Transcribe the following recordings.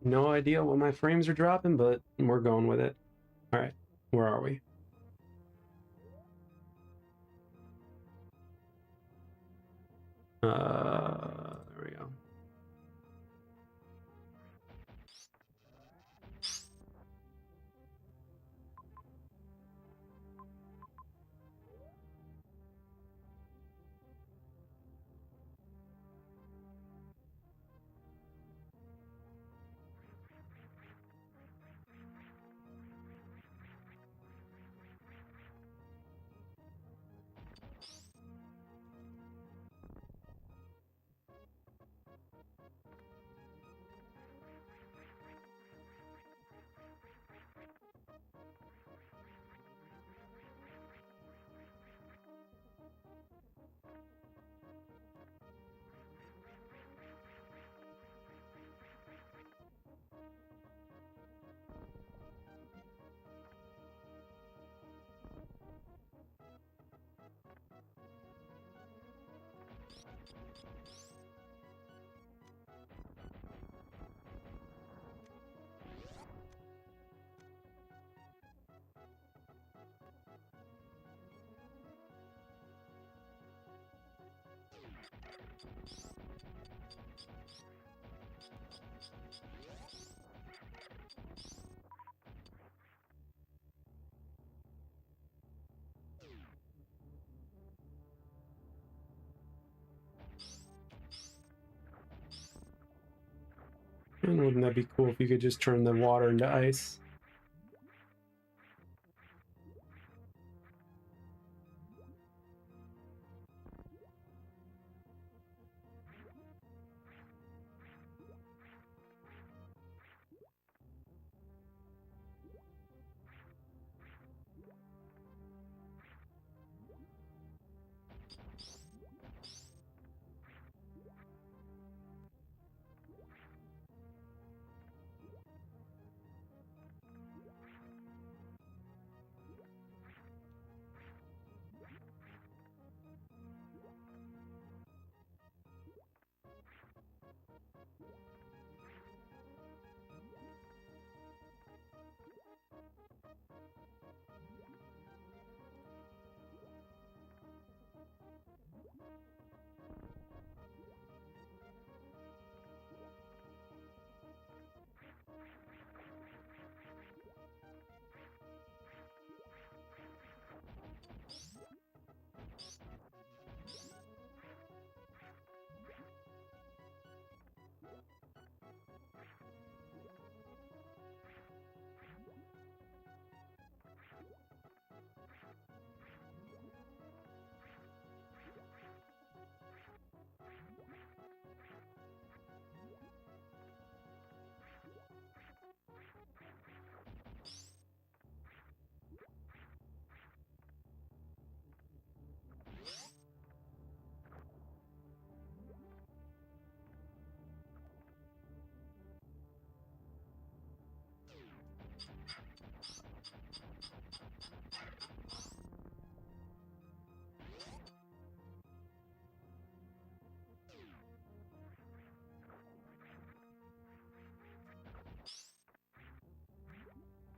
No idea what my frames are dropping, but we're going with it. All right, where are we? There we go. And wouldn't that be cool if you could just turn the water into ice?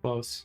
Close.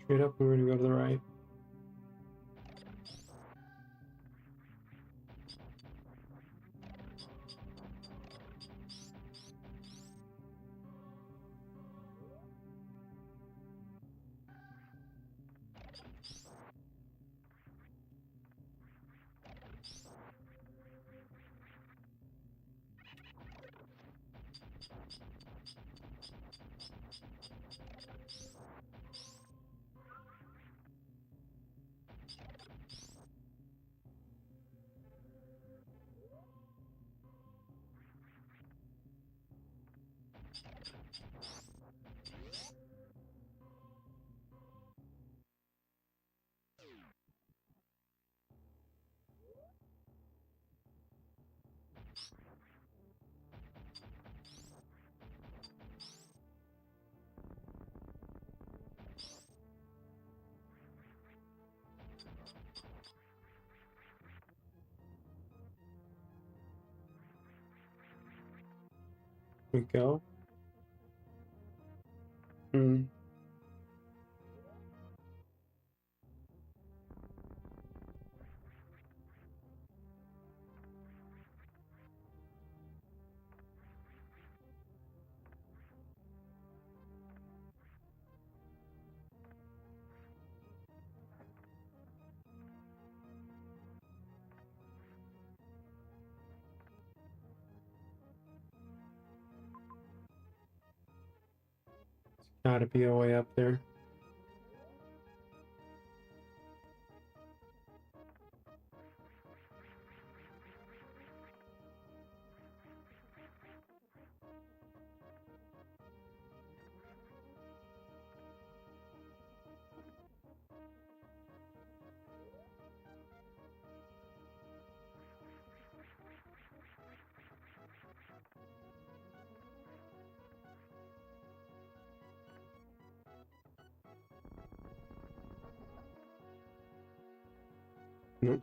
Straight up, we're gonna go to the right. We go. Hmm. Gotta be a way up there. Nope.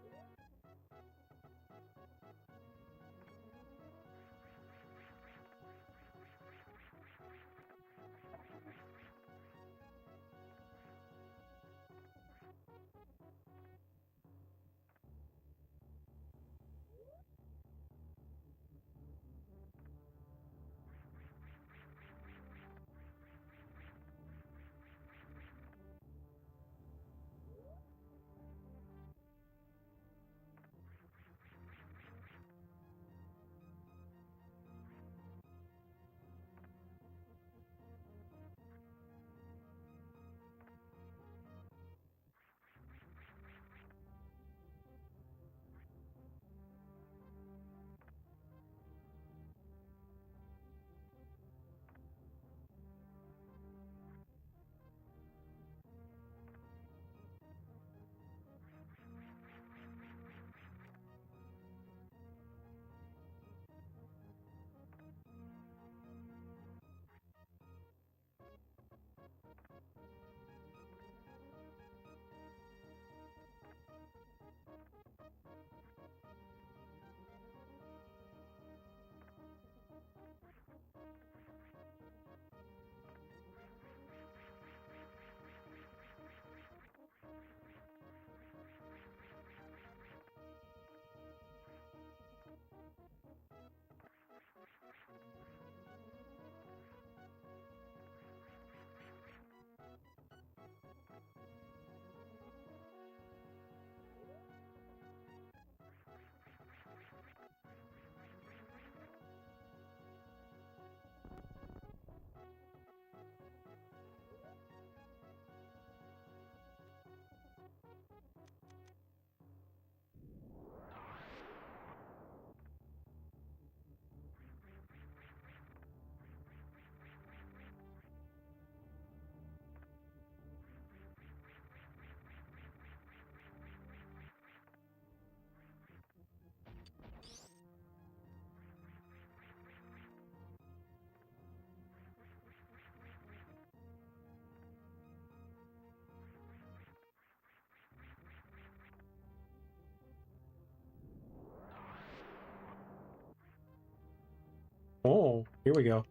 Oh, here we go.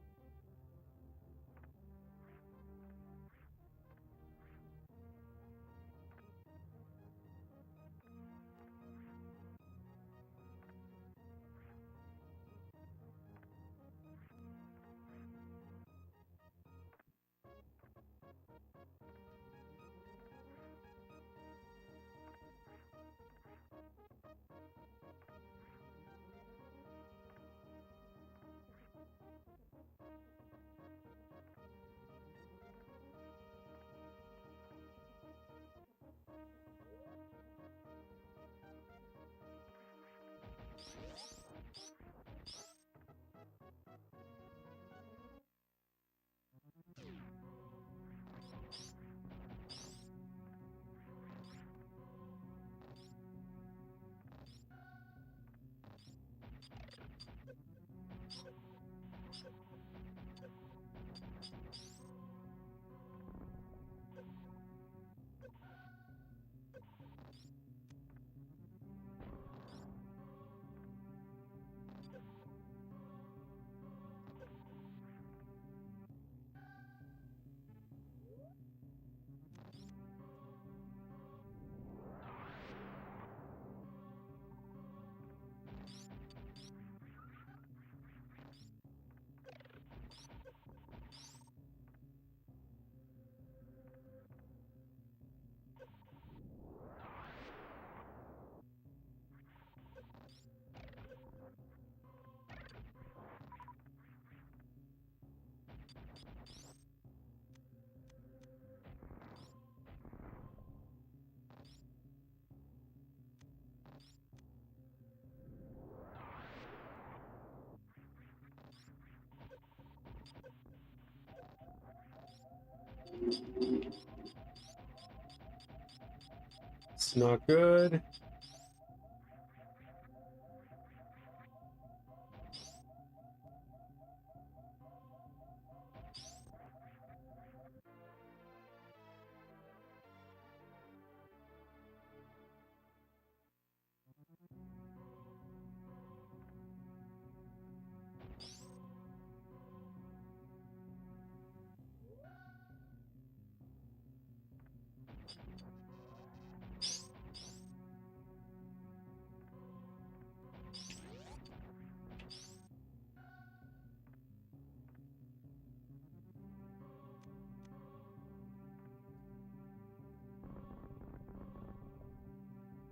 That's not good.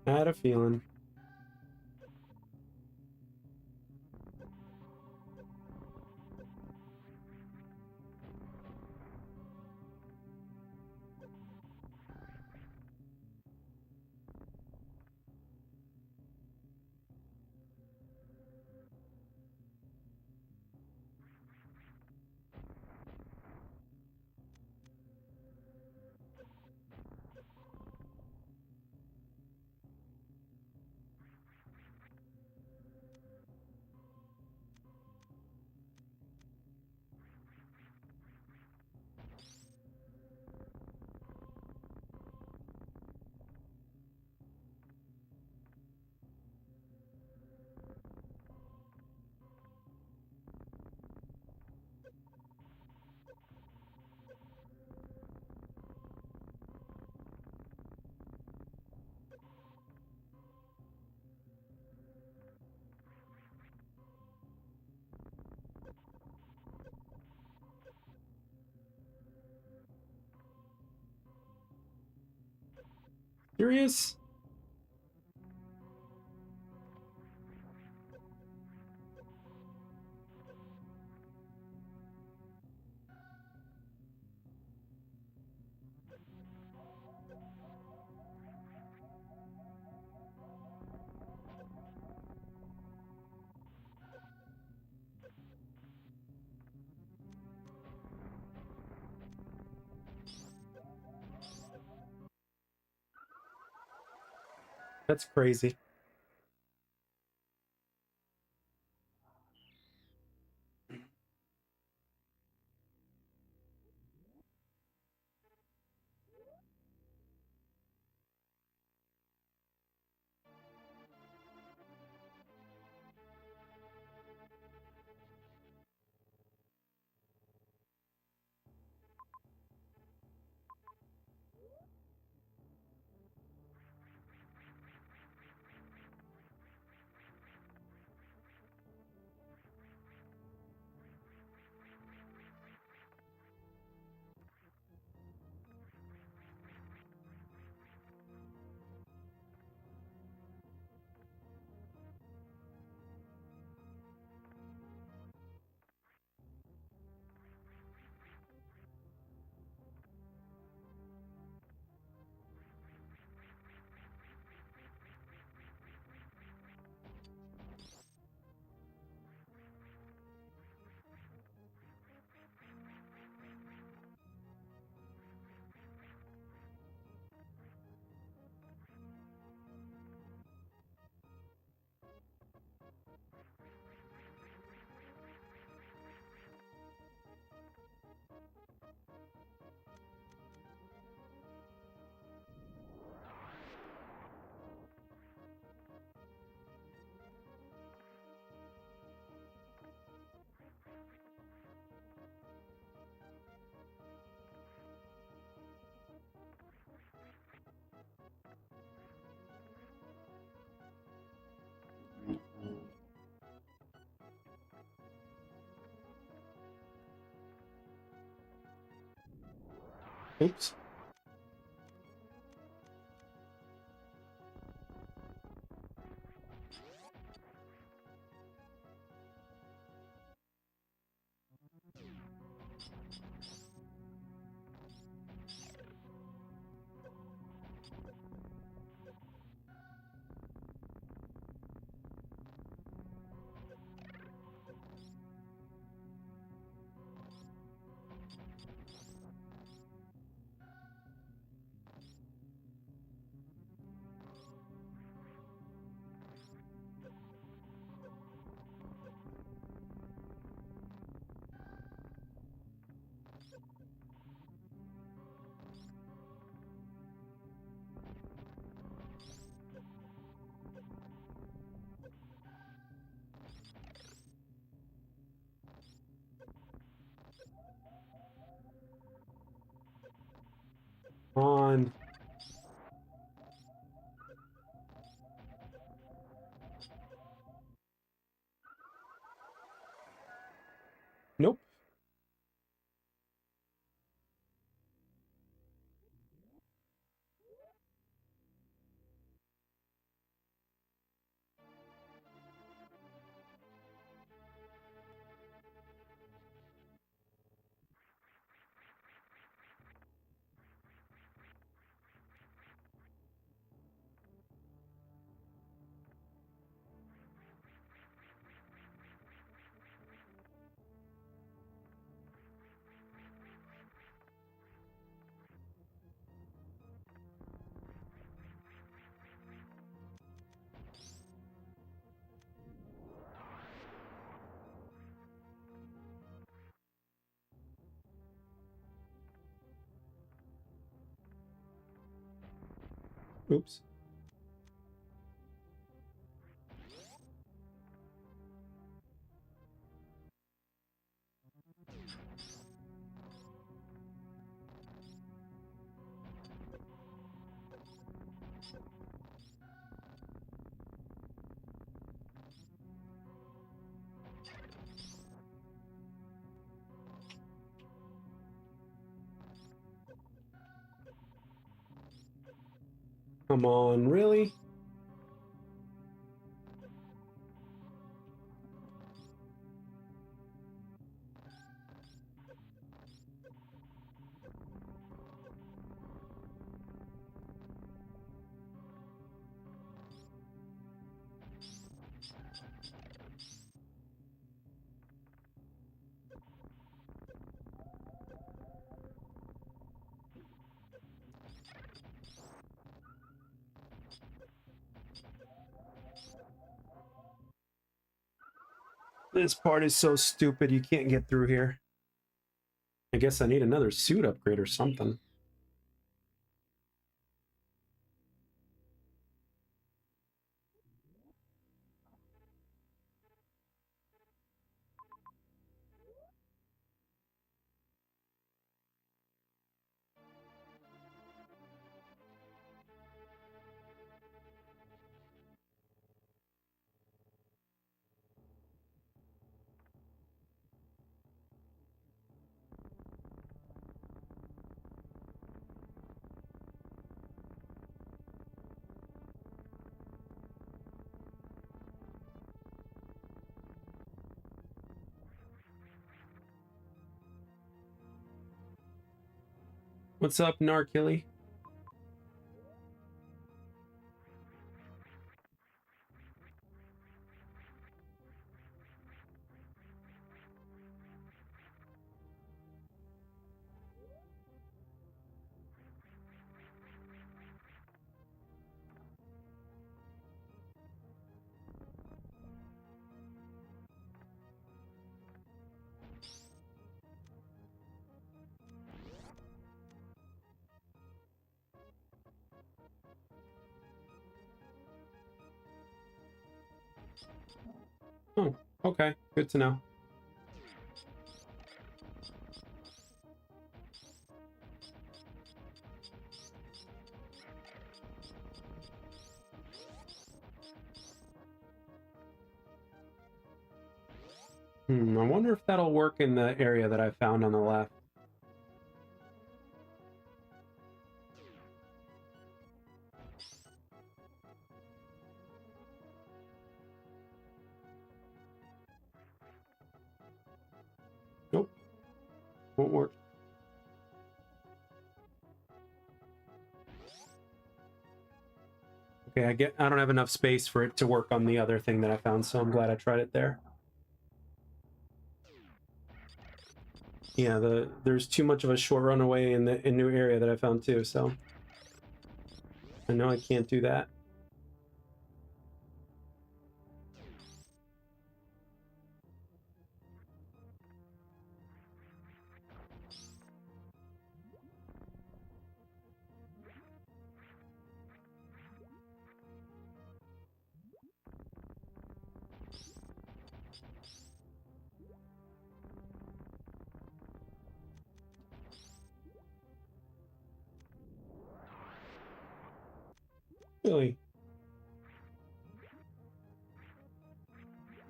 I had a feeling. Serious? That's crazy. Oops. On. Nope. Oops. Come on, really? This part is so stupid, you can't get through here. I guess I need another suit upgrade or something. What's up, Narkilly? Oh, okay. Good to know. I wonder if that'll work in the area that I found on the left. Nope. Won't work. Okay, I don't have enough space for it to work on the other thing that I found, so I'm glad I tried it there. Yeah, there's too much of a short runaway in the new area that I found too, so I know I can't do that. Really?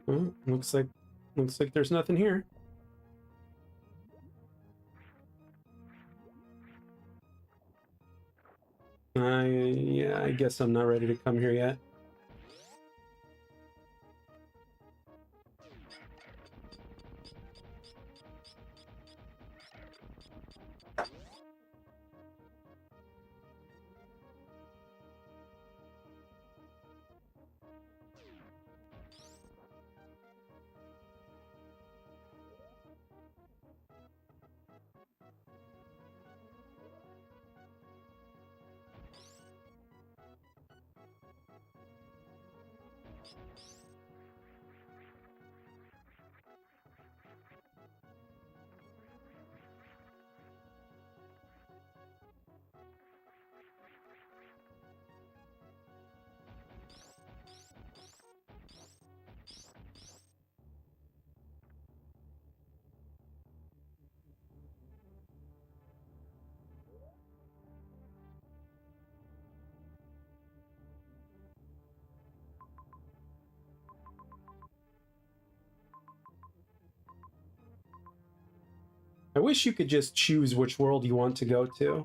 Well, looks like there's nothing here. Yeah, I guess I'm not ready to come here yet. I wish you could just choose which world you want to go to.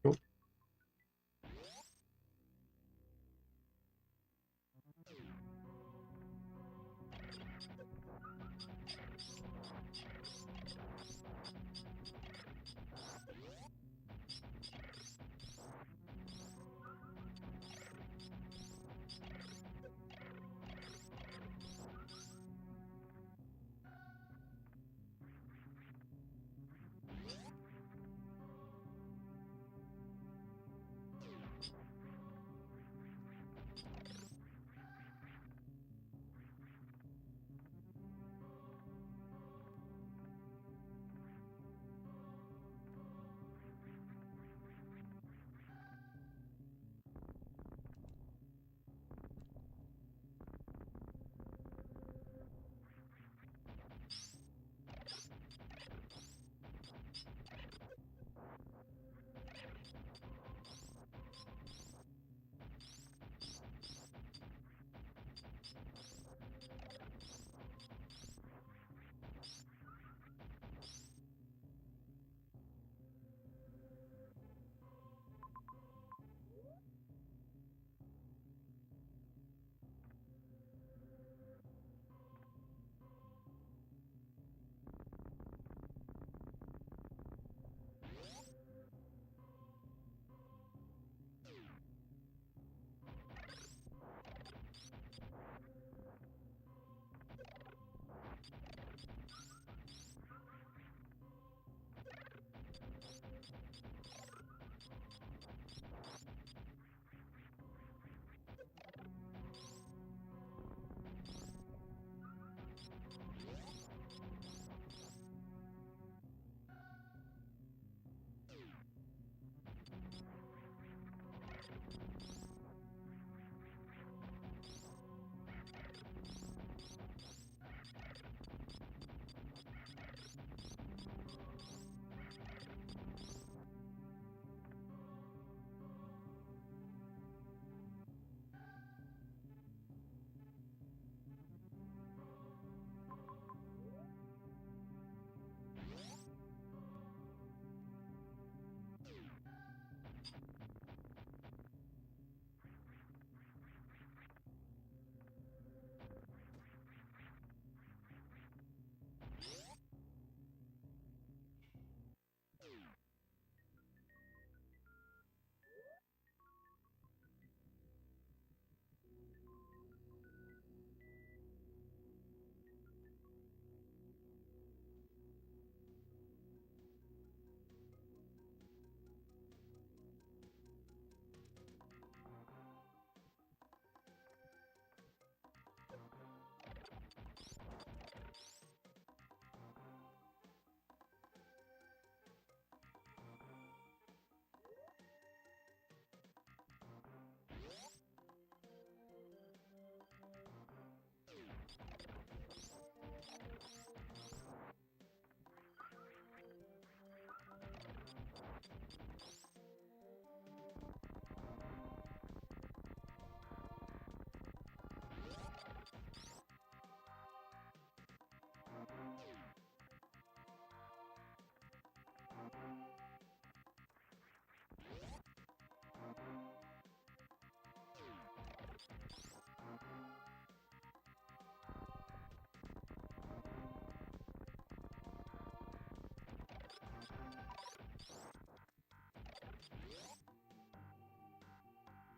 Nope.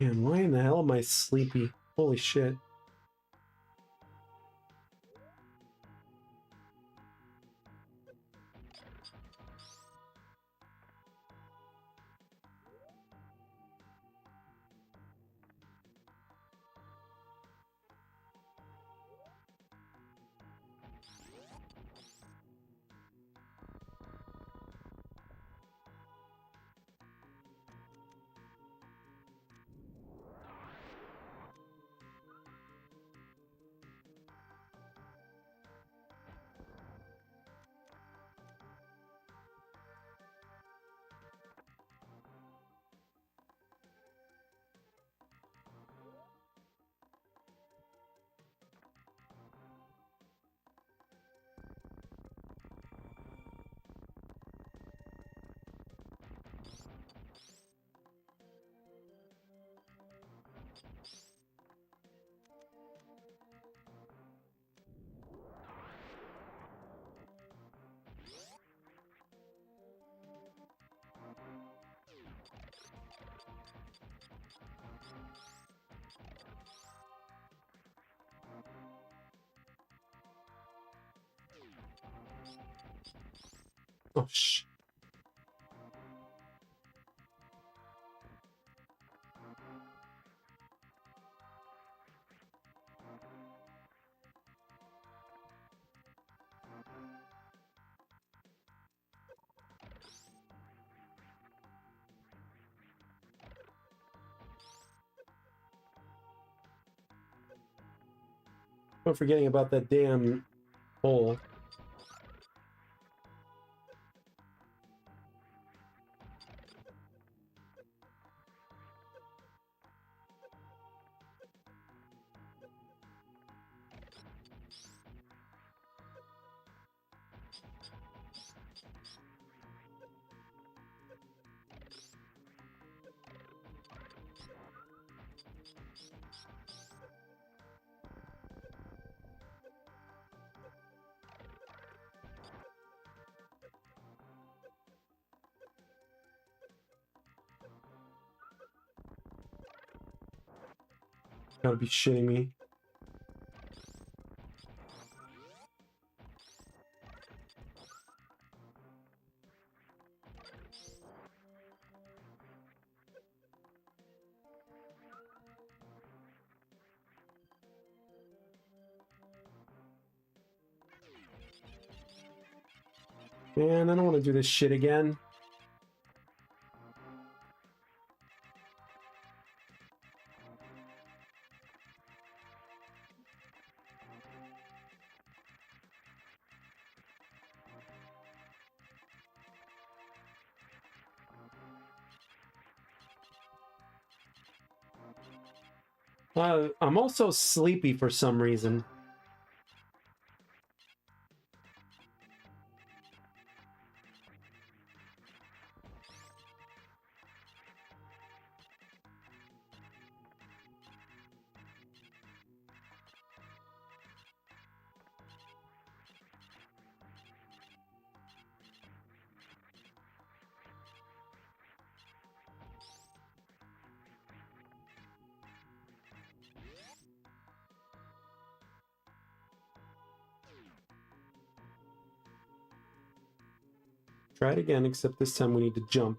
Man, why in the hell am I sleepy? Holy shit. Oh, shh. I'm forgetting about that damn hole. Gotta be shitting me. Man, I don't want to do this shit again. I'm also sleepy for some reason. Try it again, except this time we need to jump.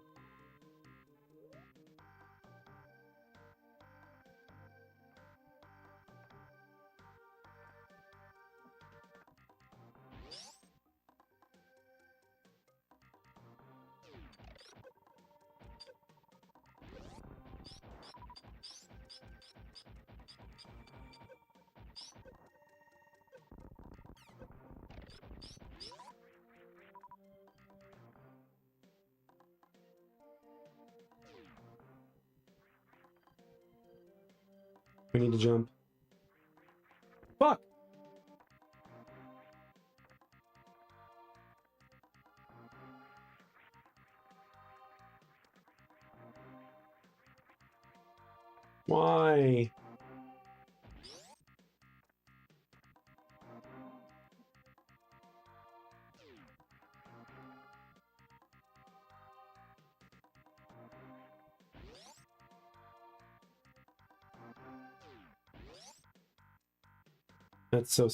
We need to jump. Fuck! Why? That's so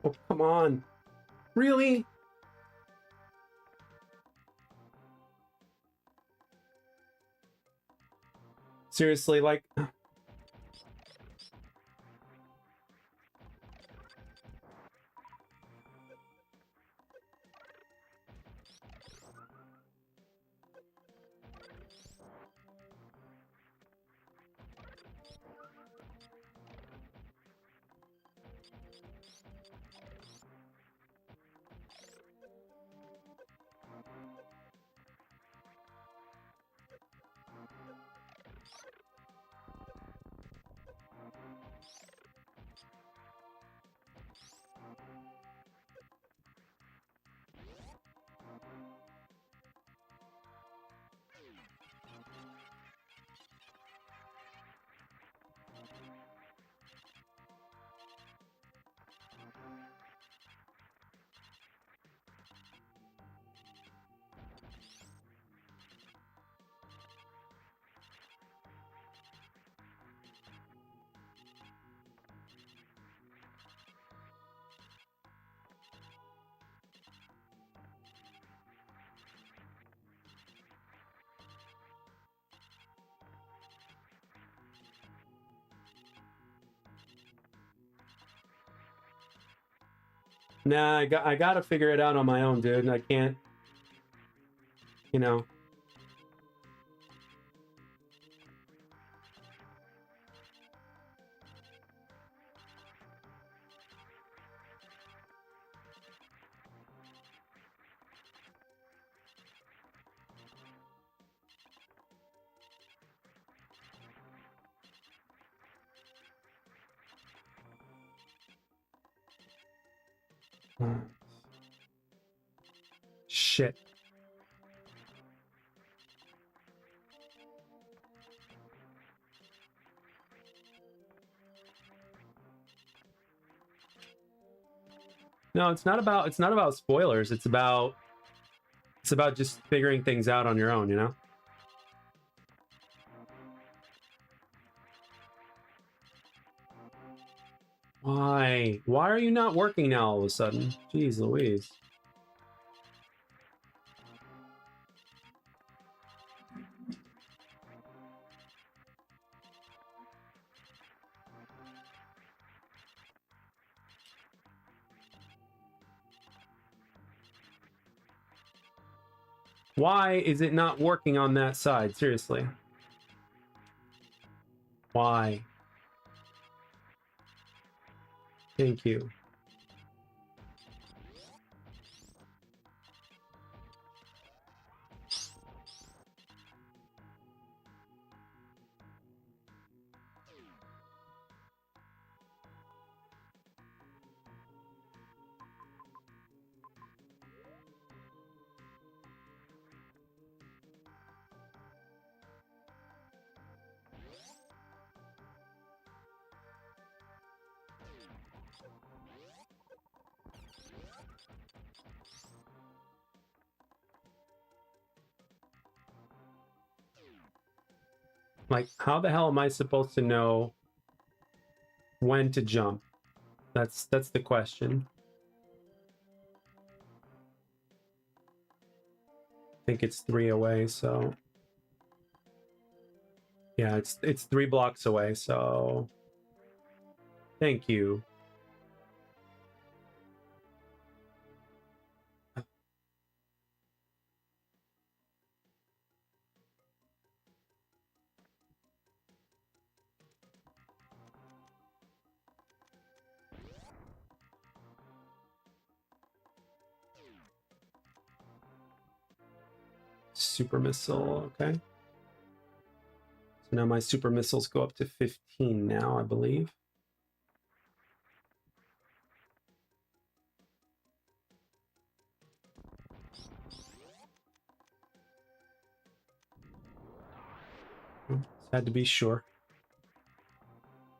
Oh, come on. Really? Seriously, like... Nah, I gotta figure it out on my own, dude. I can't, you know. Shit. No, it's not about spoilers. It's about just figuring things out on your own, you know? Why? Why are you not working now all of a sudden? Jeez Louise. Why is it not working on that side? Seriously. Why? Thank you. Like, how the hell am I supposed to know when to jump? That's the question. I think it's 3 away, so yeah, it's 3 blocks away, so thank you. Super missile, okay. So now my super missiles go up to 15 now, I believe. Just had to be sure.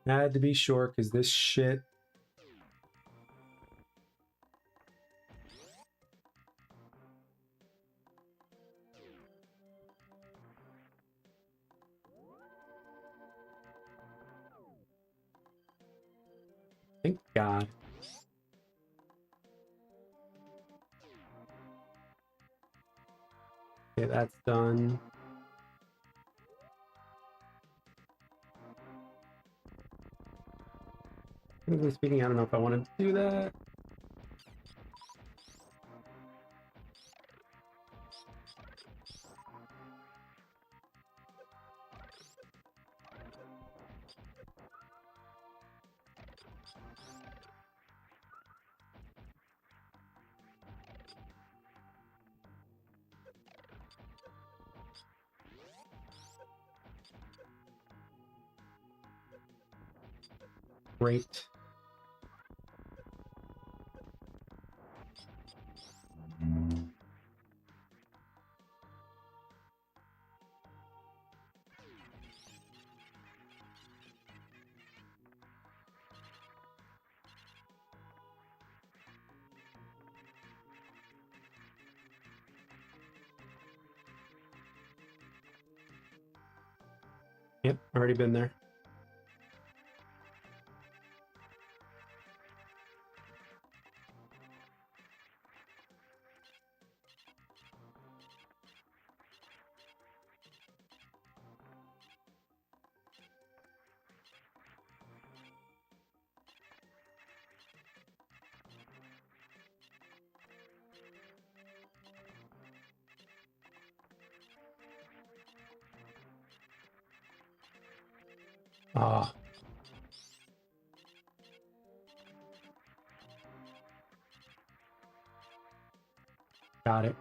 Had to be sure, because this shit... Thank God. Okay, that's done. Technically speaking, I don't know if I want to do that. Great. Yep, already been there. Ah. Got it.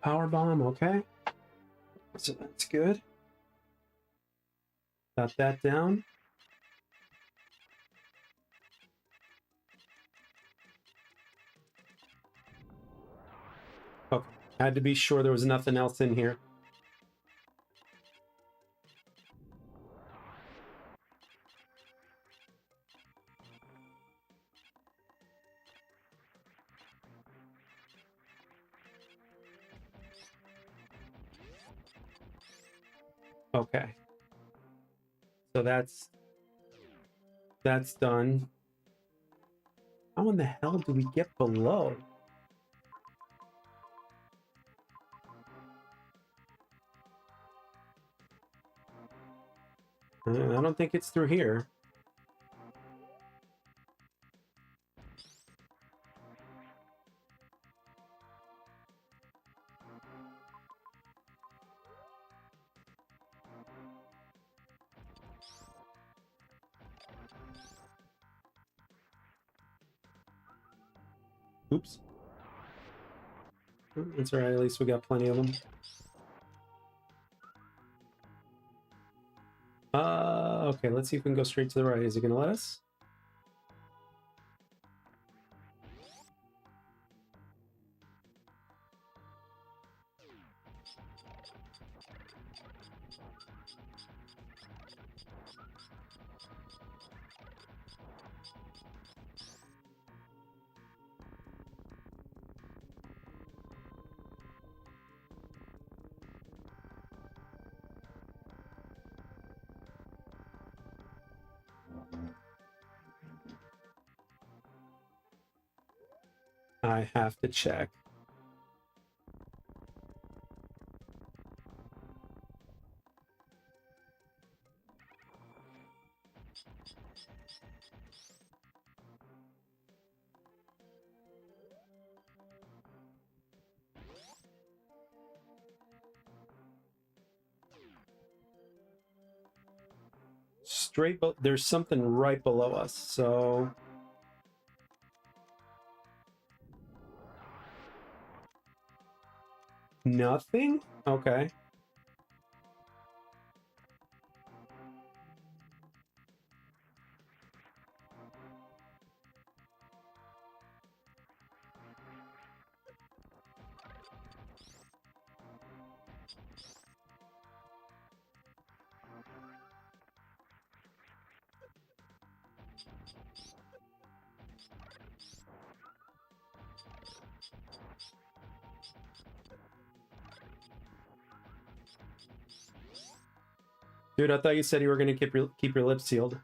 Power bomb, okay. So that's good. Got that down. Okay. Had to be sure there was nothing else in here. Okay. So that's done. How in the hell do we get below? I don't think it's through here. Oops. That's all right. At least we got plenty of them. Okay, let's see if we can go straight to the right. Is it gonna let us? I have to check. Straight, there's something right below us, so nothing? Okay. Dude, I thought you said you were gonna keep your lips sealed.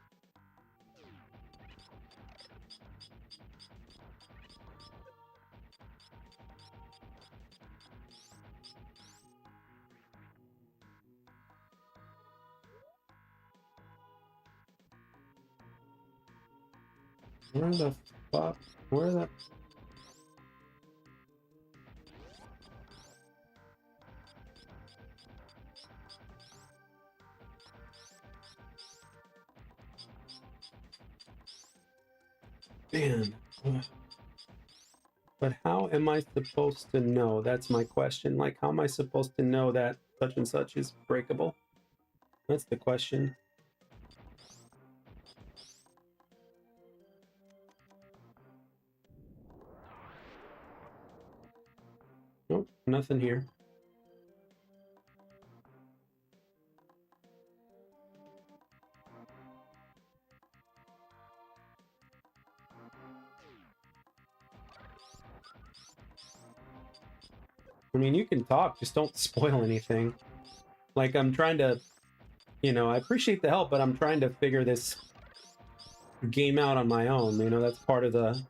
Where the fuck? Where the... Man. But how am I supposed to know? That's my question. Like, how am I supposed to know that such and such is breakable? That's the question. Nope, nothing here. I mean, you can talk, just don't spoil anything. Like, I'm trying to, you know, I appreciate the help, but I'm trying to figure this game out on my own. You know, that's part of the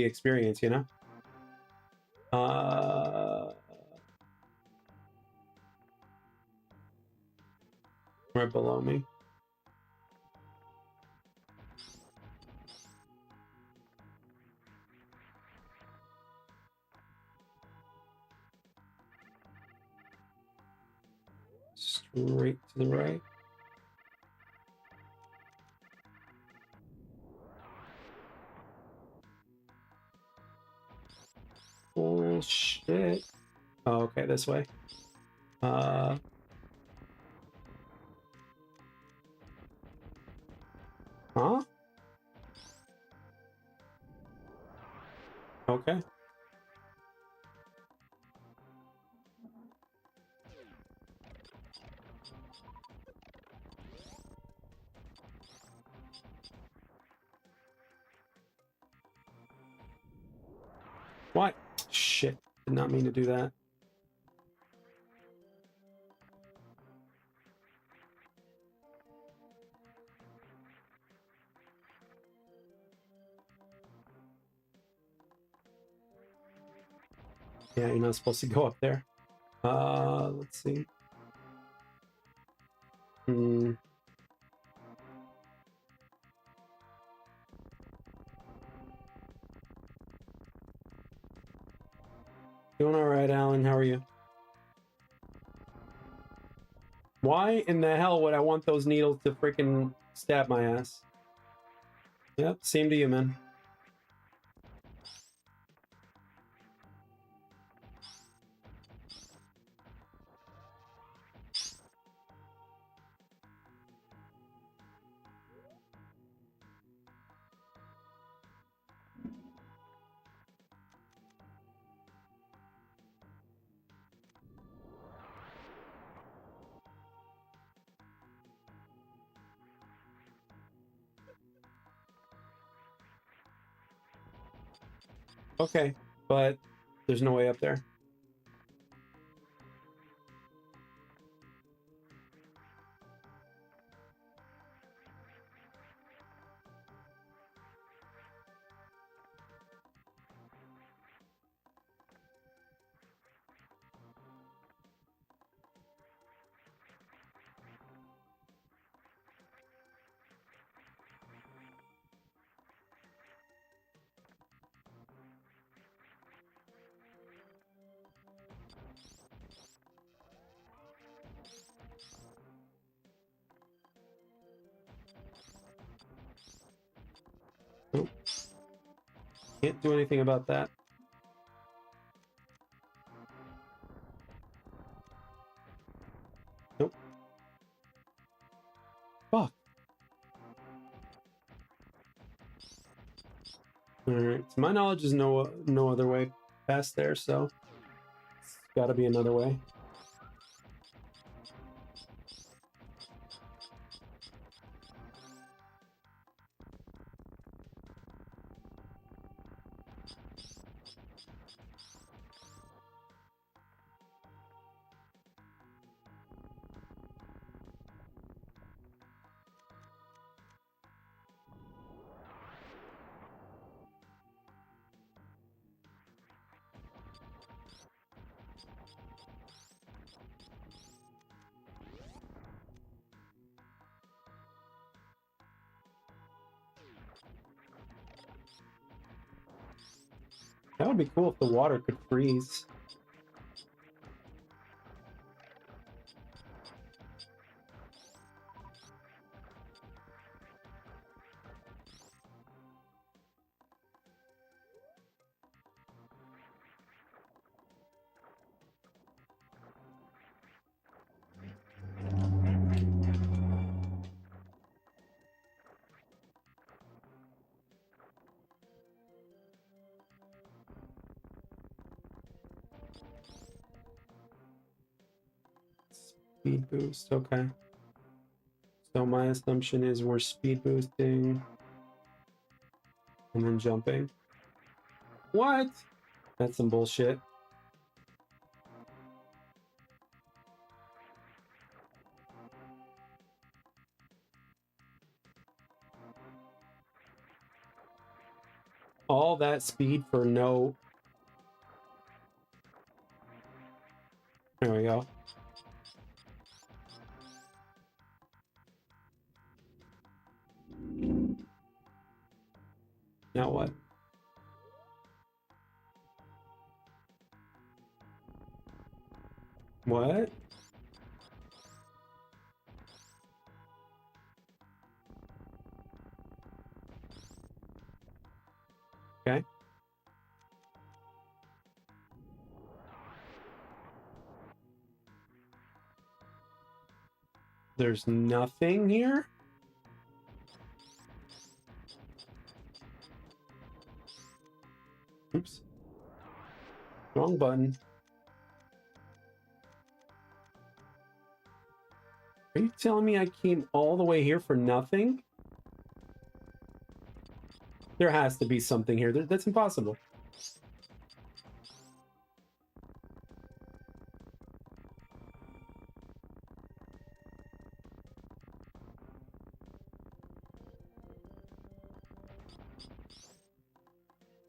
experience, you know? Right below me. Straight to the right. Bullshit. Oh, okay, this way. Huh? Okay. What? Shit. Did not mean to do that. Yeah, you're not supposed to go up there. Let's see. Doing all right, Alan. How are you? Why in the hell would I want those needles to freaking stab my ass? Yep, same to you, man. Okay, but there's no way up there. Nope. Can't do anything about that. Nope. Fuck. Alright, to my knowledge, there's no other way past there, so it's gotta be another way. That would be cool if the water could freeze. Speed boost, okay. So my assumption is we're speed boosting and then jumping. What? That's some bullshit. All that speed for no... There we go. Now what? What? Okay. There's nothing here? Oops. Wrong button. Are you telling me I came all the way here for nothing? There has to be something here. That's impossible.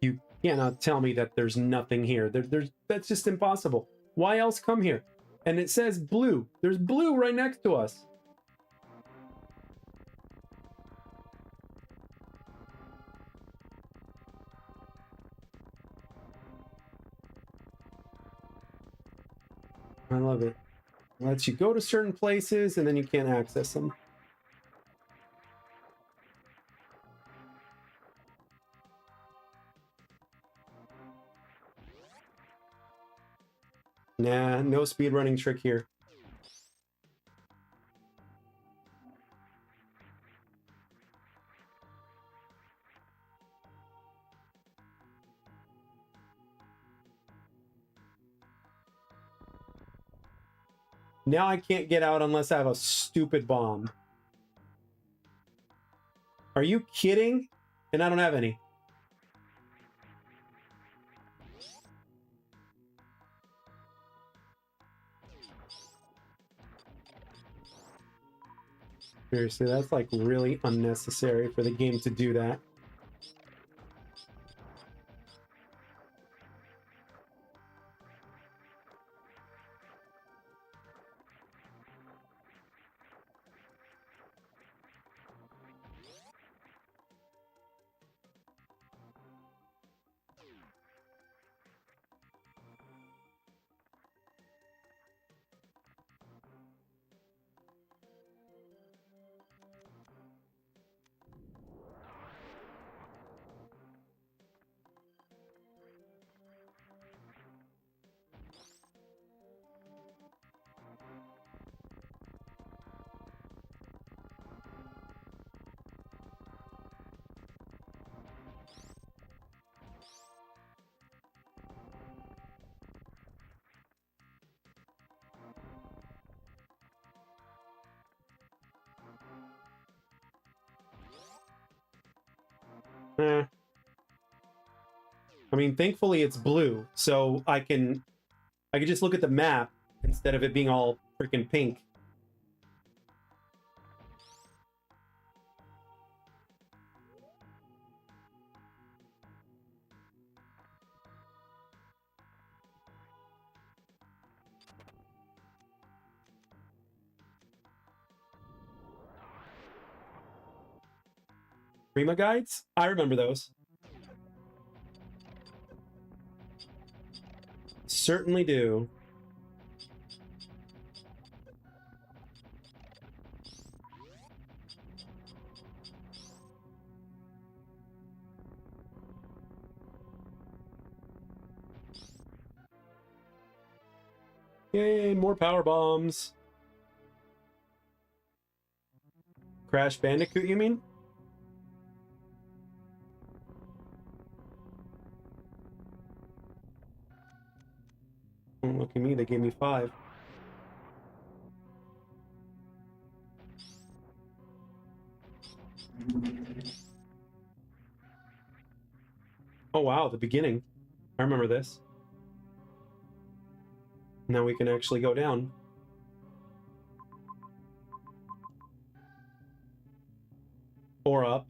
You cannot tell me that there's nothing here. That's just impossible. Why else come here? And it says blue. There's blue right next to us. I love it. It lets you go to certain places and then you can't access them. Nah, no speedrunning trick here. Now I can't get out unless I have a stupid bomb. Are you kidding? And I don't have any. Seriously, that's like really unnecessary for the game to do that. Eh. I mean, thankfully it's blue, so I can just look at the map instead of it being all freaking pink. Prima guides? I remember those. Certainly do. Yay, more power bombs. Crash Bandicoot, you mean? Oh, look at me, they gave me 5. Oh wow, the beginning. I remember this. Now we can actually go down. Or up.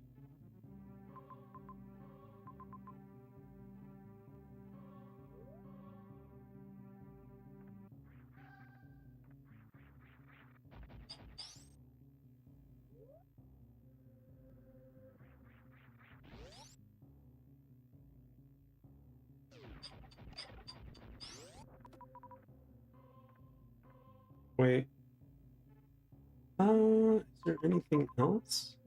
Wait. Is there anything else?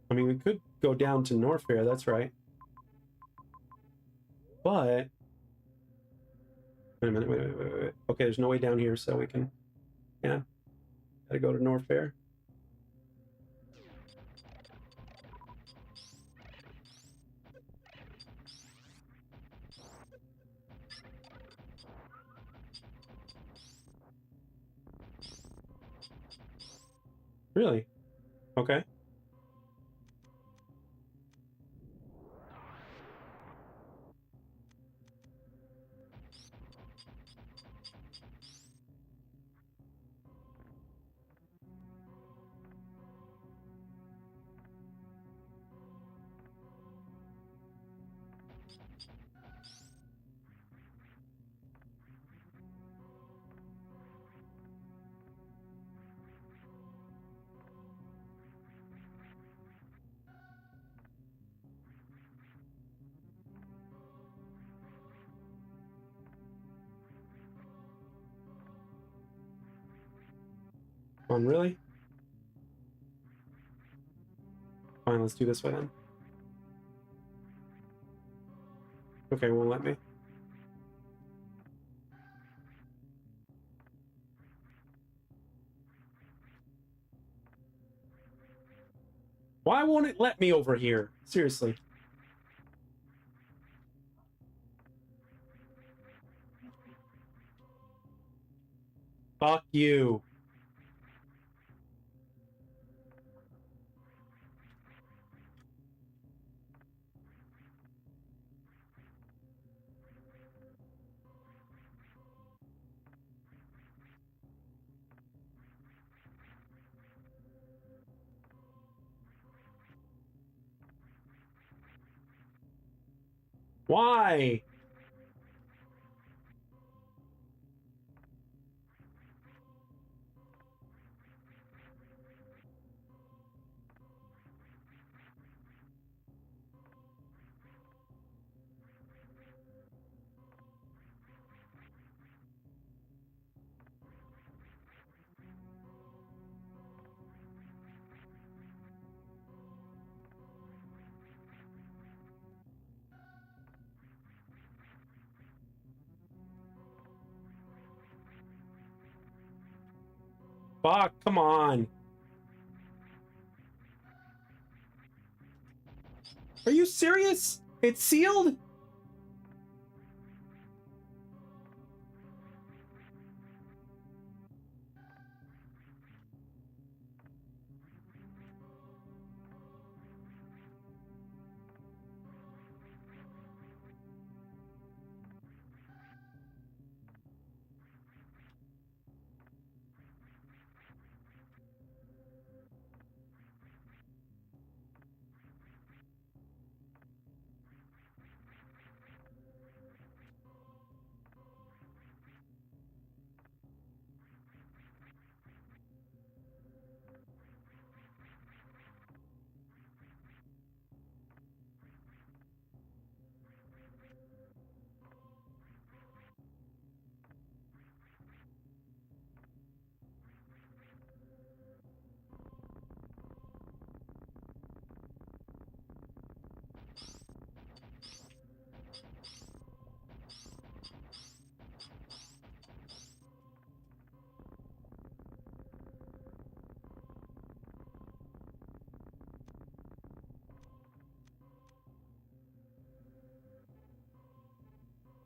I mean, we could go down to Norfair, that's right. But... Wait a minute, wait. Okay, there's no way down here, so we can... Yeah. Gotta go to Norfair. Really? Okay. Come on, really? Fine, let's do this way then. Okay, won't let me. Why won't it let me over here? Seriously. Fuck you. Why? Fuck, come on. Are you serious? It's sealed?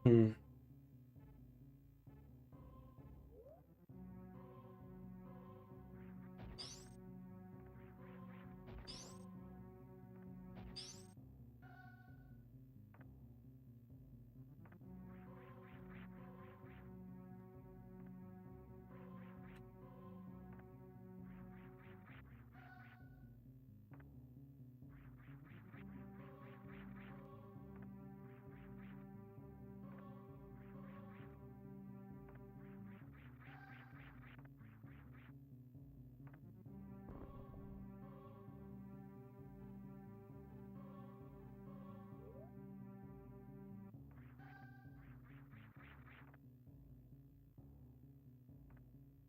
Hmm.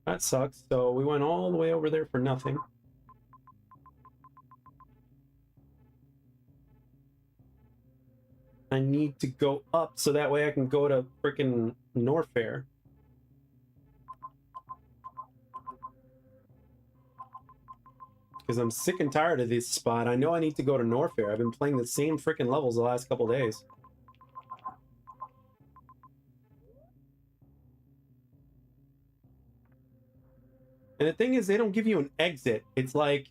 That sucks. So we went all the way over there for nothing. I need to go up so that way I can go to freaking Norfair. Because I'm sick and tired of this spot. I know I need to go to Norfair. I've been playing the same freaking levels the last couple days. And the thing is, they don't give you an exit. It's like...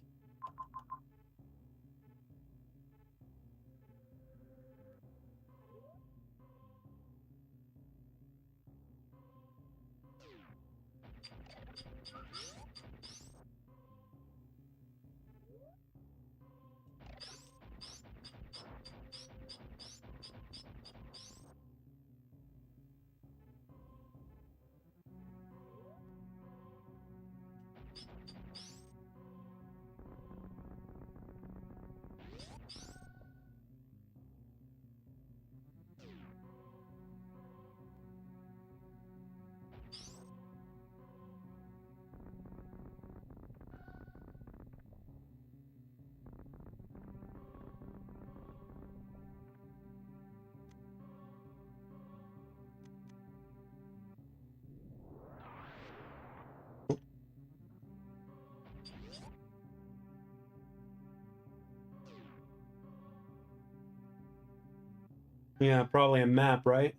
Yeah, probably a map, right?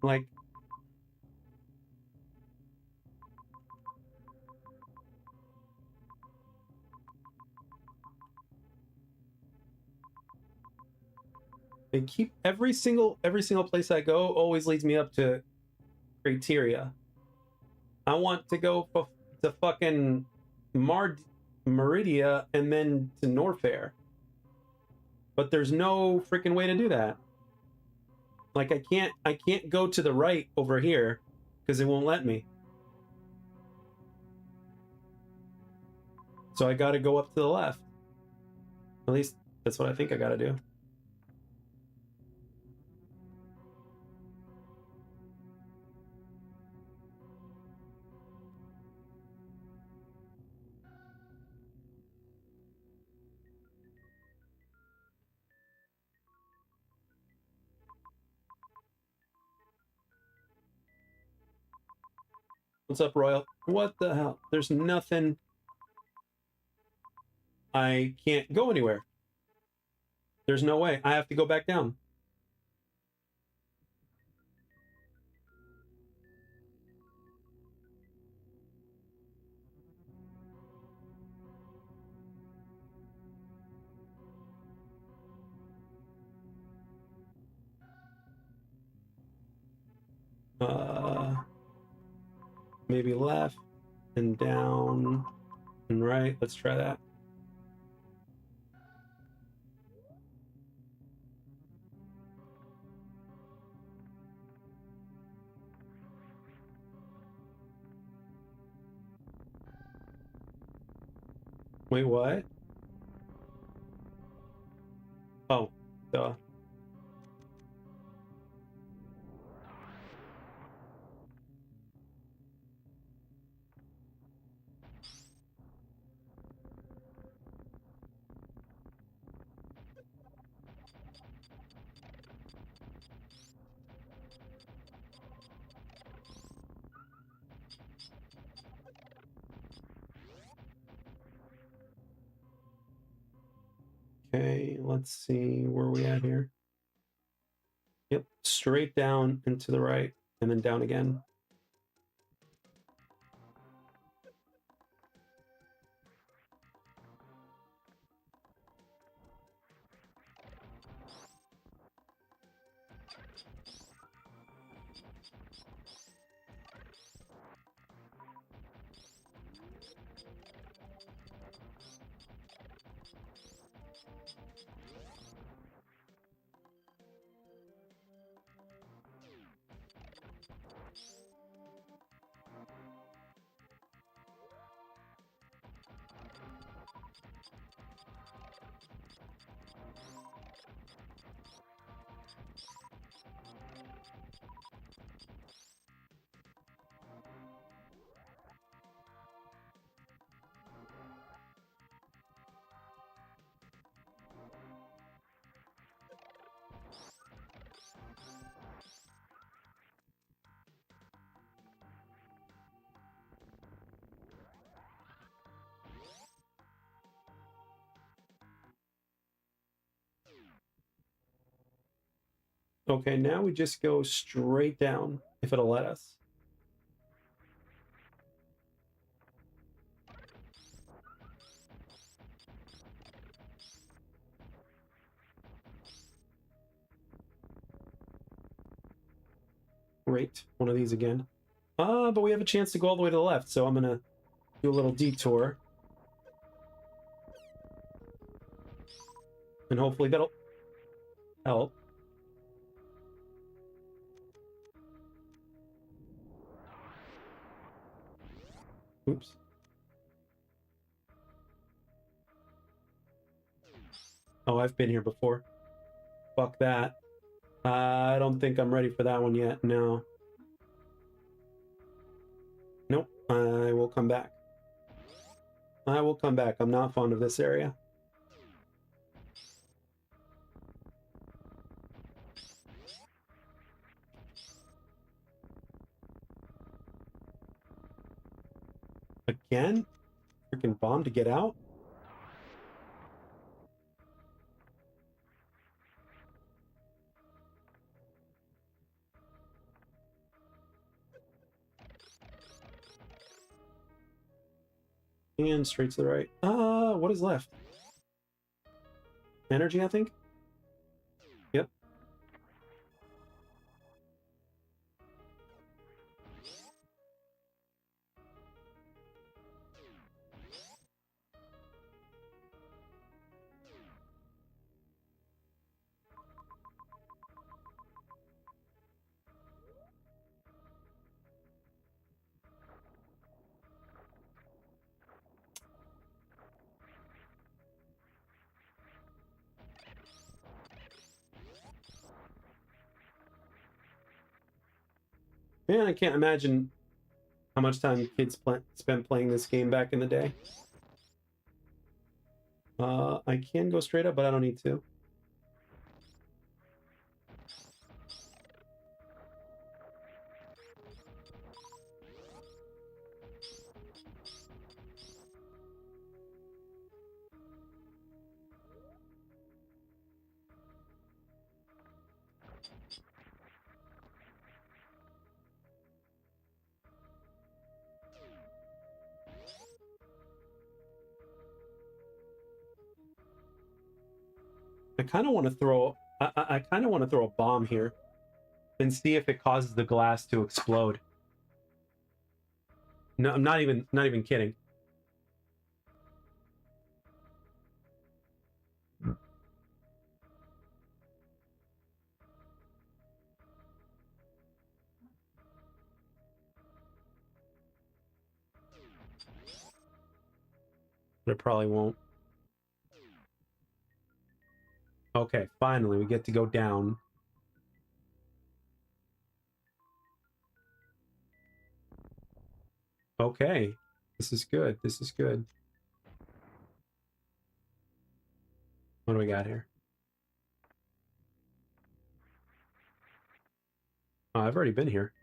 Like, they keep every single place I go always leads me up to criteria. I want to go to fucking Meridia and then to Norfair, but there's no freaking way to do that. Like I can't go to the right over here because it won't let me. So I got to go up to the left. At least that's what I think I got to do. What's up, Royal? What the hell? There's nothing. I can't go anywhere. There's no way. I have to go back down. Maybe left and down and right. Let's try that. Wait, what? Oh, duh. Okay, let's see where we at here. Yep, straight down and to the right, and then down again. Okay, now we just go straight down, if it'll let us. Great, one of these again. But we have a chance to go all the way to the left, so I'm gonna do a little detour. And hopefully that'll help. Oops. Oh, I've been here before. Fuck that. I don't think I'm ready for that one yet. No. Nope. I will come back. I will come back. I'm not fond of this area. Again? Freaking bomb to get out? And straight to the right. What is left? Energy, I think? Yep. Man, I can't imagine how much time kids spent playing this game back in the day. I can go straight up, but I don't need to. I kind of want to throw. I kind of want to throw a bomb here, and see if it causes the glass to explode. No, I'm not even kidding. But it probably won't. Okay, finally we get to go down. Okay, this is good. This is good. What do we got here? Oh, I've already been here.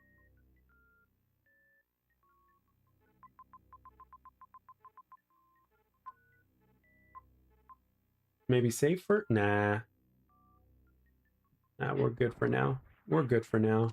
Maybe safer? Nah. Nah, we're good for now. We're good for now.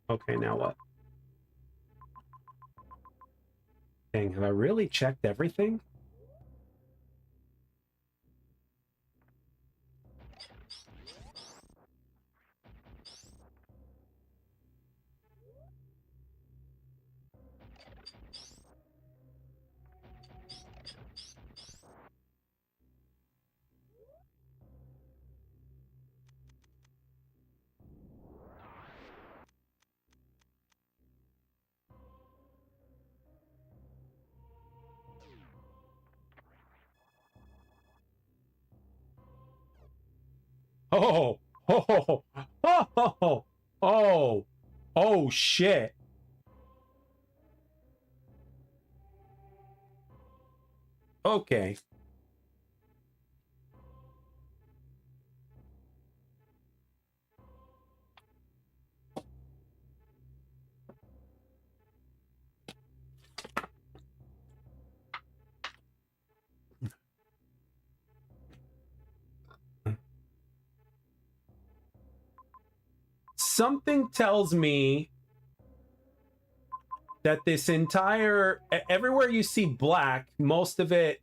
Okay, now what? Dang, have I really checked everything? Oh, oh, oh, oh, oh, oh, shit. Okay. Something tells me that this entire everywhere you see black, most of it,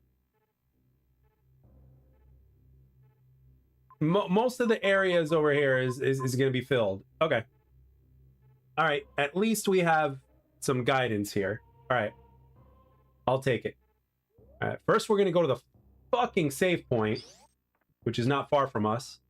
most of the areas over here is going to be filled. Okay. All right. At least we have some guidance here. All right. I'll take it. All right. First, we're going to go to the fucking save point, which is not far from us.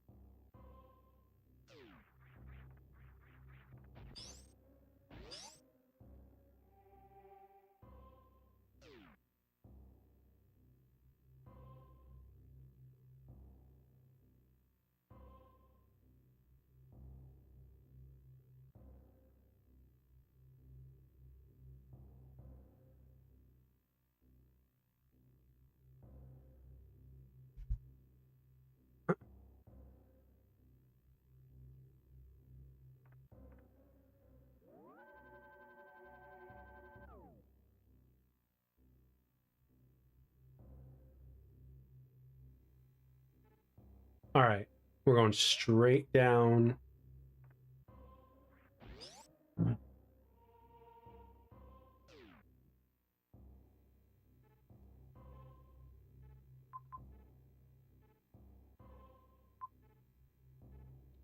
All right, we're going straight down.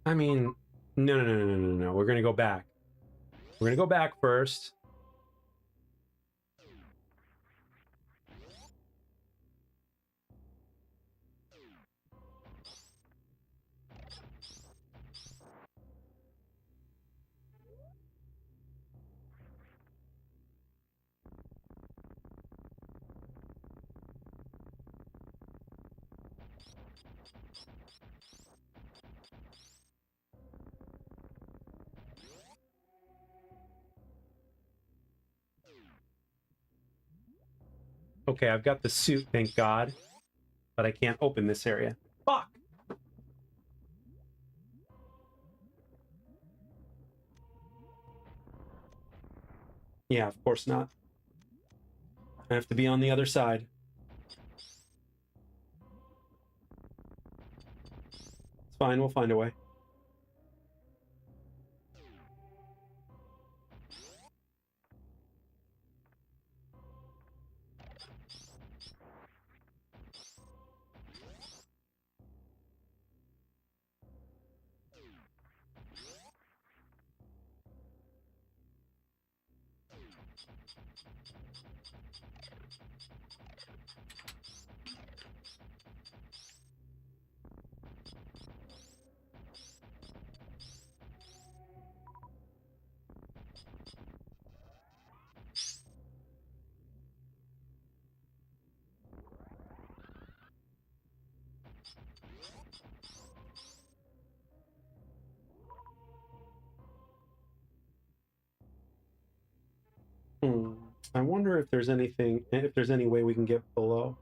I mean, no. We're gonna go back. We're gonna go back first. Okay, I've got the suit, thank God. But I can't open this area. Fuck! Yeah, of course not. I have to be on the other side. It's fine, we'll find a way. I wonder if there's any way we can get below.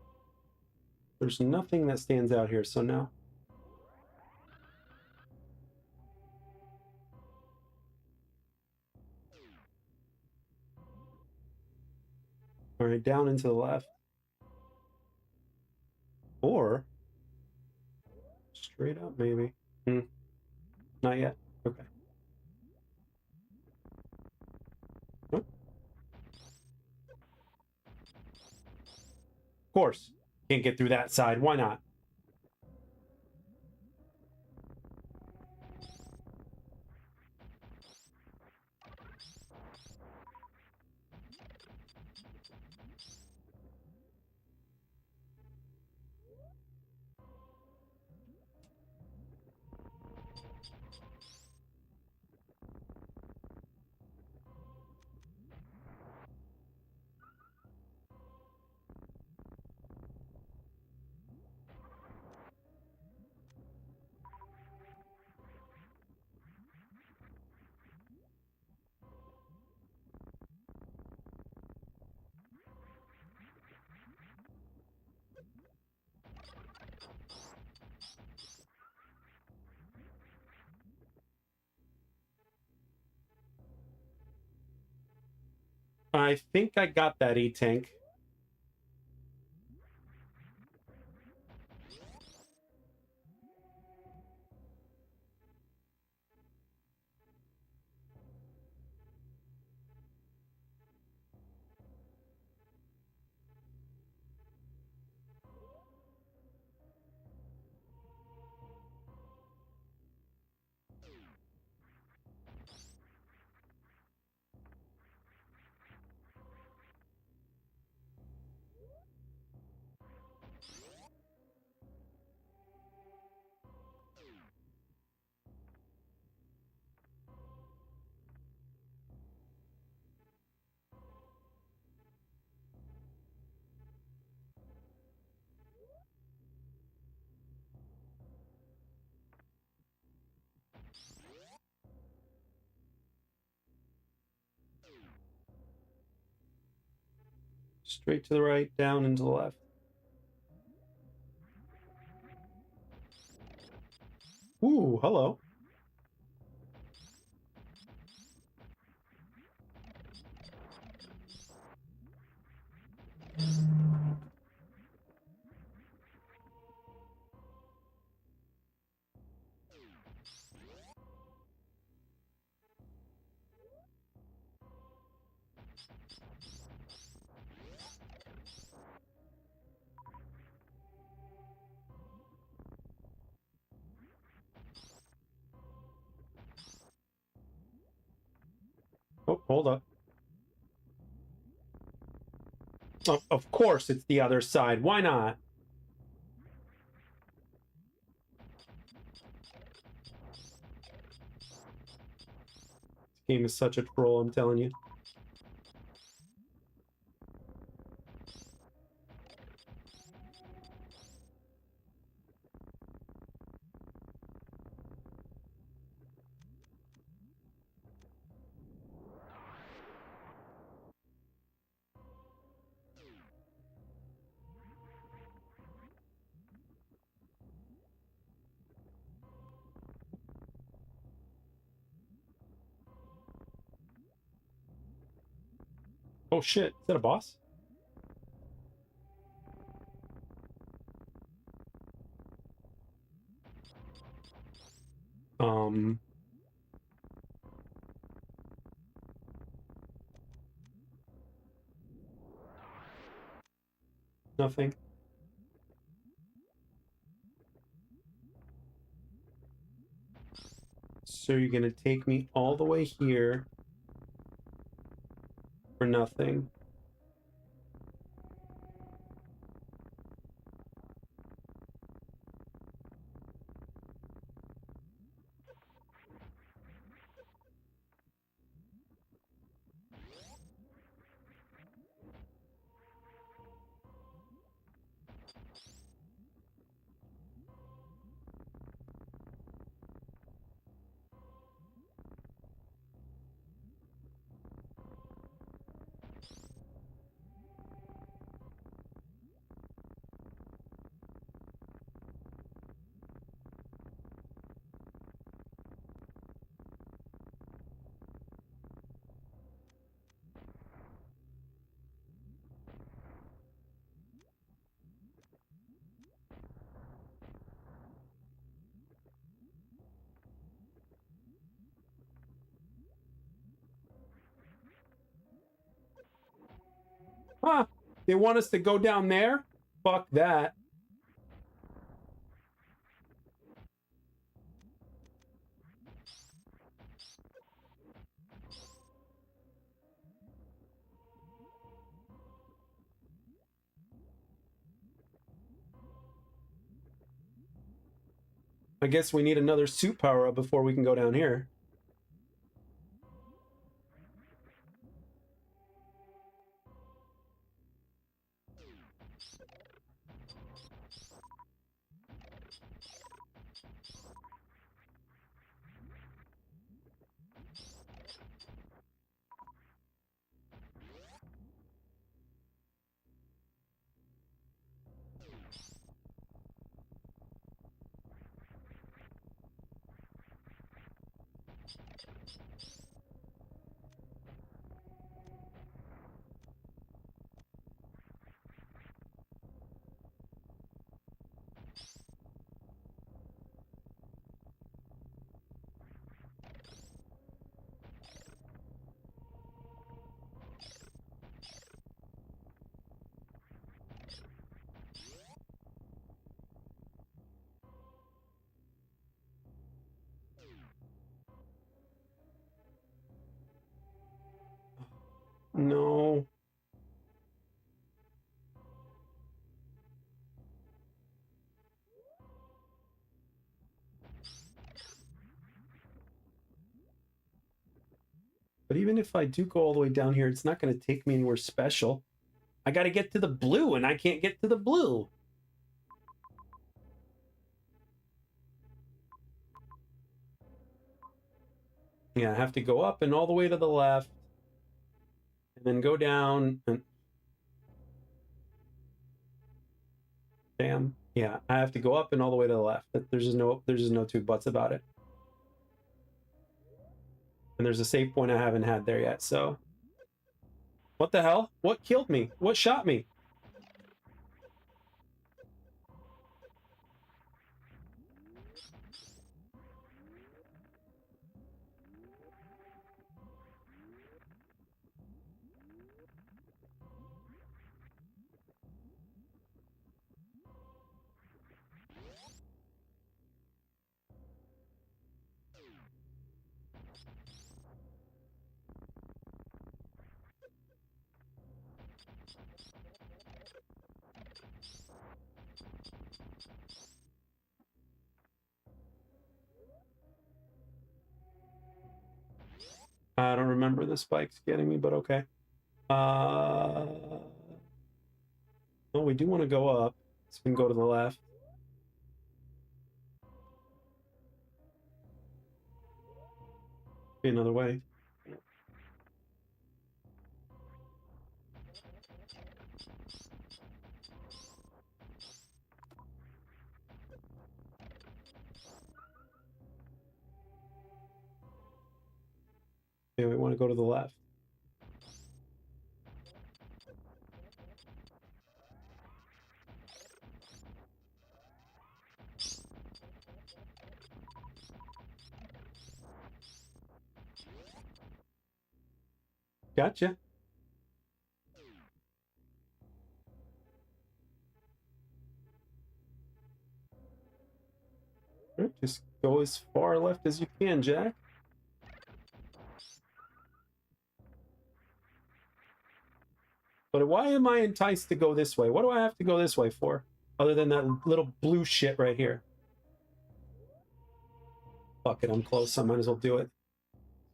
There's nothing that stands out here, so no. All right, down and to the left. Or straight up, maybe. Not yet. Okay. Nope. Of course. Can't get through that side. Why not? I think I got that E-tank. Straight to the right, down and to the left. Ooh, hello. Oh, hold up. Oh, of course it's the other side. Why not? This game is such a troll, I'm telling you. Oh shit, is that a boss? Um, Nothing. So you're gonna take me all the way here for nothing. Huh? They want us to go down there? Fuck that. I guess we need another suit power up before we can go down here. No. But even if I do go all the way down here, it's not going to take me anywhere special. I got to get to the blue, and I can't get to the blue. Yeah, I have to go up and all the way to the left, and then go down. And Damn. Yeah, I have to go up and all the way to the left. There's just no two buts about it. And there's a save point I haven't had there yet, so... What the hell? What killed me? What shot me? I don't remember the spikes getting me, but okay. Well, we do want to go up, so we can go to the left. Be another way. Yeah, we want to go to the left. Gotcha. Right, just go as far left as you can, Jack. But why am I enticed to go this way? What do I have to go this way for? Other than that little blue shit right here. Fuck it, I'm close. I might as well do it.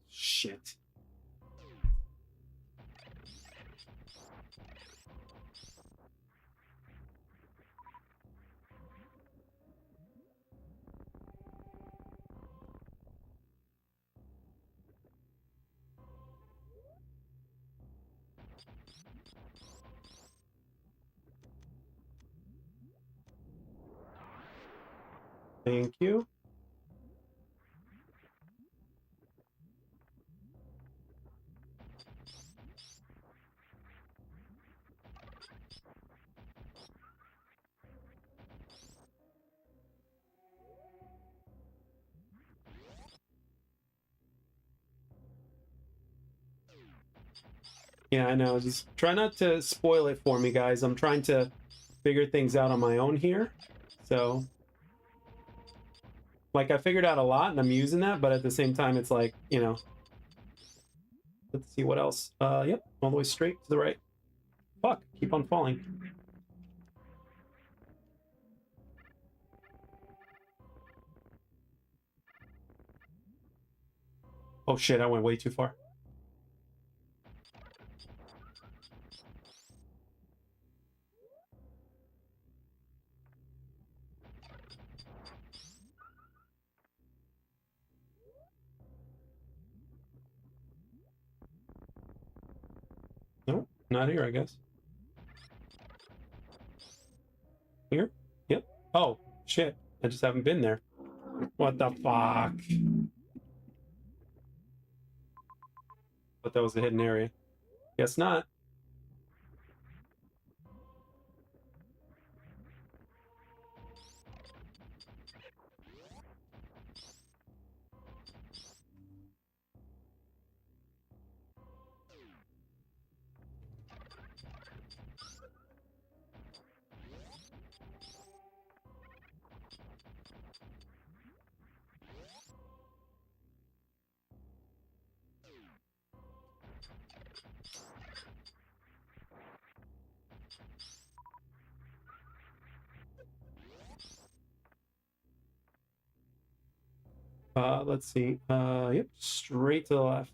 Shit. Thank you. Yeah, I know. Just try not to spoil it for me, guys. I'm trying to figure things out on my own here. So, like, I figured out a lot and I'm using that, but at the same time, it's like, you know, let's see what else. Yep, all the way straight to the right. Fuck, keep on falling. Oh shit, I went way too far. Nope, not here, I guess. Here? Yep. Oh, shit. I just haven't been there. What the fuck? But that was a hidden area. Guess not. Let's see. Yep, straight to the left.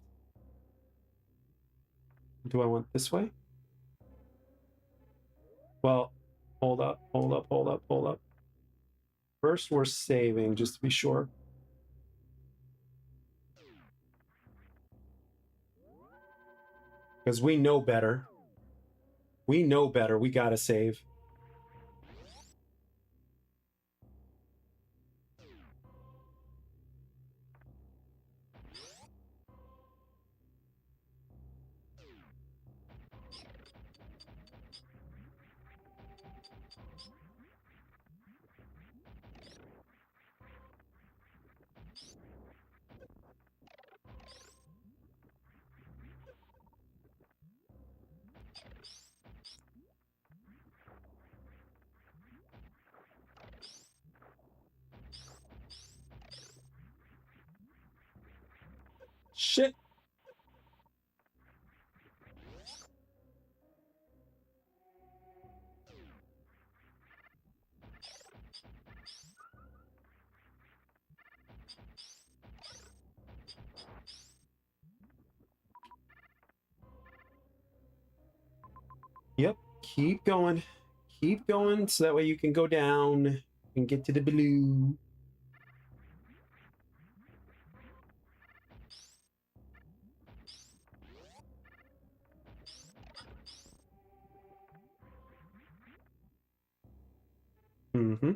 Do I want this way? Well, hold up, hold up, hold up, hold up. First, we're saving, just to be sure. Because we know better. We know better. We gotta save. Shit. Yep, keep going. Keep going so that way you can go down and get to the blue. Mm-hmm.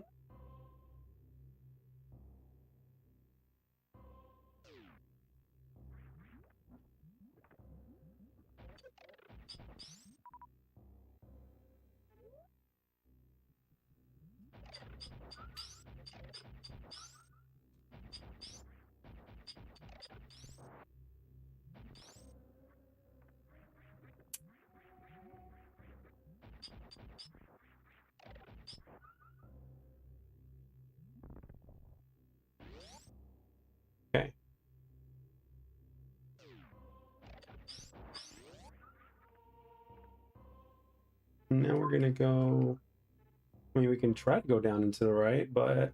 Okay. Now we're gonna go. I mean, we can try to go down and to the right, but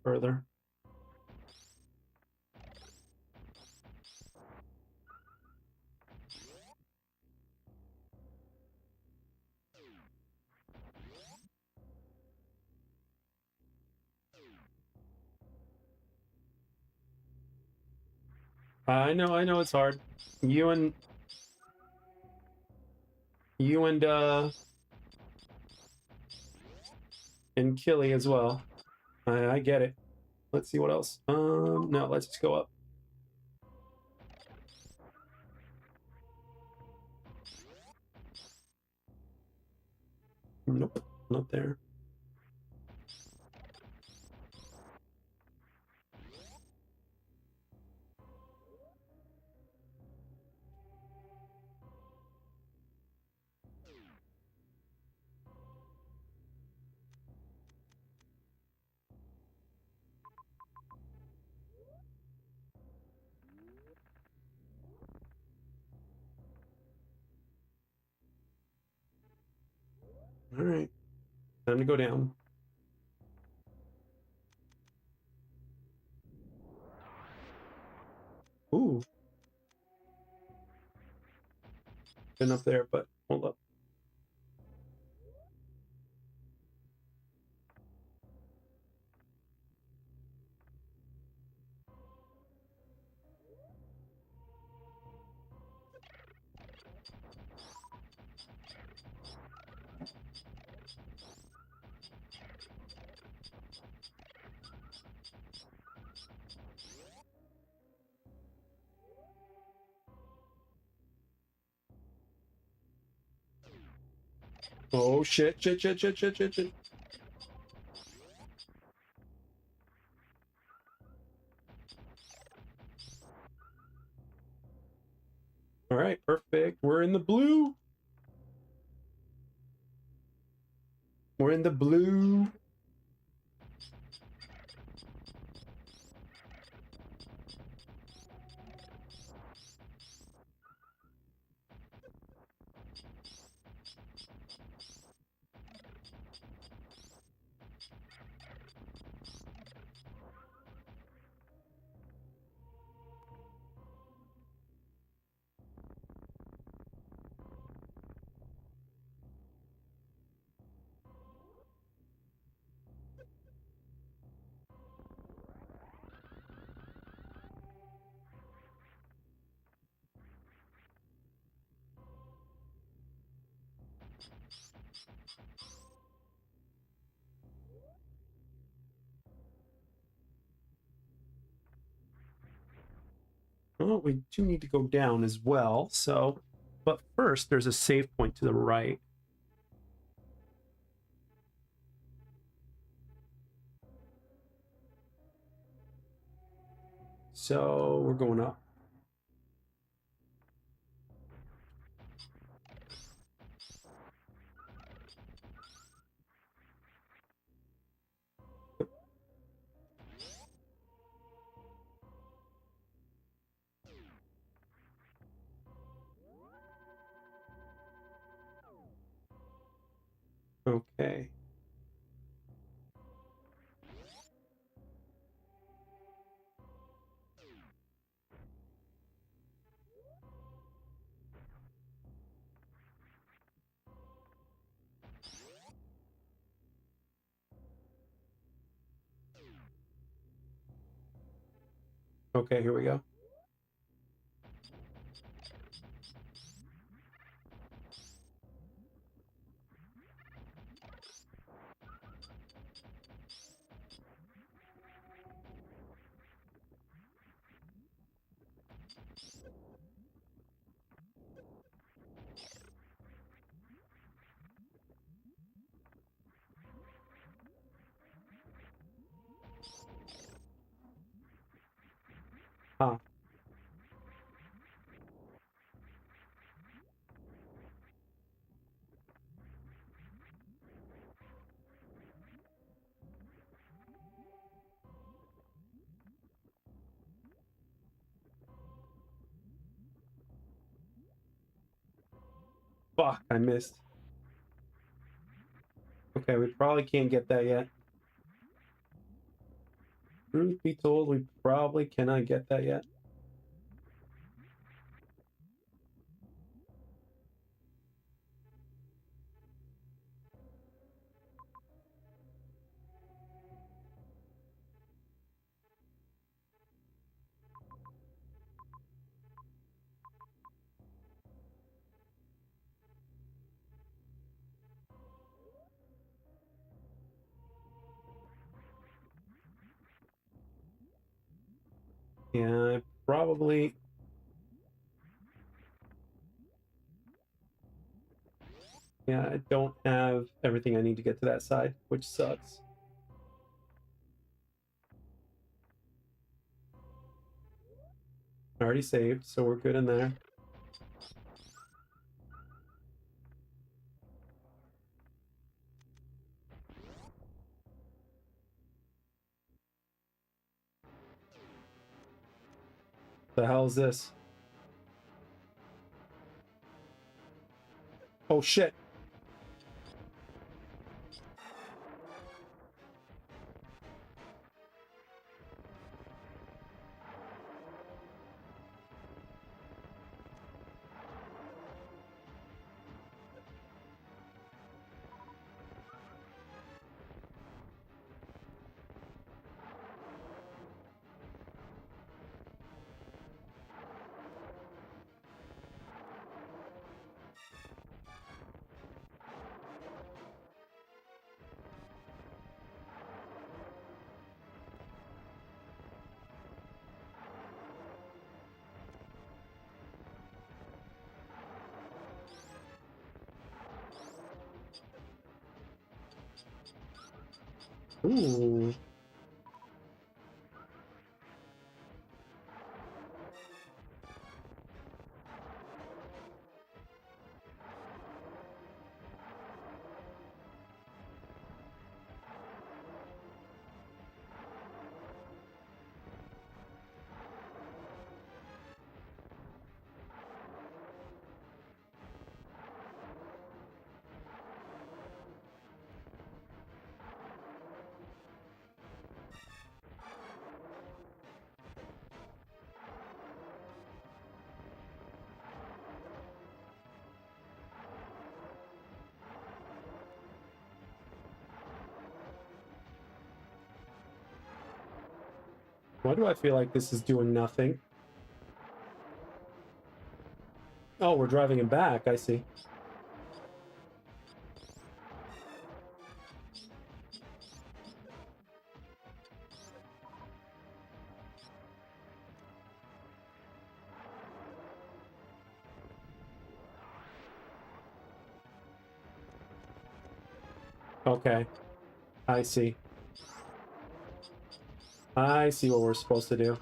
further. I know it's hard. You and you and Killy as well. I get it. Let's see what else. No, let's just go up. Nope, not there. All right, time to go down. Ooh, been up there, but hold up. Oh shit! Shit! Shit! Shit! Shit! Shit! Shit! All right, perfect. We're in the blue. We're in the blue. Well, we do need to go down as well. So, but first, there's a save point to the right. So we're going up. Okay. Okay, here we go. Huh. Fuck, I missed. Okay, we probably can't get that yet. Truth be told, we probably cannot get that yet. Yeah, I probably... Yeah, I don't have everything I need to get to that side, which sucks. I already saved, so we're good in there. The hell is this? Oh shit! Ooh. Why do I feel like this is doing nothing? Oh, we're driving him back, I see. Okay, I see. I see what we're supposed to do.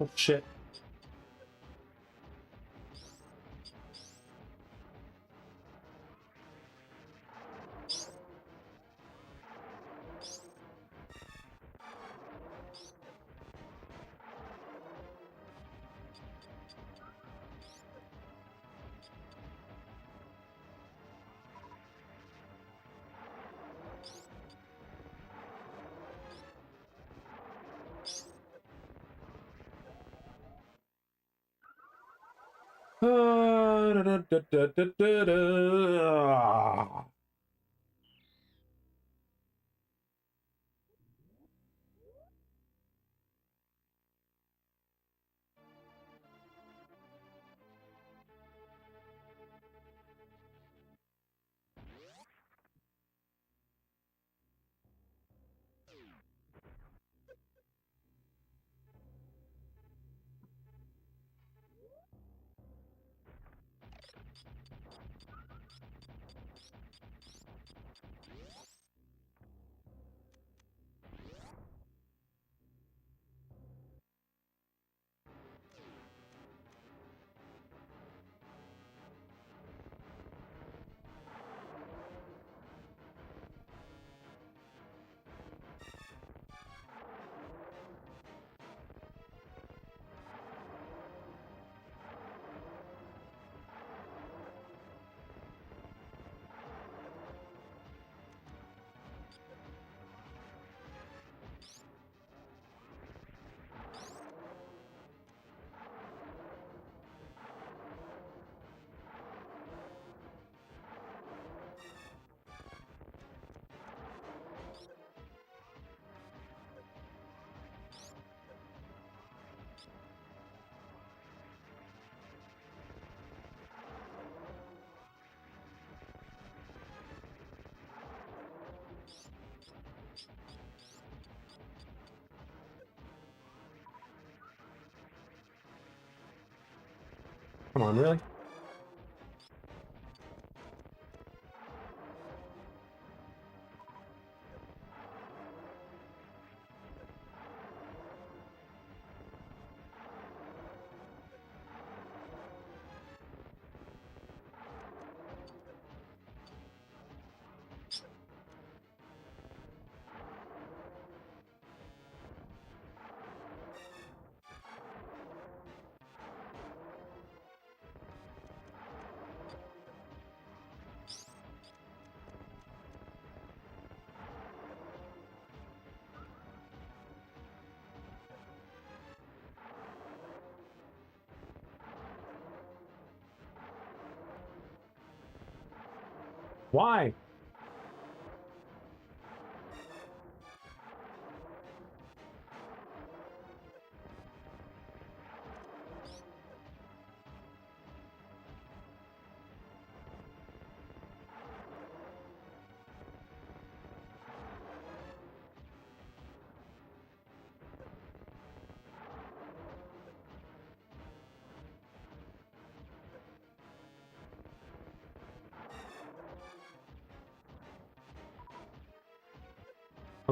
Oh, shit. Come on, really? Why?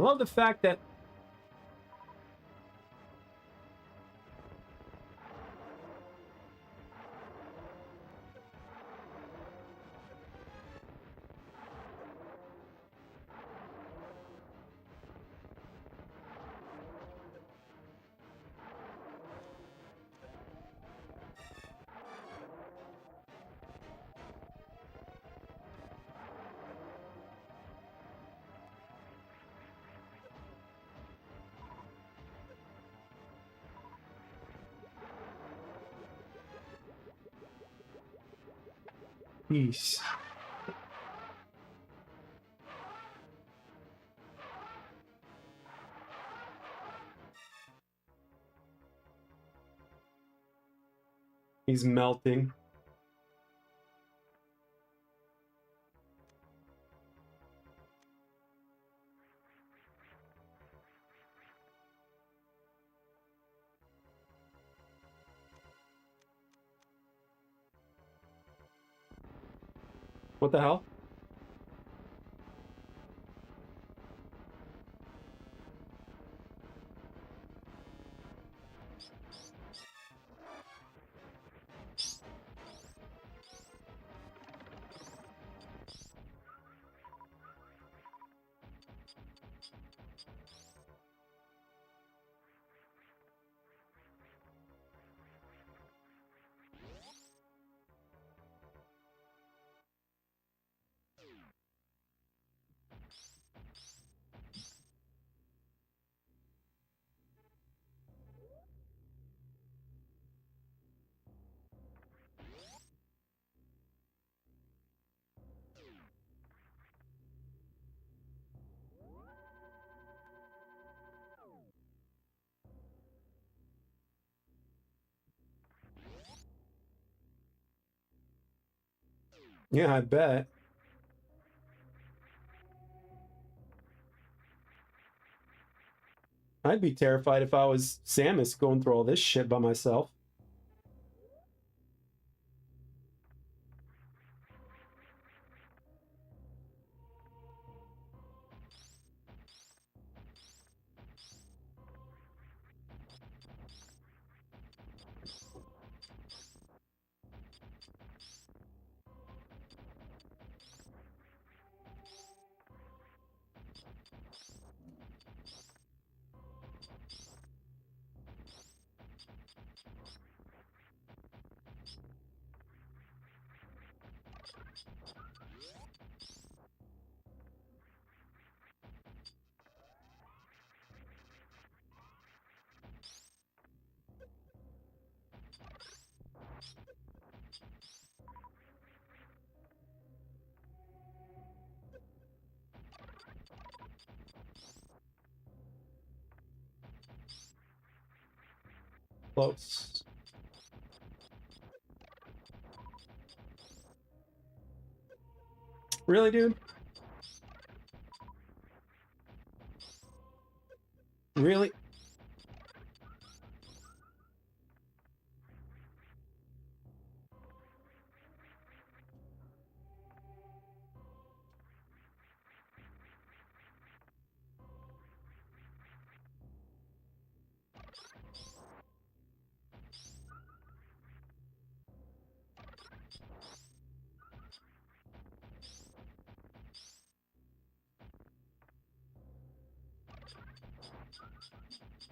I love the fact that he's melting. What the hell? Yeah, I bet. I'd be terrified if I was Samus going through all this shit by myself. Close. Really, dude? Really?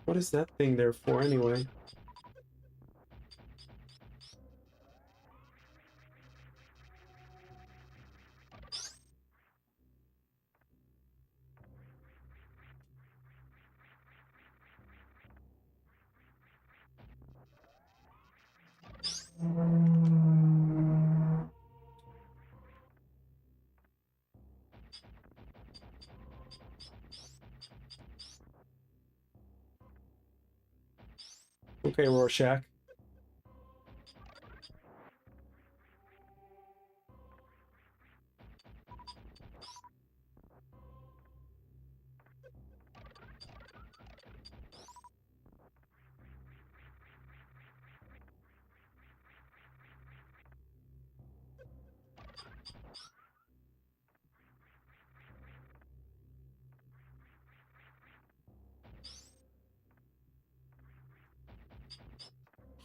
What is that thing there for anyway? Okay, Rorschach.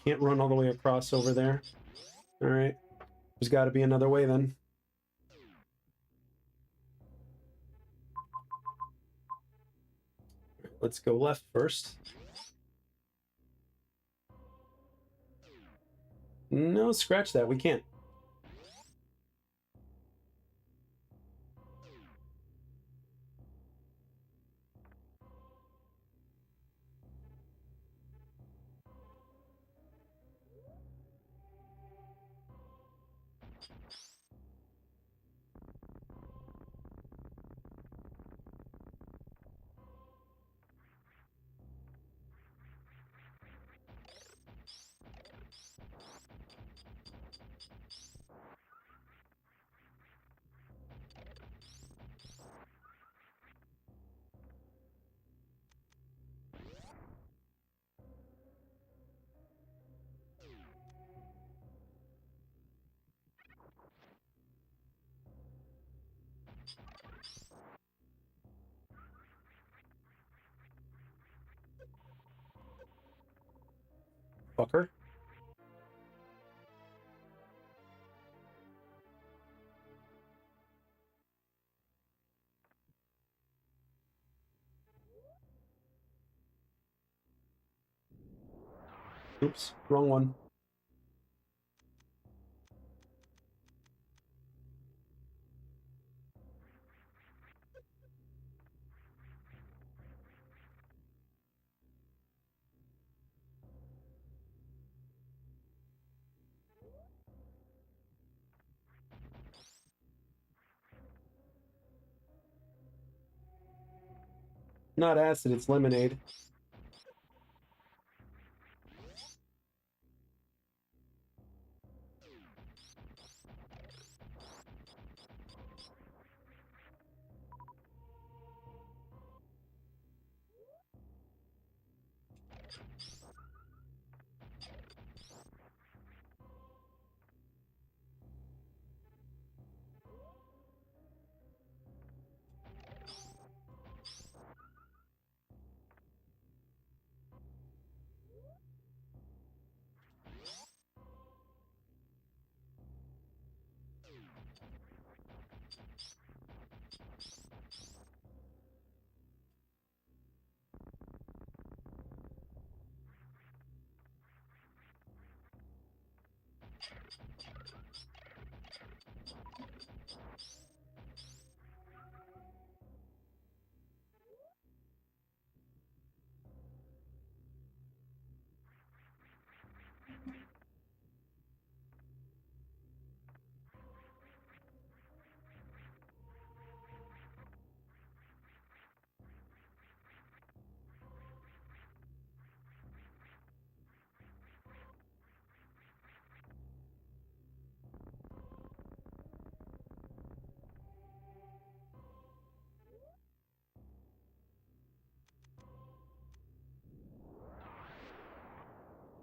Can't run all the way across over there. All right. There's got to be another way then. Let's go left first. No, scratch that. We can't. Fucker. Oops, wrong one. Not acid, it's lemonade.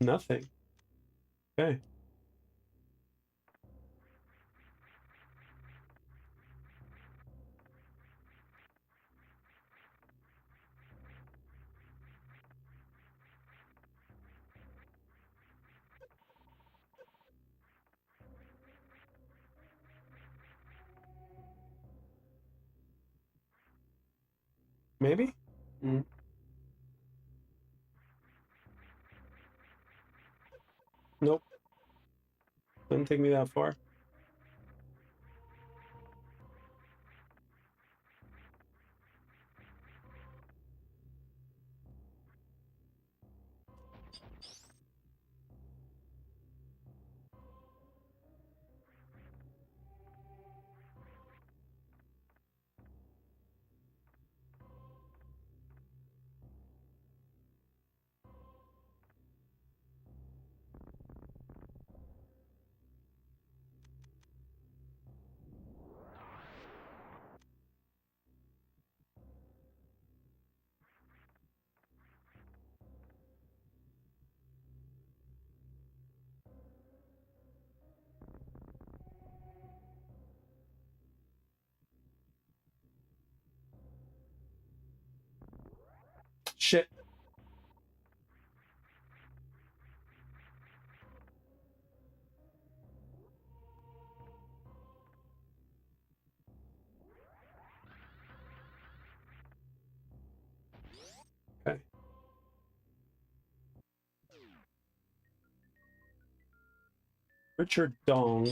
Nothing. Okay. Maybe? Mm. Nope. Doesn't take me that far. Shit. Okay. Richard Dong.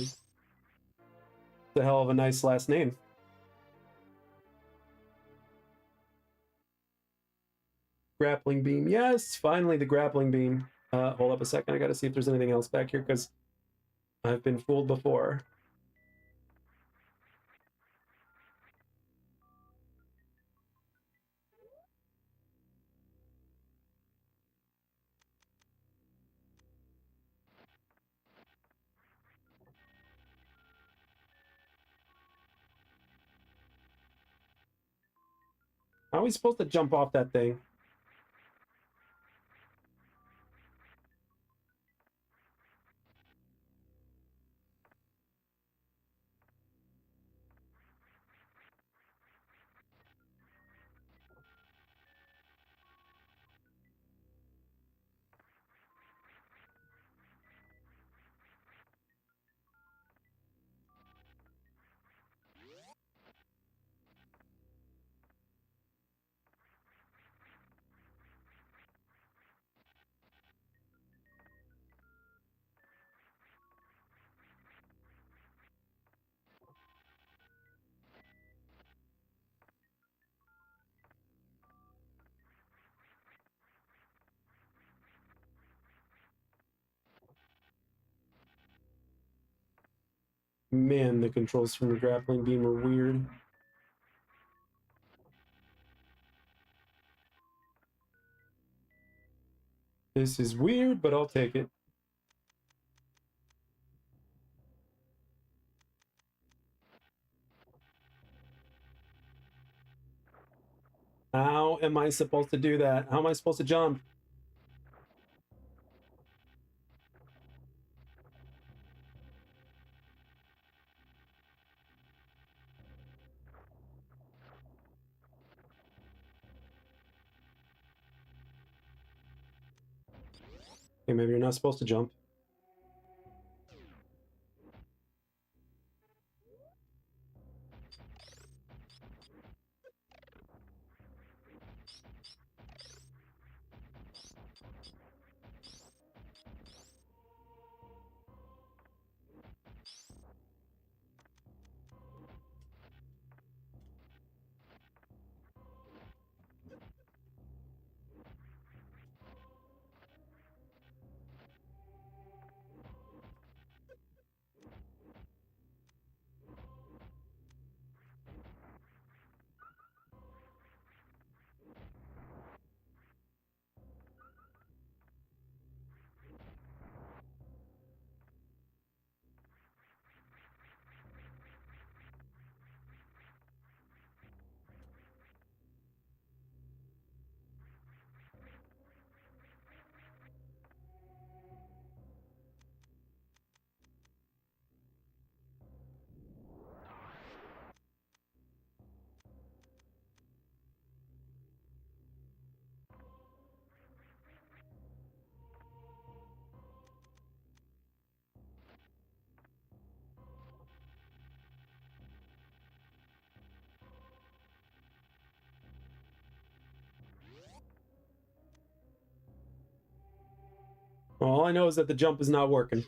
The hell of a nice last name. Grappling beam. Yes, finally the grappling beam. Hold up a second. I gotta see if there's anything else back here because I've been fooled before. How are we supposed to jump off that thing? Man, the controls from the grappling beam are weird. This is weird, but I'll take it. How am I supposed to do that? How am I supposed to jump? Okay, maybe you're not supposed to jump. All I know is that the jump is not working.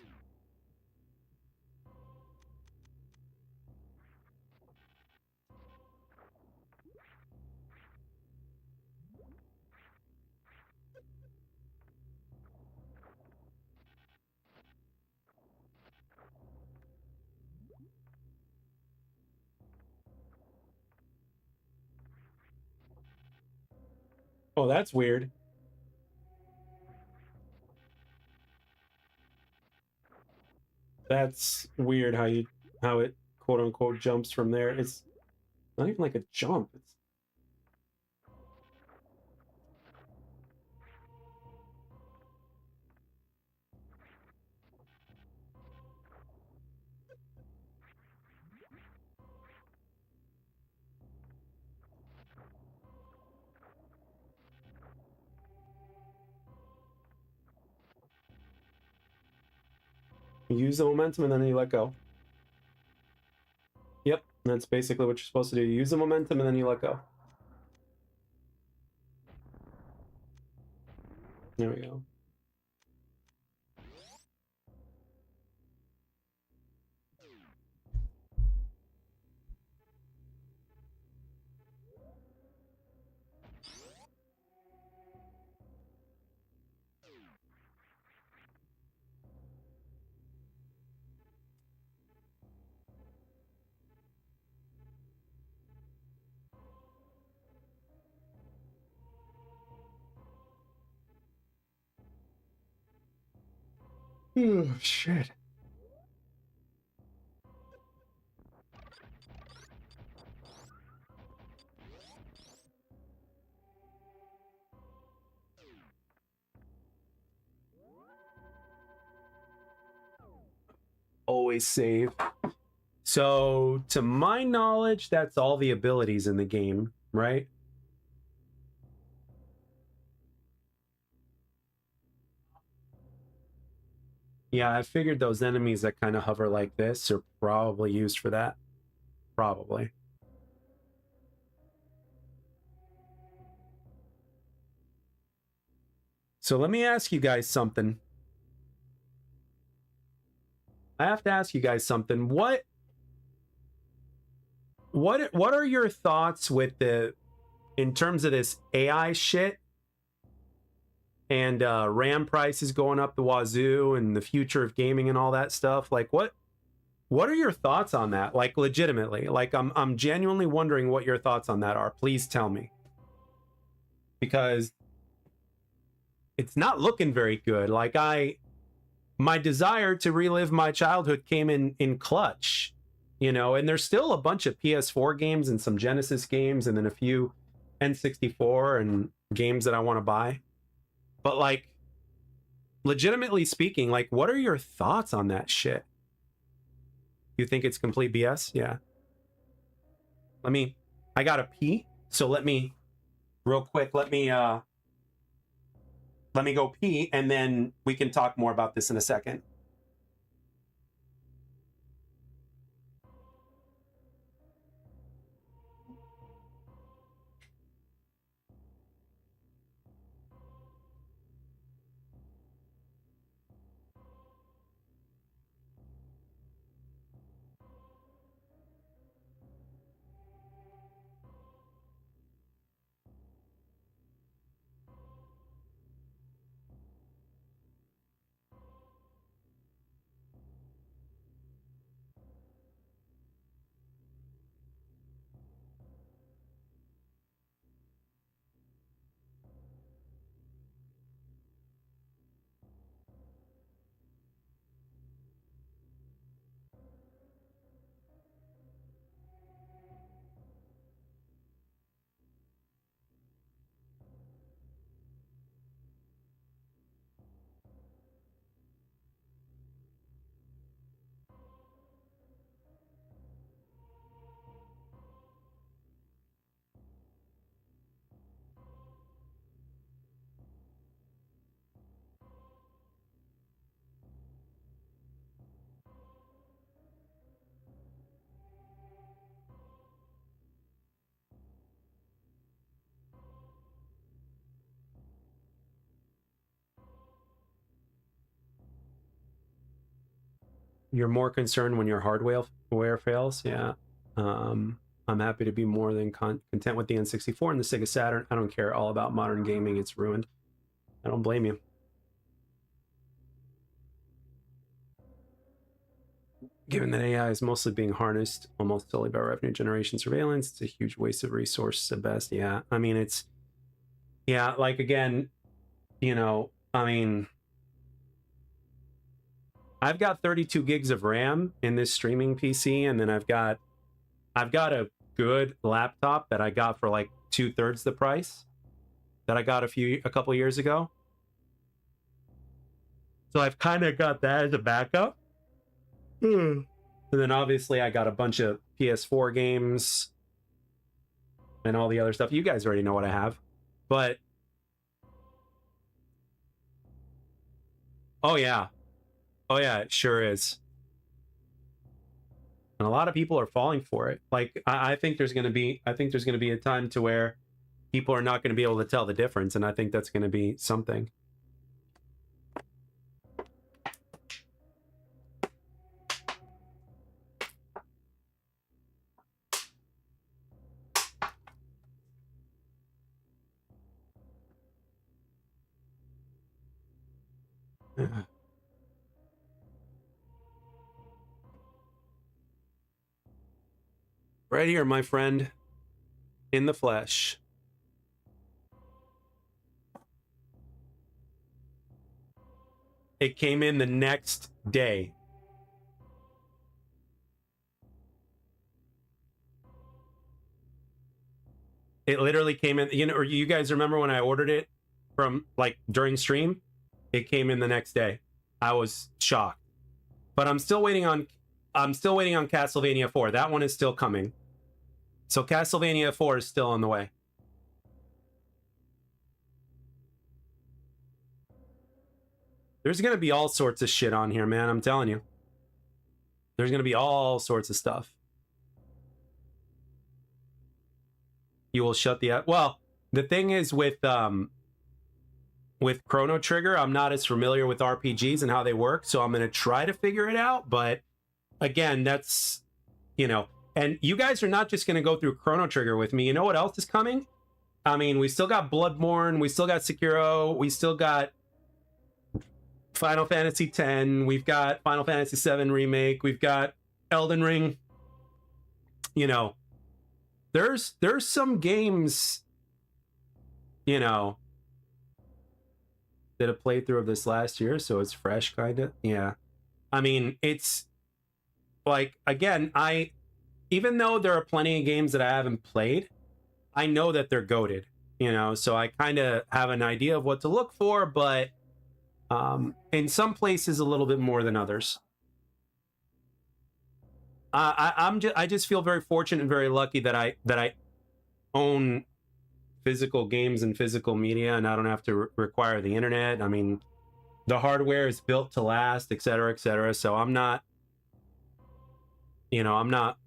Oh, that's weird. That's weird how it quote unquote jumps from there. It's not even like a jump. It's you use the momentum and then you let go. Yep, that's basically what you're supposed to do. You use the momentum and then you let go. There we go. Oh, shit. Always save. So, to my knowledge, that's all the abilities in the game, right? Yeah, I figured those enemies that kind of hover like this are probably used for that. Probably. So let me ask you guys something. I have to ask you guys something. What are your thoughts with the in terms of this AI shit and RAM prices going up the wazoo and the future of gaming and all that stuff? Like what are your thoughts on that? Like, legitimately, like, I'm genuinely wondering what your thoughts on that are. Please tell me, because it's not looking very good. Like, my desire to relive my childhood came in clutch, you know, and there's still a bunch of PS4 games and some Genesis games and then a few N64 and games that I want to buy. But like, legitimately speaking, like, what are your thoughts on that shit? You think it's complete BS? Yeah. I gotta pee, so let me real quick, let me go pee, and then we can talk more about this in a second. You're more concerned when your hardware fails? Yeah. I'm happy to be more than content with the N64 and the Sega Saturn. I don't care all about modern gaming. It's ruined. I don't blame you. Given that AI is mostly being harnessed almost solely by revenue generation surveillance, it's a huge waste of resources at best. Yeah. I mean, it's, yeah, like, again, you know, I mean, I've got 32 gigs of RAM in this streaming PC, and then I've got a good laptop that I got for like 2/3 the price that I got a couple years ago. So I've kind of got that as a backup. And then obviously I got a bunch of PS4 games and all the other stuff. You guys already know what I have. But oh yeah, it sure is. And a lot of people are falling for it. Like, I think there's going to be a time to where people are not going to be able to tell the difference, and I think that's going to be something. Right here, my friend, in the flesh. It came in the next day. It literally came in, you know, or you guys remember when I ordered it from, like, during stream? It came in the next day. I was shocked. But I'm still waiting on Castlevania 4. That one is still coming. So Castlevania 4 is still on the way. There's going to be all sorts of shit on here, man. I'm telling you. There's going to be all sorts of stuff. You will shut the... Well, the thing is with Chrono Trigger, I'm not as familiar with RPGs and how they work, so I'm going to try to figure it out. But again, that's, you know... And you guys are not just going to go through Chrono Trigger with me. You know what else is coming? I mean, we still got Bloodborne. We still got Sekiro. We still got Final Fantasy X. We've got Final Fantasy VII Remake. We've got Elden Ring, you know, there's some games, you know, did a playthrough of this last year, so it's fresh, kind of. Yeah, I mean, it's like, again, even though there are plenty of games that I haven't played, I know that they're goated, you know, so I kind of have an idea of what to look for, but in some places a little bit more than others. I just feel very fortunate and very lucky that I own physical games and physical media, and I don't have to require the internet. I mean, the hardware is built to last, et cetera, et cetera. So I'm not, you know, I'm not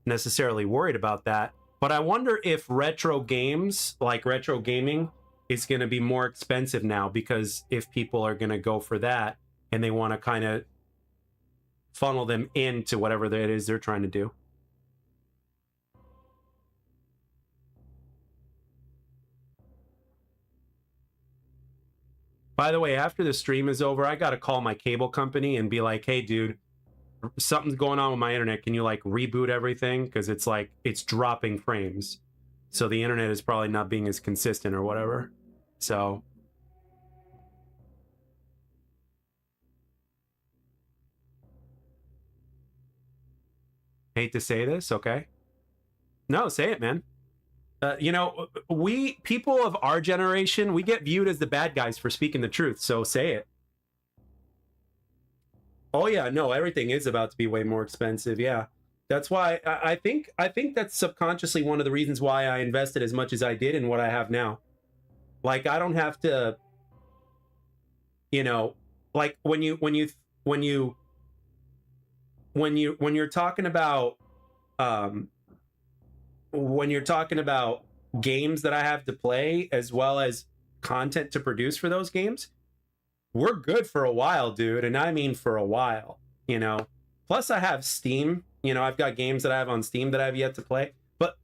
necessarily worried about that. But I wonder if retro games, like retro gaming, is going to be more expensive now, because if people are going to go for that and they want to kind of funnel them into whatever it is they're trying to do. By the way, after the stream is over, I got to call my cable company and be like, hey, dude, something's going on with my internet. Can you like reboot everything? Because it's like, it's dropping frames. So the internet is probably not being as consistent or whatever. So hate to say this, okay? No, say it, man. You know, people of our generation, we get viewed as the bad guys for speaking the truth. So say it. Oh yeah, no, everything is about to be way more expensive. Yeah, that's why I think that's subconsciously one of the reasons why I invested as much as I did in what I have now. Like, I don't have to, you know, like when you're talking about when you're talking about games that I have to play as well as content to produce for those games, we're good for a while, dude. And I mean for a while, you know. Plus I have Steam, you know, I've got games that I have on Steam that I've yet to play. But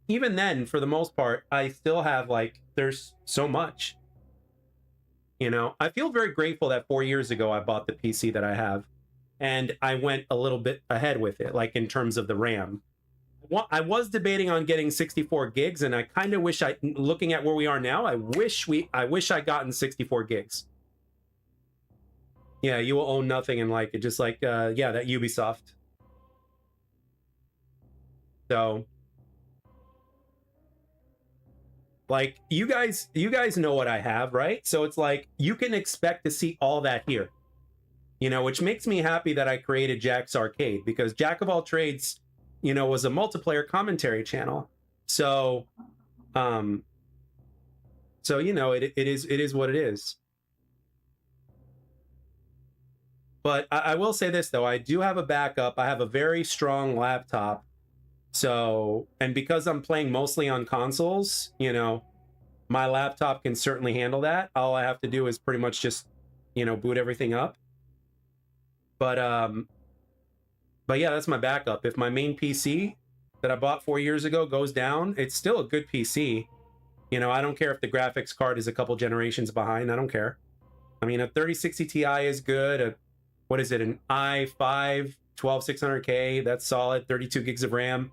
even then, for the most part, I still have, like, there's so much. You know, I feel very grateful that 4 years ago I bought the PC that I have, and I went a little bit ahead with it, like in terms of the RAM. I was debating on getting 64 gigs, and I kind of wish looking at where we are now, I wish I'd gotten 64 gigs. Yeah, you will own nothing and like it, just like yeah, that Ubisoft. So like, you guys know what I have, right? So it's like, you can expect to see all that here, you know, which makes me happy that I created Jack's Arcade, because Jack of All Trades, you know, was a multiplayer commentary channel. So so, you know, it is what it is. But I will say this, though, I do have a backup. I have a very strong laptop. So, and because I'm playing mostly on consoles, you know, my laptop can certainly handle that. All I have to do is pretty much just, you know, boot everything up. But yeah, that's my backup. If my main PC that I bought 4 years ago goes down, it's still a good PC. You know, I don't care if the graphics card is a couple generations behind. I don't care. I mean, a 3060 Ti is good. What is it? An i5 12600K, that's solid. 32 gigs of RAM.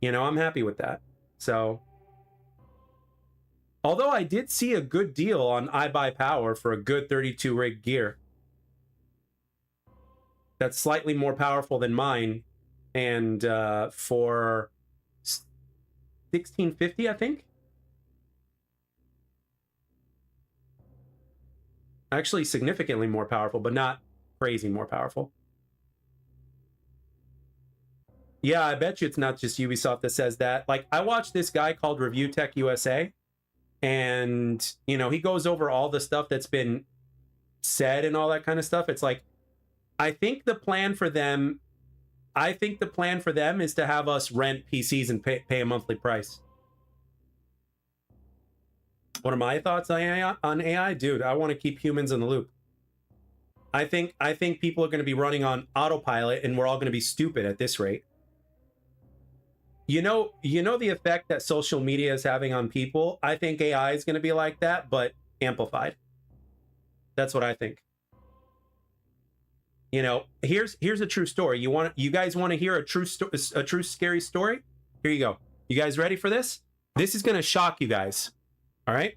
You know, I'm happy with that. So, although I did see a good deal on iBuyPower for a good 32 rig gear that's slightly more powerful than mine, and for 1650, I think. Actually, significantly more powerful, but not crazy more powerful. Yeah, I bet you it's not just Ubisoft that says that. Like, I watched this guy called Review Tech USA, and, you know, he goes over all the stuff that's been said and all that kind of stuff. It's like, I think the plan for them is to have us rent PCs and pay a monthly price. What are my thoughts on AI? Dude, I want to keep humans in the loop. I think people are going to be running on autopilot, and we're all going to be stupid at this rate. You know the effect that social media is having on people? I think AI is going to be like that, but amplified. That's what I think. You know, here's a true story. You guys want to hear a true scary story? Here you go. You guys ready for this? This is gonna shock you guys. All right,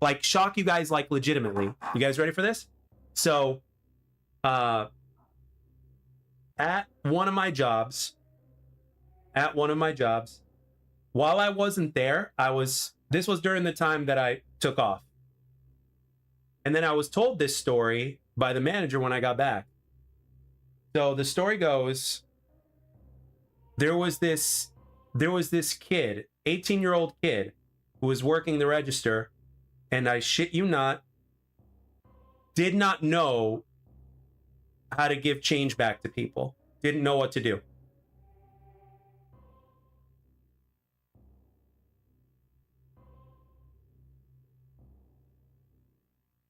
like shock you guys, like legitimately. You guys ready for this? So, at one of my jobs, while I wasn't there, this was during the time that I took off. And then I was told this story by the manager when I got back. So the story goes, there was this kid, 18-year-old kid, who was working the register, and I shit you not, did not know how to give change back to people. Didn't know what to do.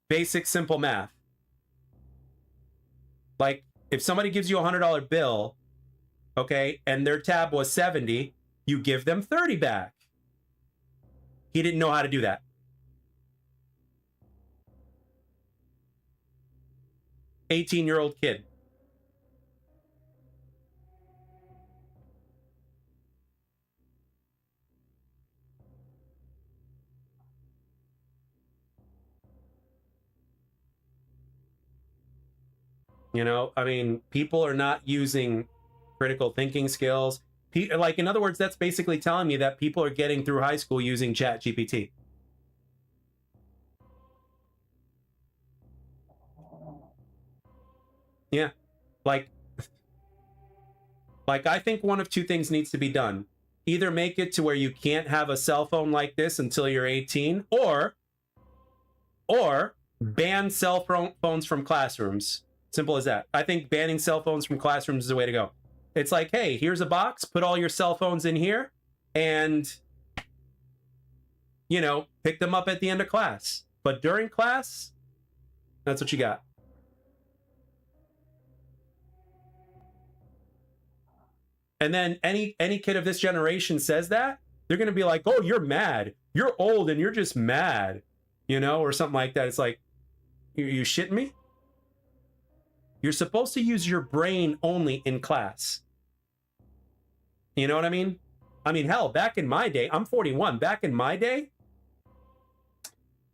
Basic, simple math. Like, if somebody gives you a $100 bill, okay, and their tab was 70, you give them 30 back. He didn't know how to do that. $18-year-old kid. You know, I mean, people are not using critical thinking skills. Like, in other words, that's basically telling me that people are getting through high school using ChatGPT. Yeah. Like I think one of two things needs to be done. Either make it to where you can't have a cell phone like this until you're 18, or ban cell phones from classrooms. Simple as that. I think banning cell phones from classrooms is the way to go. It's like, hey, here's a box, put all your cell phones in here, and, you know, pick them up at the end of class. But during class, that's what you got. And then any kid of this generation says that, they're going to be like, oh, you're mad. You're old and you're just mad, you know, or something like that. It's like, you shitting me? You're supposed to use your brain only in class. You know what I mean? I mean, hell, back in my day, I'm 41. Back in my day,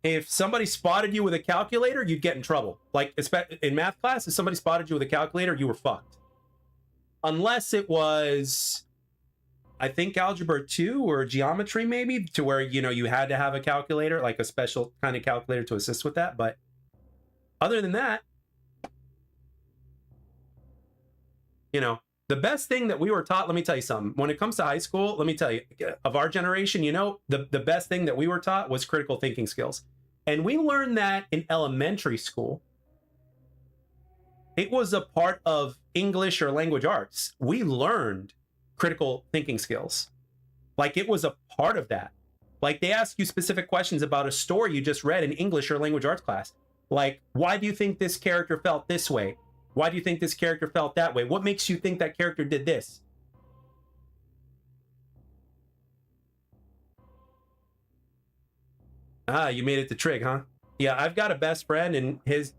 if somebody spotted you with a calculator, you'd get in trouble. Like, in math class, if somebody spotted you with a calculator, you were fucked. Unless it was, I think, algebra 2 or geometry, maybe, to where, you know, you had to have a calculator, like a special kind of calculator to assist with that. But other than that, you know, the best thing that we were taught, let me tell you something. When it comes to high school, let me tell you, of our generation, you know, the best thing that we were taught was critical thinking skills. And we learned that in elementary school. It was a part of English or language arts. We learned critical thinking skills. Like, it was a part of that. Like, they ask you specific questions about a story you just read in English or language arts class. Like, why do you think this character felt this way? Why do you think this character felt that way? What makes you think that character did this? Ah, you made it to Trig, huh? Yeah, I've got a best friend, and his,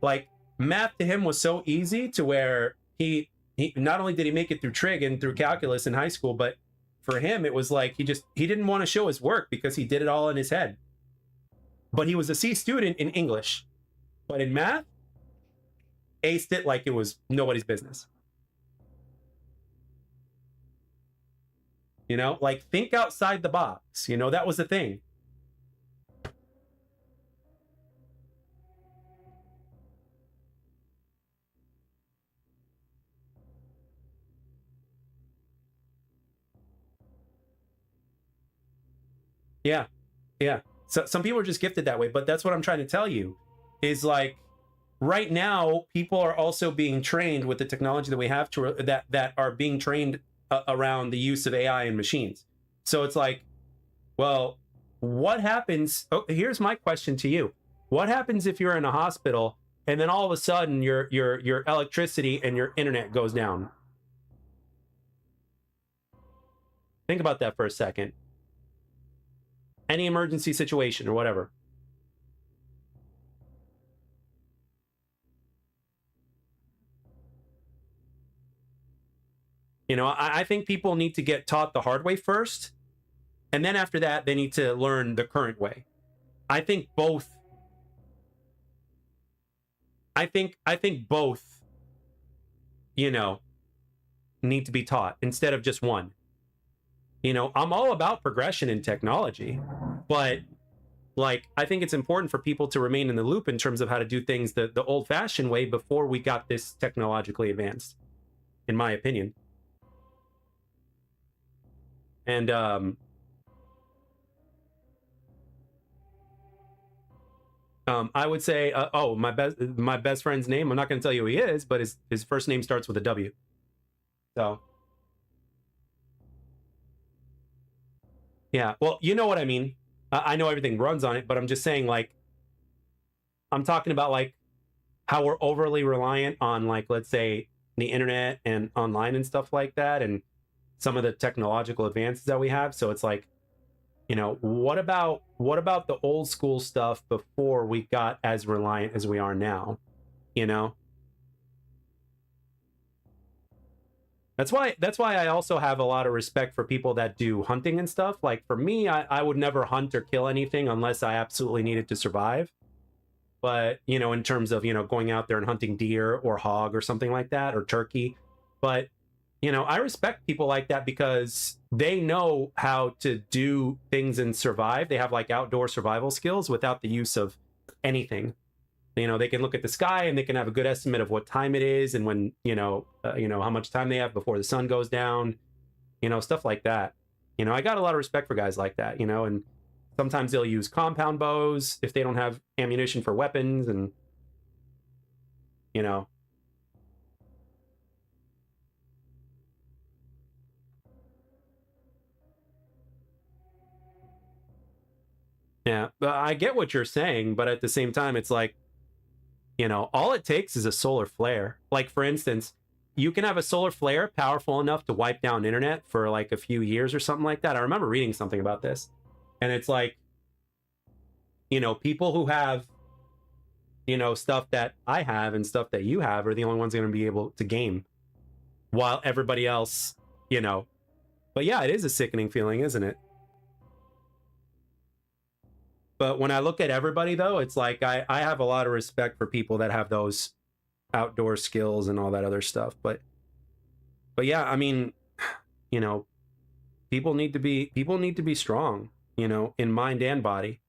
like, math to him was so easy to where he not only did he make it through trig and through calculus in high school, but for him it was like he didn't want to show his work because he did it all in his head. But he was a C student in English, but in math, aced it like it was nobody's business. You know, like, think outside the box. You know, that was the thing. Yeah. Yeah. So some people are just gifted that way, but that's what I'm trying to tell you is, like, right now people are also being trained with the technology that we have that are being trained around the use of AI and machines. So it's like, well, what happens? Oh, here's my question to you. What happens if you're in a hospital and then all of a sudden your electricity and your internet goes down? Think about that for a second. Any emergency situation or whatever. You know, I think people need to get taught the hard way first, and then after that, they need to learn the current way. I think both. I think both, you know, need to be taught instead of just one. You know, I'm all about progression in technology, but like I think it's important for people to remain in the loop in terms of how to do things the old-fashioned way before we got this technologically advanced, in my opinion. And I would say, oh, my best friend's name. I'm not going to tell you who he is, but his first name starts with a W. So, yeah. Well, you know what I mean. I know everything runs on it, but I'm just saying, like, I'm talking about like how we're overly reliant on, like, let's say, the internet and online and stuff like that, and some of the technological advances that we have. So it's like, you know, what about the old school stuff before we got as reliant as we are now? You know, that's why I also have a lot of respect for people that do hunting and stuff. Like for me, I would never hunt or kill anything unless I absolutely needed to survive. But you know, in terms of, you know, going out there and hunting deer or hog or something like that, or turkey. But you know, I respect people like that because they know how to do things and survive. They have like outdoor survival skills without the use of anything. You know, they can look at the sky and they can have a good estimate of what time it is and when, you know how much time they have before the sun goes down, you know, stuff like that. You know, I got a lot of respect for guys like that, you know, and sometimes they'll use compound bows if they don't have ammunition for weapons, and you know, yeah, but I get what you're saying, but at the same time it's like, you know, all it takes is a solar flare. Like for instance, you can have a solar flare powerful enough to wipe down internet for like a few years or something like that. I remember reading something about this. And it's like, you know, people who have, you know, stuff that I have and stuff that you have are the only ones going to be able to game, while everybody else, you know. But yeah, it is a sickening feeling, isn't it? But when I look at everybody though, it's like I have a lot of respect for people that have those outdoor skills and all that other stuff. But yeah, I mean, you know, people need to be strong, you know, in mind and body.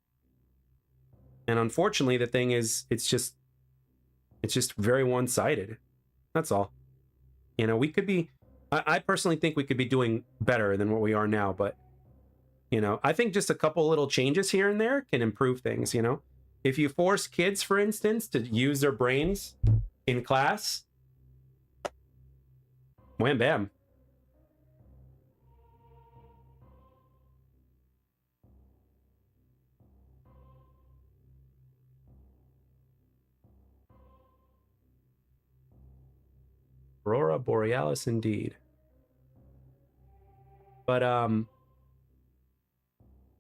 And unfortunately, the thing is, it's just very one-sided. That's all. You know, we could be. I personally think we could be doing better than what we are now, but you know, I think just a couple little changes here and there can improve things. You know, if you force kids, for instance, to use their brains in class, wham bam. Aurora Borealis, indeed. But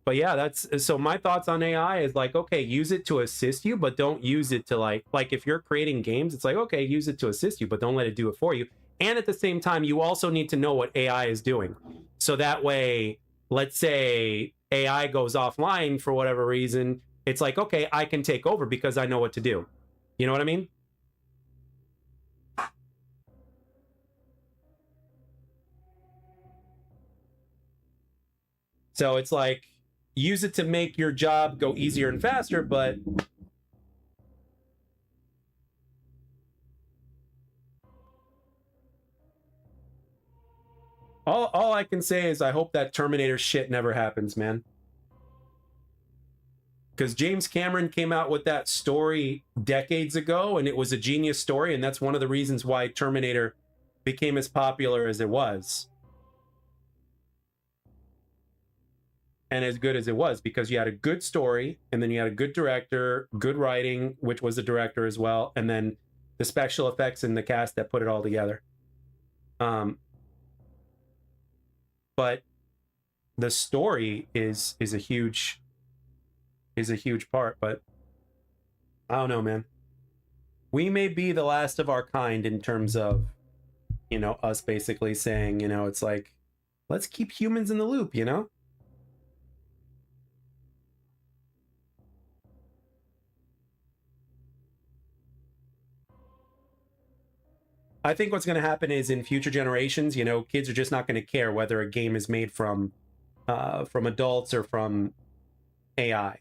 but yeah, that's so my thoughts on AI is like, okay, use it to assist you, but don't use it to like if you're creating games, it's like, okay, use it to assist you, but don't let it do it for you. And at the same time, you also need to know what AI is doing. So that way, let's say AI goes offline for whatever reason, it's like, okay, I can take over because I know what to do. You know what I mean? So it's like, use it to make your job go easier and faster, but all I can say is I hope that Terminator shit never happens, man. Because James Cameron came out with that story decades ago, and it was a genius story, and that's one of the reasons why Terminator became as popular as it was and as good as it was, because you had a good story, and then you had a good director, good writing, which was the director as well, and then the special effects and the cast that put it all together. Um, but the story is a huge part. But I don't know, man. We may be the last of our kind in terms of us basically saying, it's like, let's keep humans in the loop. I think what's going to happen is in future generations, kids are just not going to care whether a game is made from adults or from AI.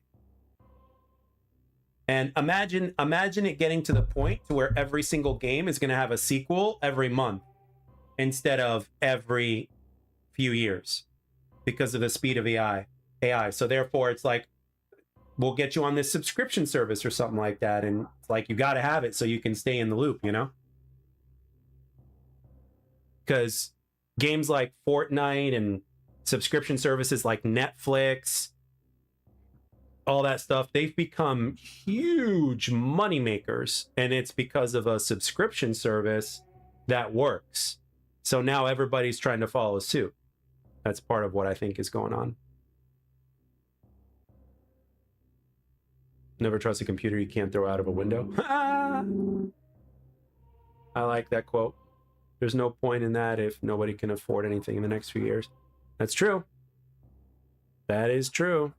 And imagine it getting to the point to where every single game is going to have a sequel every month instead of every few years because of the speed of AI. So therefore, it's like, we'll get you on this subscription service or something like that, and it's like you got to have it so you can stay in the loop, because games like Fortnite and subscription services like Netflix, all that stuff, they've become huge money makers, and it's because of a subscription service that works. So now everybody's trying to follow suit. That's part of what I think is going on. Never trust a computer you can't throw out of a window. I like that quote. There's no point in that if nobody can afford anything in the next few years. That's true. That is true.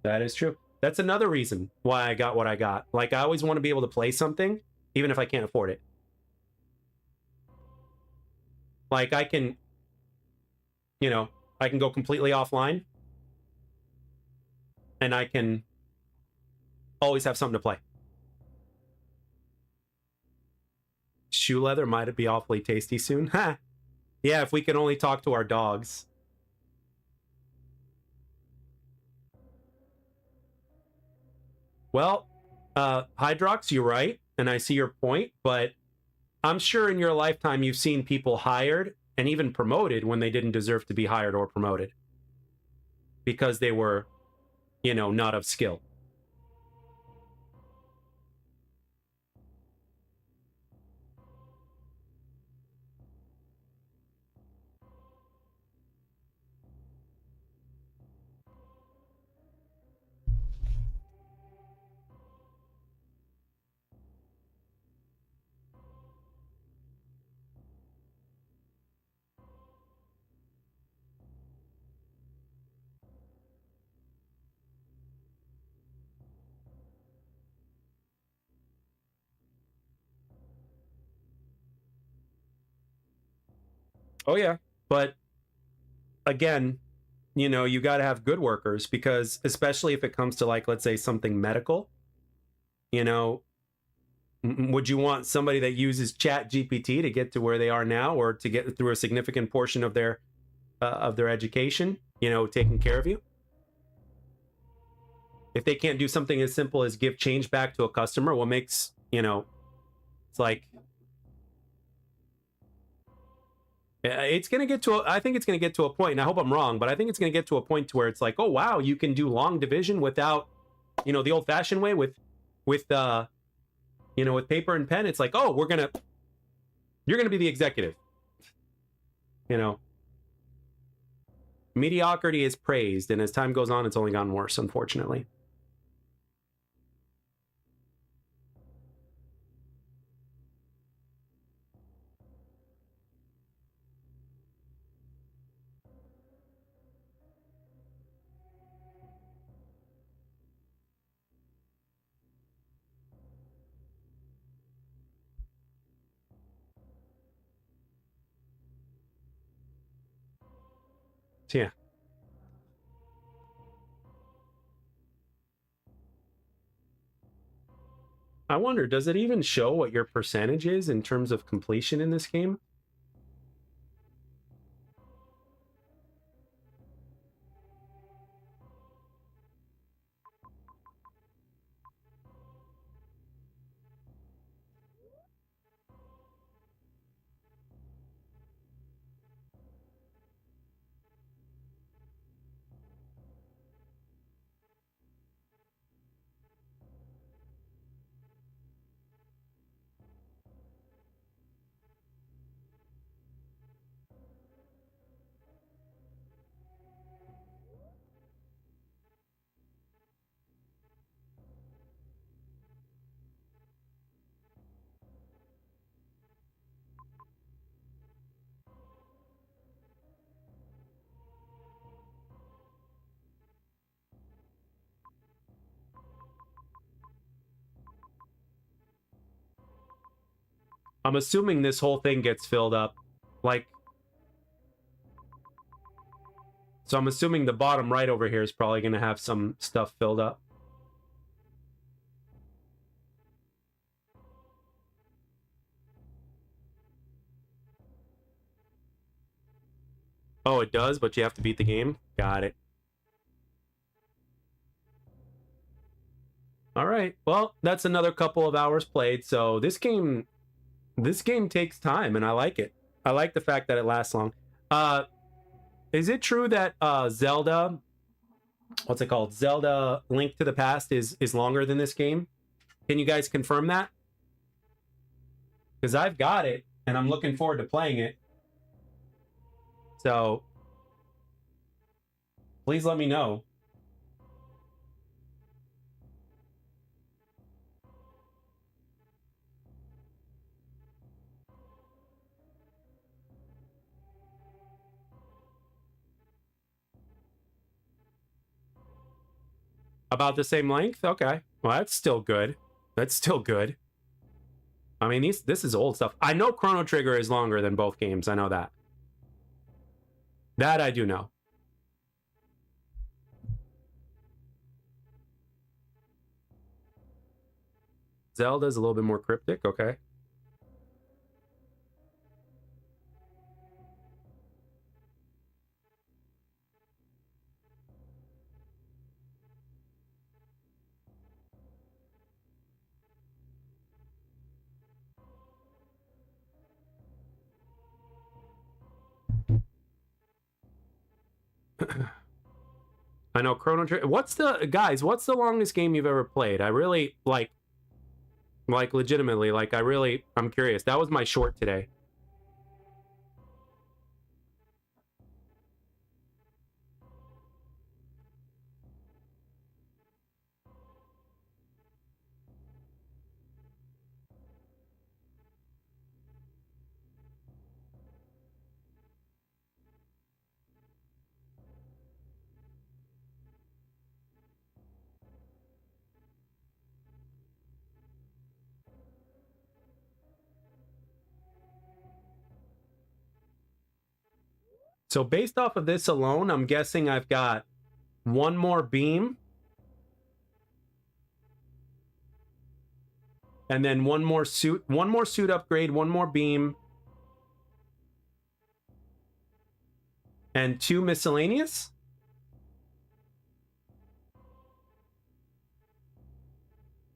That is true. That's another reason why I got what I got. Like, I always want to be able to play something, even if I can't afford it. Like, I can go completely offline, and I can always have something to play. Shoe leather might be awfully tasty soon. Ha! Yeah, if we could only talk to our dogs. Well, Hydrox, you're right, and I see your point, but I'm sure in your lifetime you've seen people hired and even promoted when they didn't deserve to be hired or promoted because they were, not of skill. Oh, yeah. But again, you got to have good workers because, especially if it comes to, like, let's say something medical, would you want somebody that uses Chat GPT to get to where they are now, or to get through a significant portion of their education, taking care of you? If they can't do something as simple as give change back to a customer, what makes, it's like, it's going to get to I think it's going to get to a point, and I hope I'm wrong, but I think it's going to get to a point to where it's like, oh wow, you can do long division without, the old fashioned way with with paper and pen. It's like, oh, you're going to be the executive. Mediocrity is praised, and as time goes on, it's only gotten worse, unfortunately. So, yeah. I wonder, does it even show what your percentage is in terms of completion in this game? I'm assuming this whole thing gets filled up. Like, so I'm assuming the bottom right over here is probably going to have some stuff filled up. Oh, it does, but you have to beat the game? Got it. All right. Well, that's another couple of hours played. So this game takes time, and I like it. I like the fact that it lasts long. Is it true that Zelda, what's it called? Zelda Link to the Past is longer than this game? Can you guys confirm that? Because I've got it, and I'm looking forward to playing it. So please let me know. About the same length? Okay. Well, that's still good. That's still good. I mean, this is old stuff. I know Chrono Trigger is longer than both games. I know that. That I do know. Zelda's a little bit more cryptic. Okay. I know Chrono Trigger. What's the longest game you've ever played? I really like legitimately, I'm curious. That was my short today. So based off of this alone, I'm guessing I've got one more beam. And then one more suit upgrade, one more beam. And 2 miscellaneous?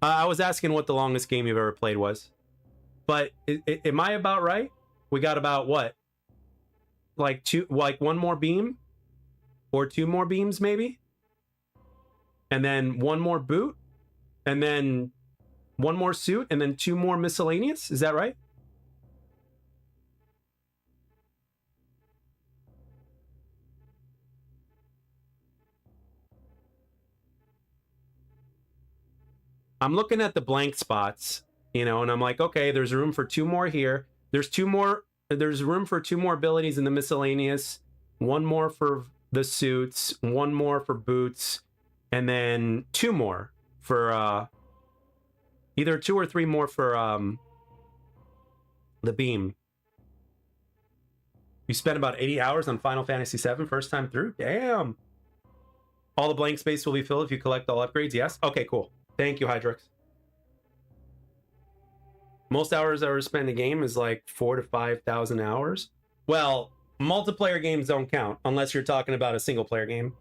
I was asking what the longest game you've ever played was. But am I about right? We got about what? Like one more beam? Or 2 more beams maybe? And then one more boot? And then one more suit? And then 2 more miscellaneous? Is that right? I'm looking at the blank spots, and I'm like, okay, there's room for 2 more here. There's room for 2 more abilities in the miscellaneous, 1 more for the suits, 1 more for boots, and then 2 more for either 2 or 3 more for the beam. You spent about 80 hours on Final Fantasy VII first time through? Damn. All the blank space will be filled if you collect all upgrades? Yes? Okay, cool. Thank you, Hydrix. Most hours I ever spent in a game is like 4,000 to 5,000 hours. Well, multiplayer games don't count unless you're talking about a single player game.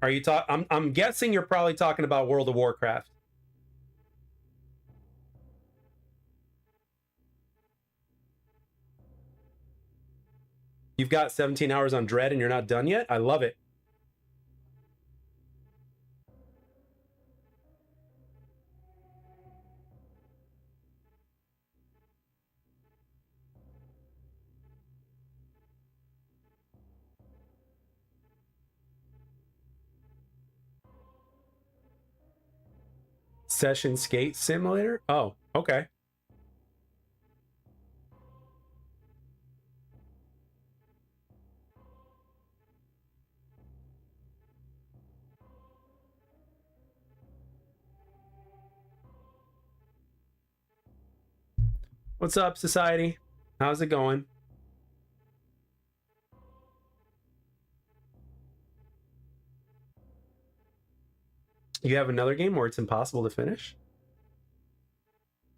Are you I'm guessing you're probably talking about World of Warcraft. You've got 17 hours on Dread and you're not done yet? I love it. Session skate simulator? Oh, okay. What's up, society? How's it going? You have another game where it's impossible to finish?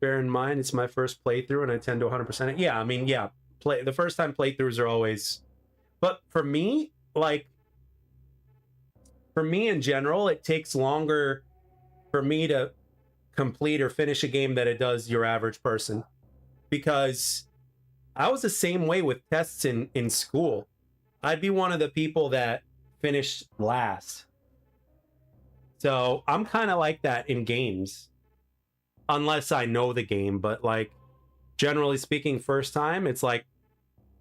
Bear in mind, it's my first playthrough and I tend to 100% it. Yeah, I mean, yeah, the first time playthroughs are always... But for me, like, for me in general, it takes longer for me to complete or finish a game than it does your average person. Because I was the same way with tests in school. I'd be one of the people that finished last. So I'm kind of like that in games. Unless I know the game, but like generally speaking, first time, it's like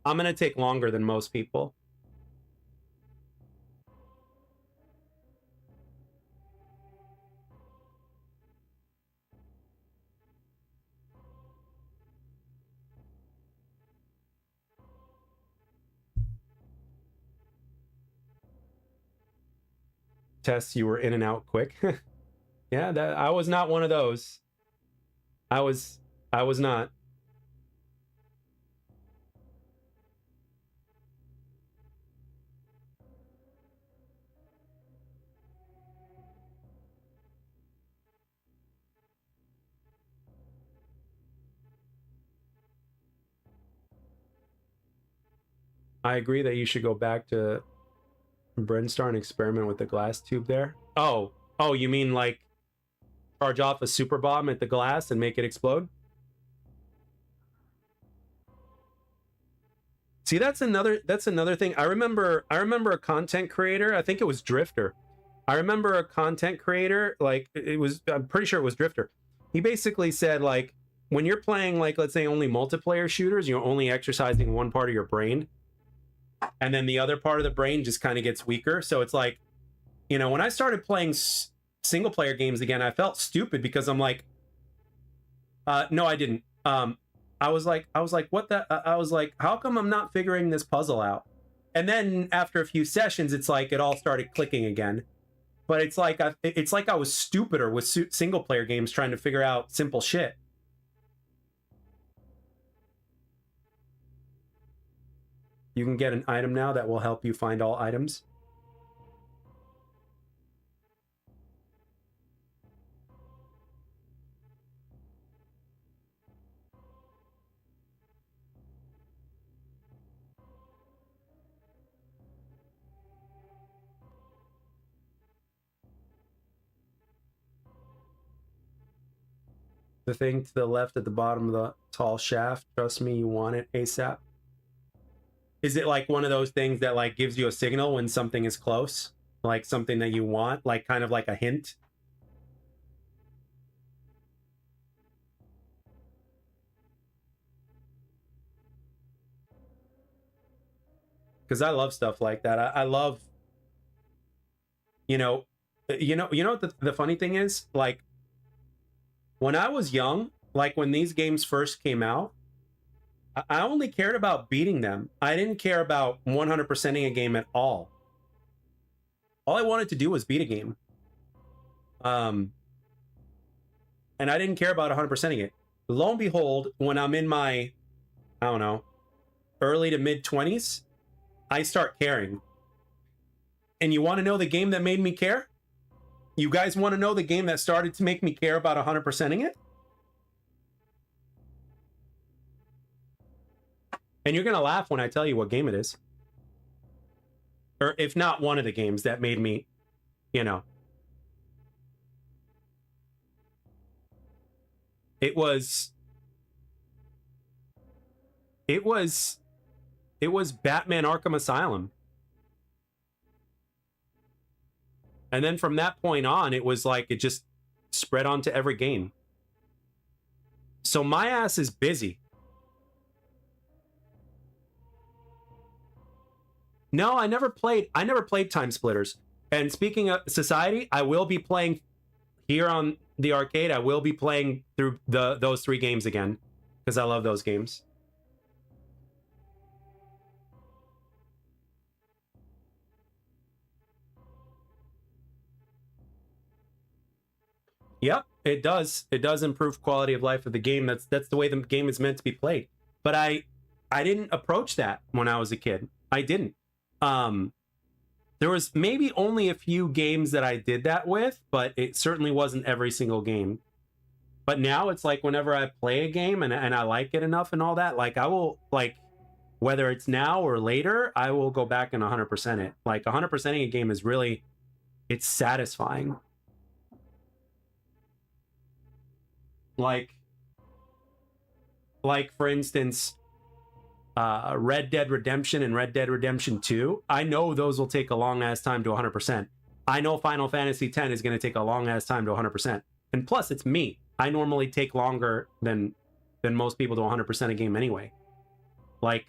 I'm gonna take longer than most people. Tests, you were in and out quick. Yeah, that I was not one of those. I was not. I agree that you should go back to Brinstar and experiment with the glass tube there. Oh, you mean like charge off a super bomb at the glass and make it explode? See, that's another thing. I remember a content creator, I think it was Drifter. I remember a content creator, like it was, I'm pretty sure it was Drifter. He basically said, like, when you're playing, like, let's say only multiplayer shooters, you're only exercising one part of your brain, and then the other part of the brain just kind of gets weaker. So it's like, when I started playing single player games again, I felt stupid because I'm like, no, I didn't. I was like, what the? I was like, how come I'm not figuring this puzzle out? And then after a few sessions, it's like it all started clicking again. But it's like I was stupider with single player games trying to figure out simple shit. You can get an item now that will help you find all items. The thing to the left at the bottom of the tall shaft, trust me, you want it ASAP. Is it like one of those things that like gives you a signal when something is close? Like something that you want, like kind of like a hint? Because I love stuff like that. I love, you know, you know what the funny thing is? Like when I was young, like when these games first came out, I only cared about beating them. I didn't care about 100%ing a game at all. All I wanted to do was beat a game. Um, and I didn't care about 100%ing it. Lo and behold, when I'm in my, I don't know, early to mid 20s, I start caring. And you want to know the game that made me care? You guys want to know the game that started to make me care about 100%ing it? And you're going to laugh when I tell you what game it is. Or if not one of the games that made me, you know. It was it was it was Batman Arkham Asylum. And then from that point on, it was like it just spread onto every game. So my ass is busy. No, I never played Time Splitters. And speaking of Society, I will be playing here on the arcade. I will be playing through those three games again because I love those games. Yep, it does improve quality of life of the game. That's the way the game is meant to be played. But I didn't approach that when I was a kid. I didn't. There was maybe only a few games that I did that with, but it certainly wasn't every single game. But now it's like whenever I play a game and I like it enough and all that, like I will, like, whether it's now or later, I will go back and 100% it. Like 100%ing a game is really, it's satisfying. Like for instance, Red Dead Redemption and Red Dead Redemption 2, I know those will take a long ass time to 100%. I know Final Fantasy X is going to take a long ass time to 100%. And plus, it's me. I normally take longer than most people to 100% a game anyway. Like,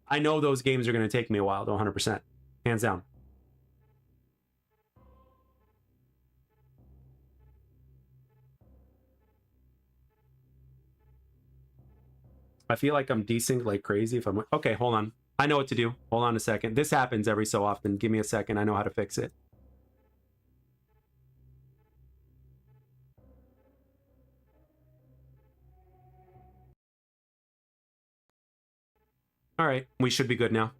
I know those games are going to take me a while to 100%. Hands down. I feel like I'm desync like crazy if I'm... Okay, hold on. I know what to do. Hold on a second. This happens every so often. Give me a second. I know how to fix it. All right, we should be good now.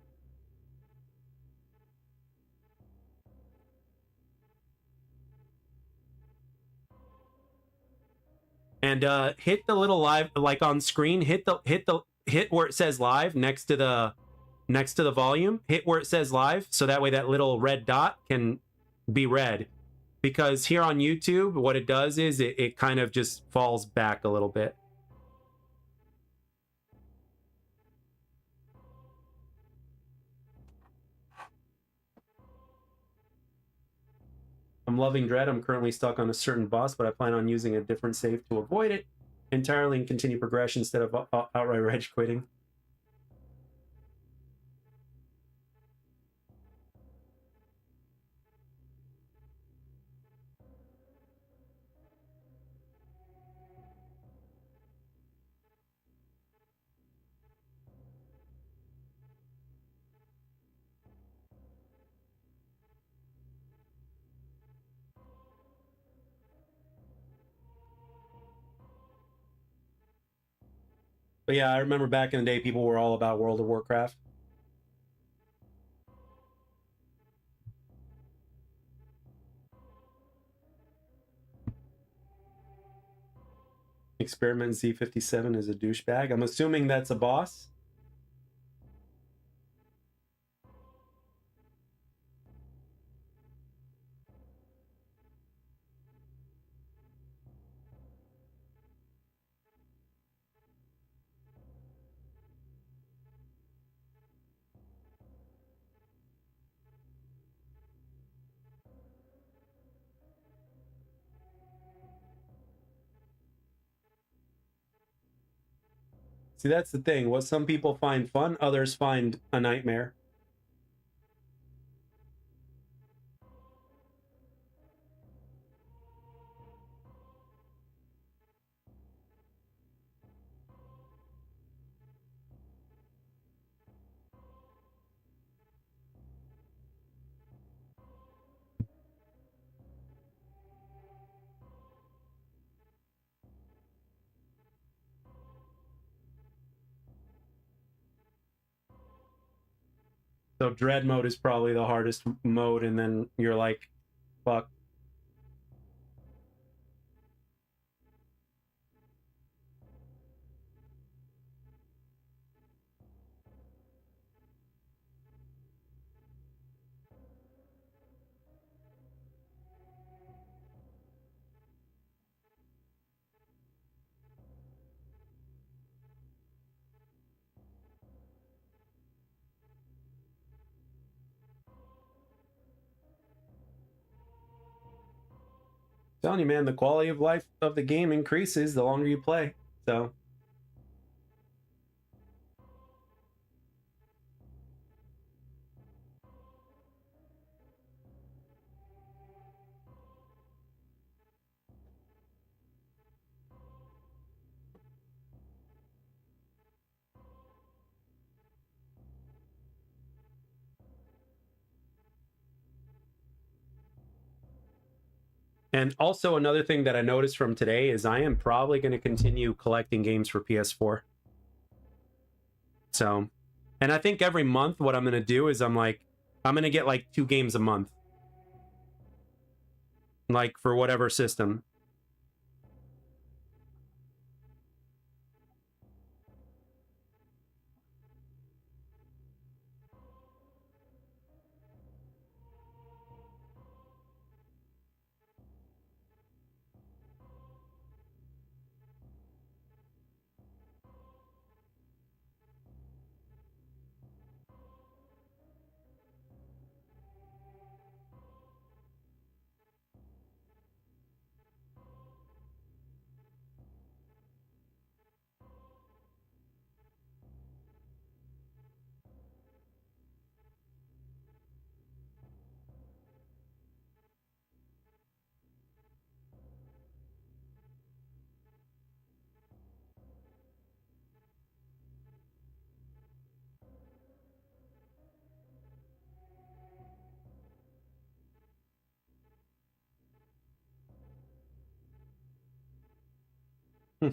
And hit the little live, like on screen, hit where it says live next to the volume. Hit where it says live, so that way that little red dot can be red. Because here on YouTube, what it does is it kind of just falls back a little bit. I'm loving Dread. I'm currently stuck on a certain boss, but I plan on using a different save to avoid it entirely and continue progression instead of outright rage quitting. But yeah, I remember back in the day, people were all about World of Warcraft. Experiment Z57 is a douchebag. I'm assuming that's a boss. See, that's the thing. What some people find fun, others find a nightmare. So dread mode is probably the hardest mode, and then you're like, fuck. Telling you, man, the quality of life of the game increases the longer you play. So And also another thing that I noticed from today is I am probably going to continue collecting games for PS4. So, and I think every month what I'm going to do is I'm going to get like 2 games a month. Like for whatever system. Hmm.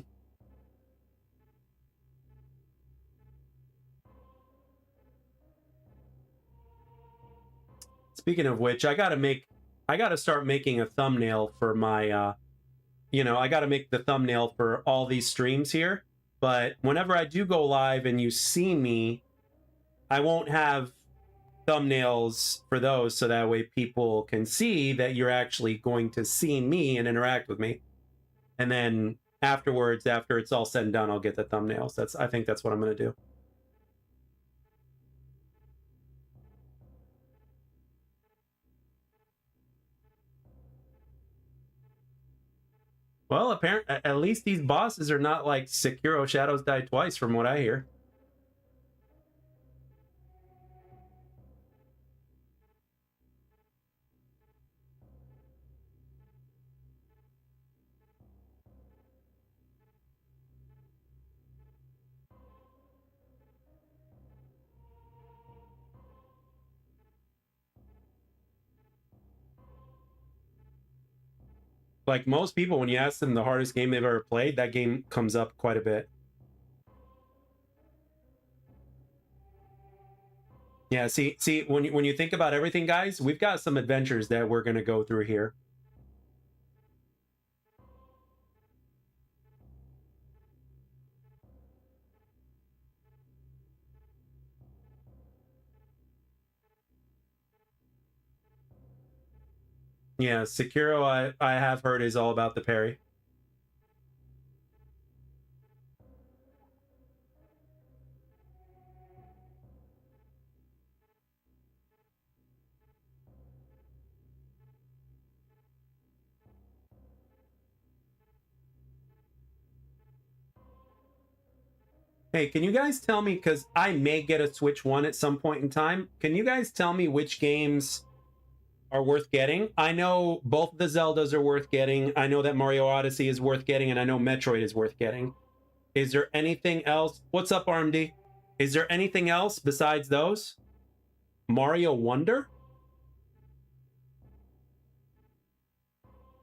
Speaking of which, I got to start making a thumbnail for my I got to make the thumbnail for all these streams here. But whenever I do go live and you see me, I won't have thumbnails for those so that way people can see that you're actually going to see me and interact with me. And then afterwards, after it's all said and done, I'll get the thumbnails. I think that's what I'm going to do. Well, apparently, at least these bosses are not like Sekiro Shadows Die Twice, from what I hear. Like most people, when you ask them the hardest game they've ever played, that game comes up quite a bit. Yeah, see, when you think about everything, guys, we've got some adventures that we're gonna go through here. Yeah, Sekiro, I have heard is all about the parry. Hey, can you guys tell me, because I may get a Switch 1 at some point in time, can you guys tell me which games are worth getting? I know both of the Zeldas are worth getting. I know that Mario Odyssey is worth getting, and I know Metroid is worth getting. Is there anything else? What's up, RMD? Is there anything else besides those? Mario Wonder?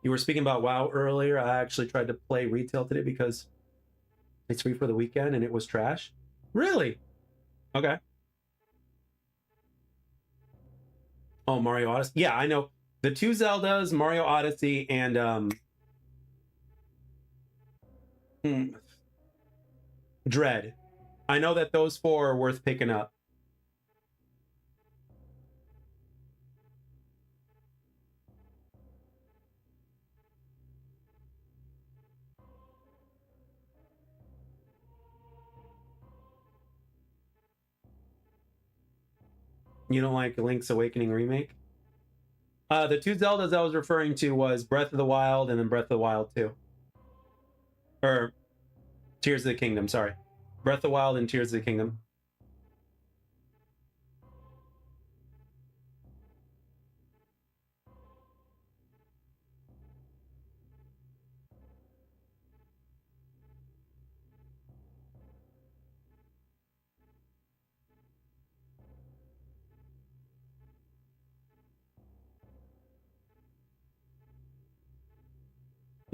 You were speaking about WoW earlier. I actually tried to play retail today because it's free for the weekend and it was trash. Really? Okay. Oh, Mario Odyssey. Yeah, I know. The 2 Zeldas, Mario Odyssey, and Dread. I know that those 4 are worth picking up. You don't like Link's Awakening remake? The 2 Zeldas I was referring to was Breath of the Wild and then Breath of the Wild 2. Or Tears of the Kingdom, sorry. Breath of the Wild and Tears of the Kingdom.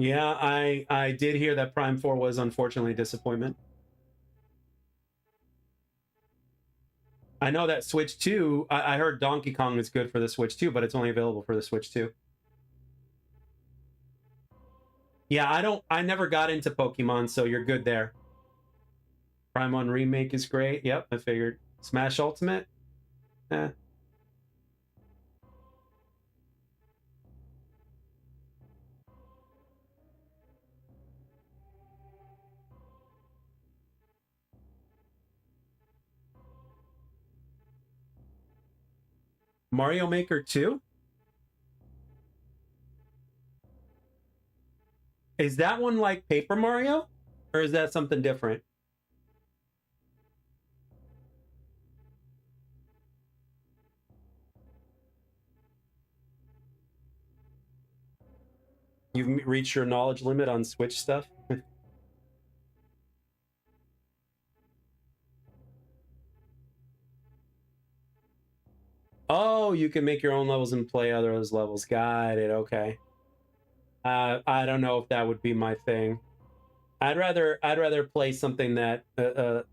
Yeah, I did hear that Prime 4 was unfortunately a disappointment. I know that Switch 2, I heard Donkey Kong is good for the Switch 2, but it's only available for the Switch 2. Yeah, I never got into Pokemon, so you're good there. Prime 1 Remake is great. Yep, I figured. Smash Ultimate? Eh. Mario Maker 2? Is that one like Paper Mario? Or is that something different? You've reached your knowledge limit on Switch stuff? Oh, you can make your own levels and play other those levels. Got it. Okay. I don't know if that would be my thing. I'd rather play something that a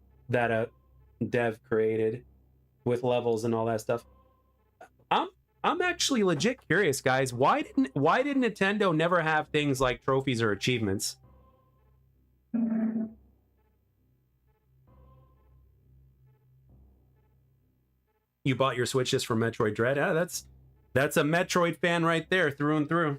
dev created with levels and all that stuff. I'm I'm actually legit curious, guys. Why did Nintendo never have things like trophies or achievements? You bought your Switch just for Metroid Dread? Ah, that's a Metroid fan right there, through and through.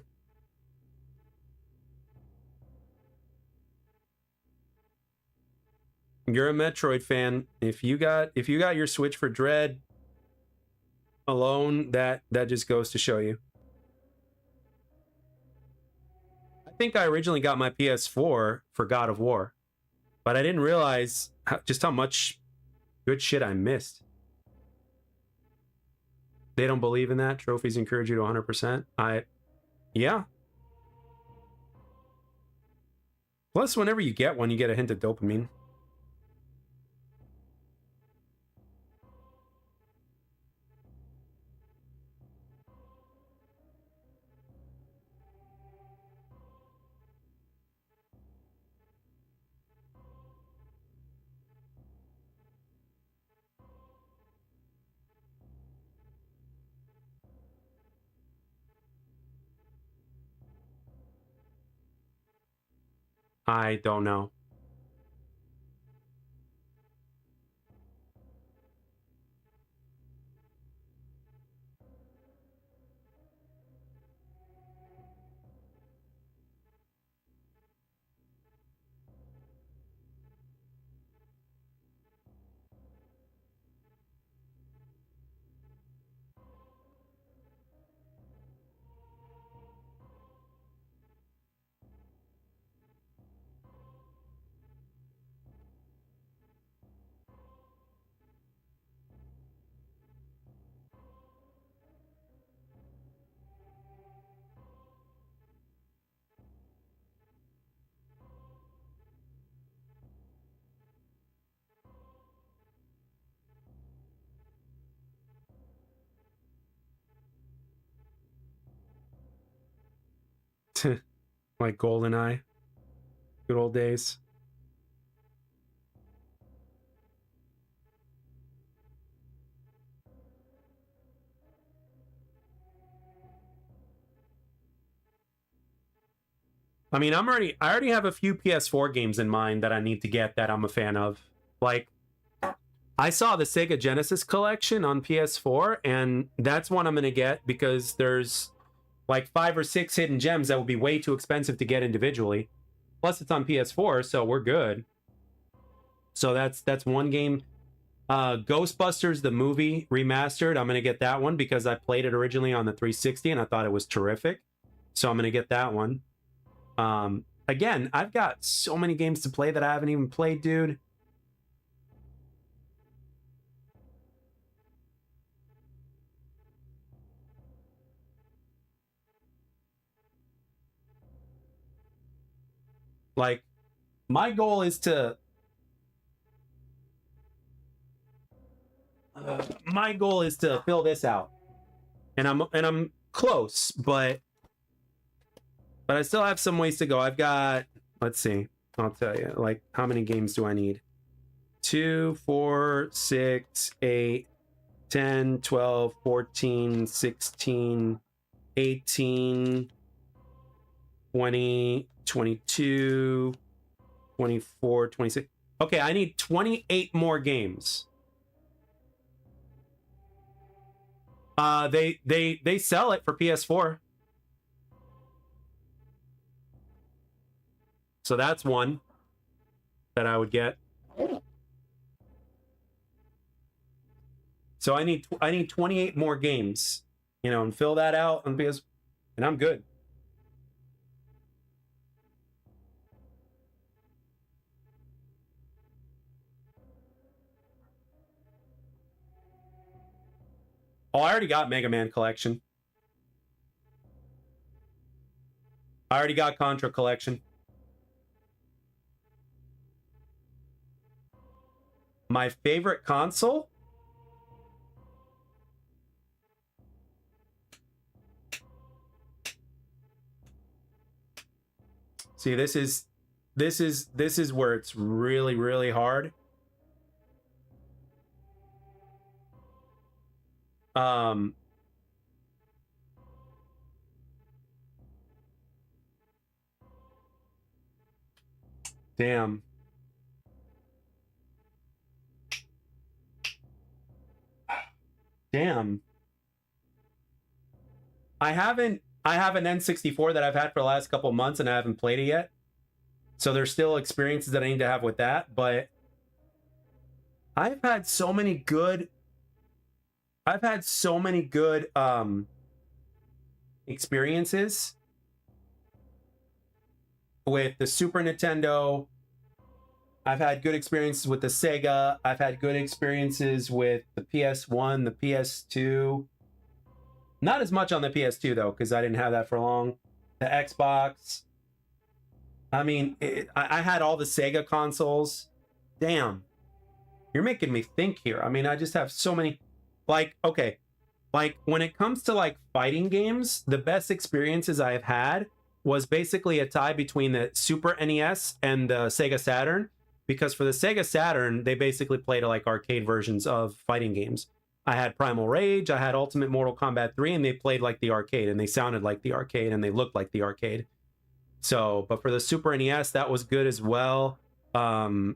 You're a Metroid fan. If you got your Switch for Dread alone, that just goes to show you. I think I originally got my PS4 for God of War, but I didn't realize just how much good shit I missed. They don't believe in that. Trophies encourage you to 100%. Yeah. Plus, whenever you get one, you get a hint of dopamine. I don't know. Like GoldenEye, good old days. I mean, I already have a few PS4 games in mind that I need to get that I'm a fan of. Like, I saw the Sega Genesis collection on PS4, and that's one I'm gonna get because there's like 5 or 6 hidden gems that would be way too expensive to get individually. Plus, it's on PS4, so we're good. So that's one game. Ghostbusters the movie remastered. I'm gonna get that one because I played it originally on the 360 and I thought it was terrific. So I'm gonna get that one. Again, I've got so many games to play that I haven't even played, dude. Like, my goal is to fill this out, and I'm close, but But I still have some ways to go. I've got, let's see, I'll tell you, like, how many games do I need? 2, 4, 6, 8, 10, 12, 14, 16, 18, 20, 22, 24, 26. Okay, I need 28 more games. They sell it for PS4. So that's one that I would get. So I need 28 more games, you know, and fill that out on PS, and I'm good. Oh, I already got Mega Man Collection. I already got Contra Collection. My favorite console? See, this is where it's really, really hard. Damn. Damn. I have an N64 that I've had for the last couple months and I haven't played it yet. So there's still experiences that I need to have with that, but I've had so many good experiences with the Super Nintendo. I've had good experiences with the Sega. I've had good experiences with the PS1, the PS2. Not as much on the PS2 though, because I didn't have that for long. The Xbox. I mean, I had all the Sega consoles. Damn. You're making me think here. I mean, I just have so many. Like, okay. Like, when it comes to, like, fighting games, the best experiences I've had was basically a tie between the Super NES and the Sega Saturn. Because for the Sega Saturn, they basically played, like, arcade versions of fighting games. I had Primal Rage, I had Ultimate Mortal Kombat 3, and they played like the arcade, and they sounded like the arcade, and they looked like the arcade. So, but for the Super NES, that was good as well. I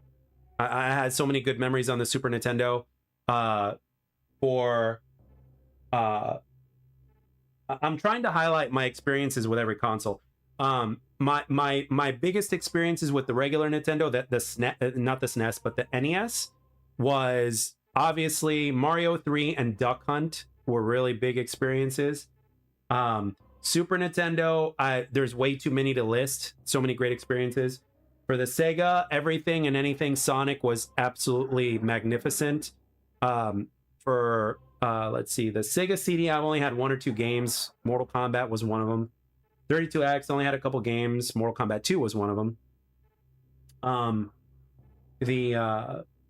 had so many good memories on the Super Nintendo. I'm trying to highlight my experiences with every console. My biggest experiences with the regular Nintendo, the SNES, not the SNES, but the NES, was obviously Mario 3 and Duck Hunt were really big experiences. Super Nintendo, there's way too many to list. So many great experiences. For the Sega, everything and anything Sonic was absolutely magnificent. Let's see, the Sega CD, I've only had 1 or 2 games. Mortal Kombat was one of them. 32X only had a couple games. Mortal Kombat 2 was one of them.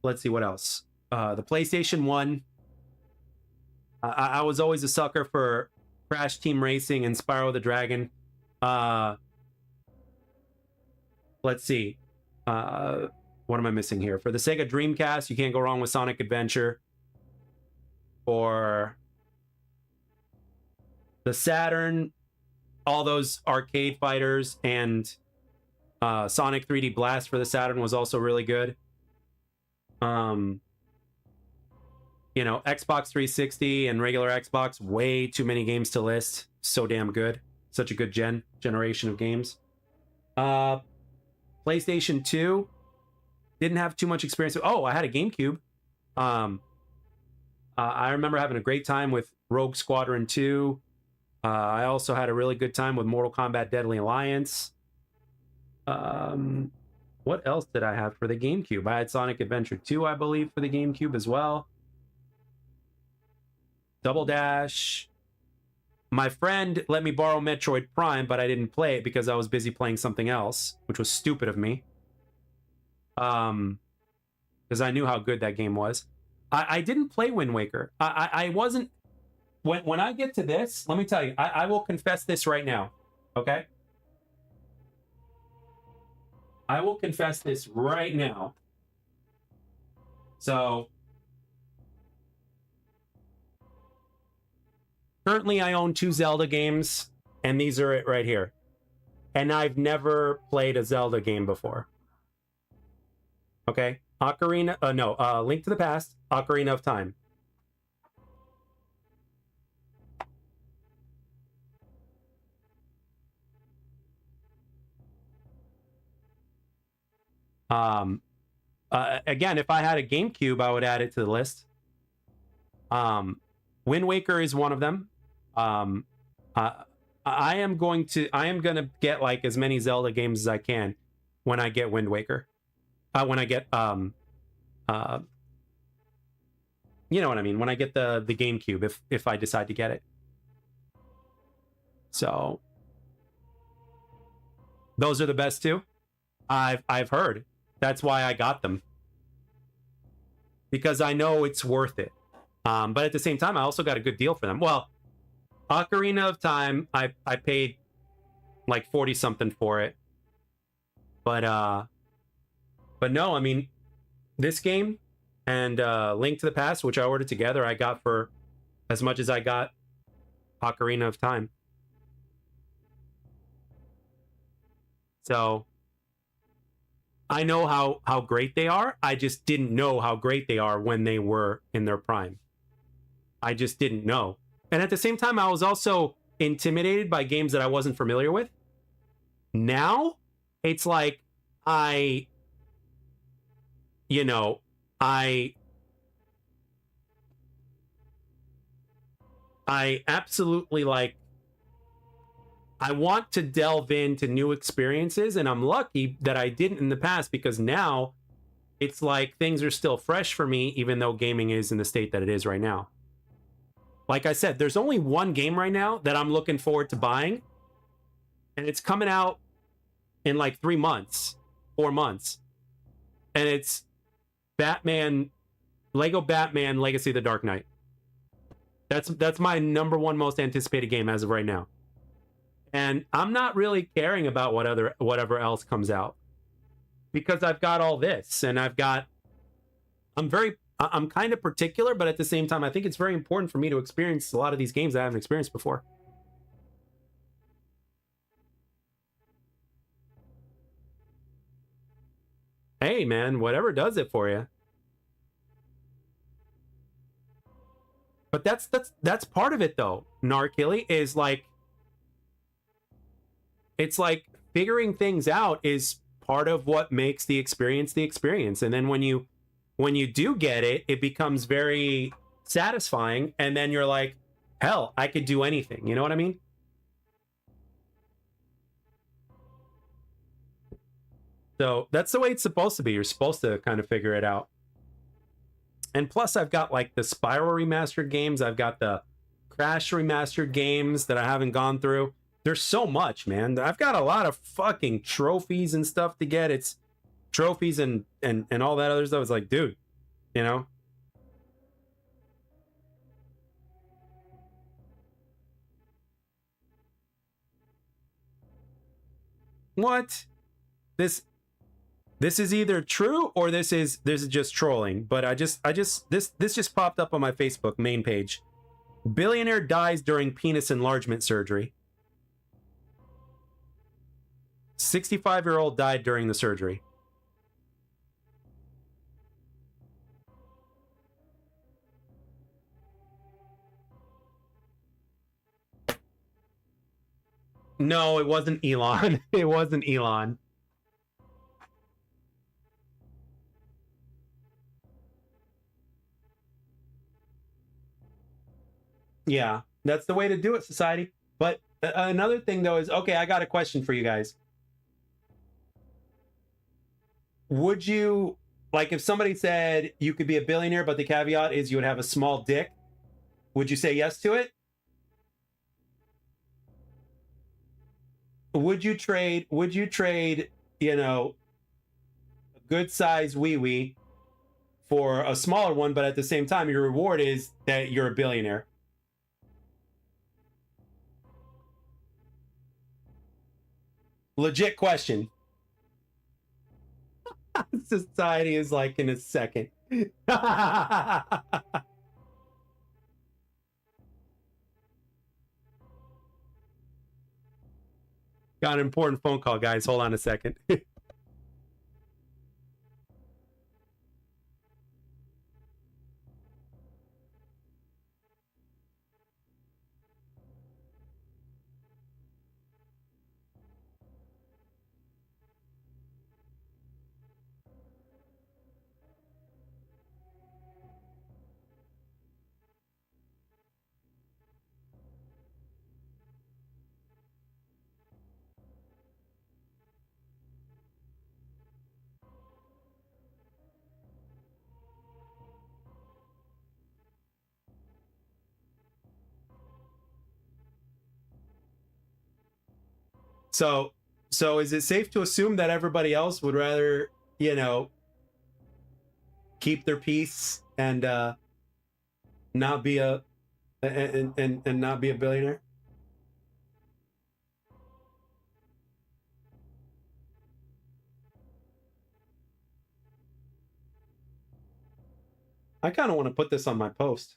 Let's see what else. The PlayStation 1. I was always a sucker for Crash Team Racing and Spyro the Dragon. Let's see. What am I missing here? For the Sega Dreamcast, you can't go wrong with Sonic Adventure. For the Saturn, all those arcade fighters, and Sonic 3D Blast for the Saturn was also really good. You know, Xbox 360 and regular Xbox, way too many games to list. So damn good. Such a good generation of games. PlayStation 2, didn't have too much experience. Oh, I had a GameCube. I remember having a great time with Rogue Squadron 2. I also had a really good time with Mortal Kombat Deadly Alliance. What else did I have for the GameCube? I had Sonic Adventure 2, I believe, for the GameCube as well. Double Dash. My friend let me borrow Metroid Prime, but I didn't play it because I was busy playing something else, which was stupid of me. Because I knew how good that game was. I didn't play Wind Waker. I wasn't... When I get to this, let me tell you, I will confess this right now, okay? I will confess this right now. So currently I own 2 Zelda games, and these are it right here. And I've never played a Zelda game before. Okay? Link to the Past, Ocarina of Time. Again, if I had a GameCube, I would add it to the list. Wind Waker is one of them. I am gonna get like as many Zelda games as I can when I get Wind Waker. When I get you know what I mean, when I get the GameCube, if I decide to get it. So those are the best two. I've heard. That's why I got them. Because I know it's worth it. But at the same time, I also got a good deal for them. Well, Ocarina of Time, I paid like 40 something for it. But no, I mean, this game and Link to the Past, which I ordered together, I got for as much as I got Ocarina of Time. So I know how great they are. I just didn't know how great they are when they were in their prime. I just didn't know. And at the same time, I was also intimidated by games that I wasn't familiar with. Now, it's like I absolutely like, I want to delve into new experiences, and I'm lucky that I didn't in the past, because now it's like things are still fresh for me, even though gaming is in the state that it is right now. Like I said, there's only one game right now that I'm looking forward to buying, and it's coming out in like 3 months, 4 months, and it's Lego Batman Legacy of the Dark Knight. That's my number one most anticipated game as of right now. And I'm not really caring about whatever else comes out, because I've got all this, and I'm kind of particular, but at the same time, I think it's very important for me to experience a lot of these games that I haven't experienced before. Hey, man, whatever does it for you. But that's part of it, though. Narkilly is like, it's like figuring things out is part of what makes the experience the experience. And then when you do get it, it becomes very satisfying. And then you're like, hell, I could do anything. You know what I mean? So that's the way it's supposed to be. You're supposed to kind of figure it out. And plus, I've got like the Spiral remastered games. I've got the Crash remastered games that I haven't gone through. There's so much, man. I've got a lot of fucking trophies and stuff to get. It's trophies and all that other stuff. It's like, dude, you know? What? This is either true or this is just trolling. But this just popped up on my Facebook main page. Billionaire dies during penis enlargement surgery. 65-year-old died during the surgery. No, it wasn't Elon. It wasn't Elon. Yeah, that's the way to do it, society. But another thing, though, is, okay, I got a question for you guys. Would you, like, if somebody said you could be a billionaire, but the caveat is you would have a small dick, would you say yes to it? Would you trade, you know, a good size wee wee for a smaller one, but at the same time, your reward is that you're a billionaire? Legit question. Society is like in a second. Got an important phone call, guys. Hold on a second. So, so is it safe to assume that everybody else would rather, you know, keep their peace and not be a and not be a billionaire? I kind of want to put this on my post.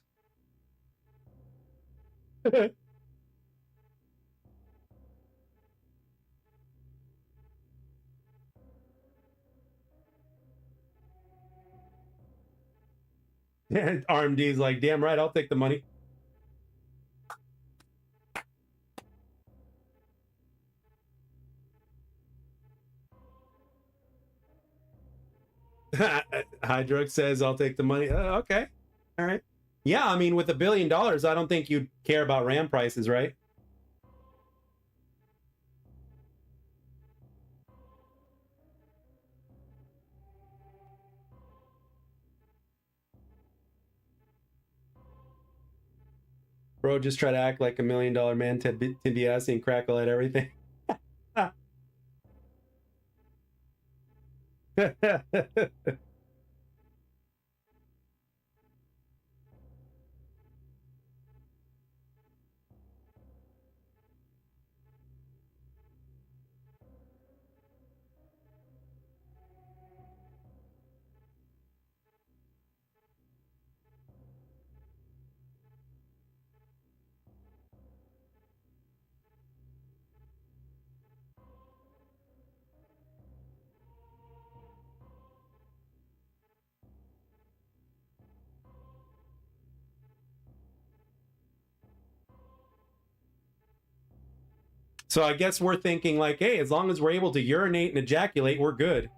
And RMD is like, damn right, I'll take the money. Hydrox says, I'll take the money. Okay. All right. Yeah, I mean, with $1 billion, I don't think you'd care about RAM prices, right? Bro, just try to act like $1 million man, Ted DiBiase, and crackle at everything. So I guess we're thinking like, hey, as long as we're able to urinate and ejaculate, we're good.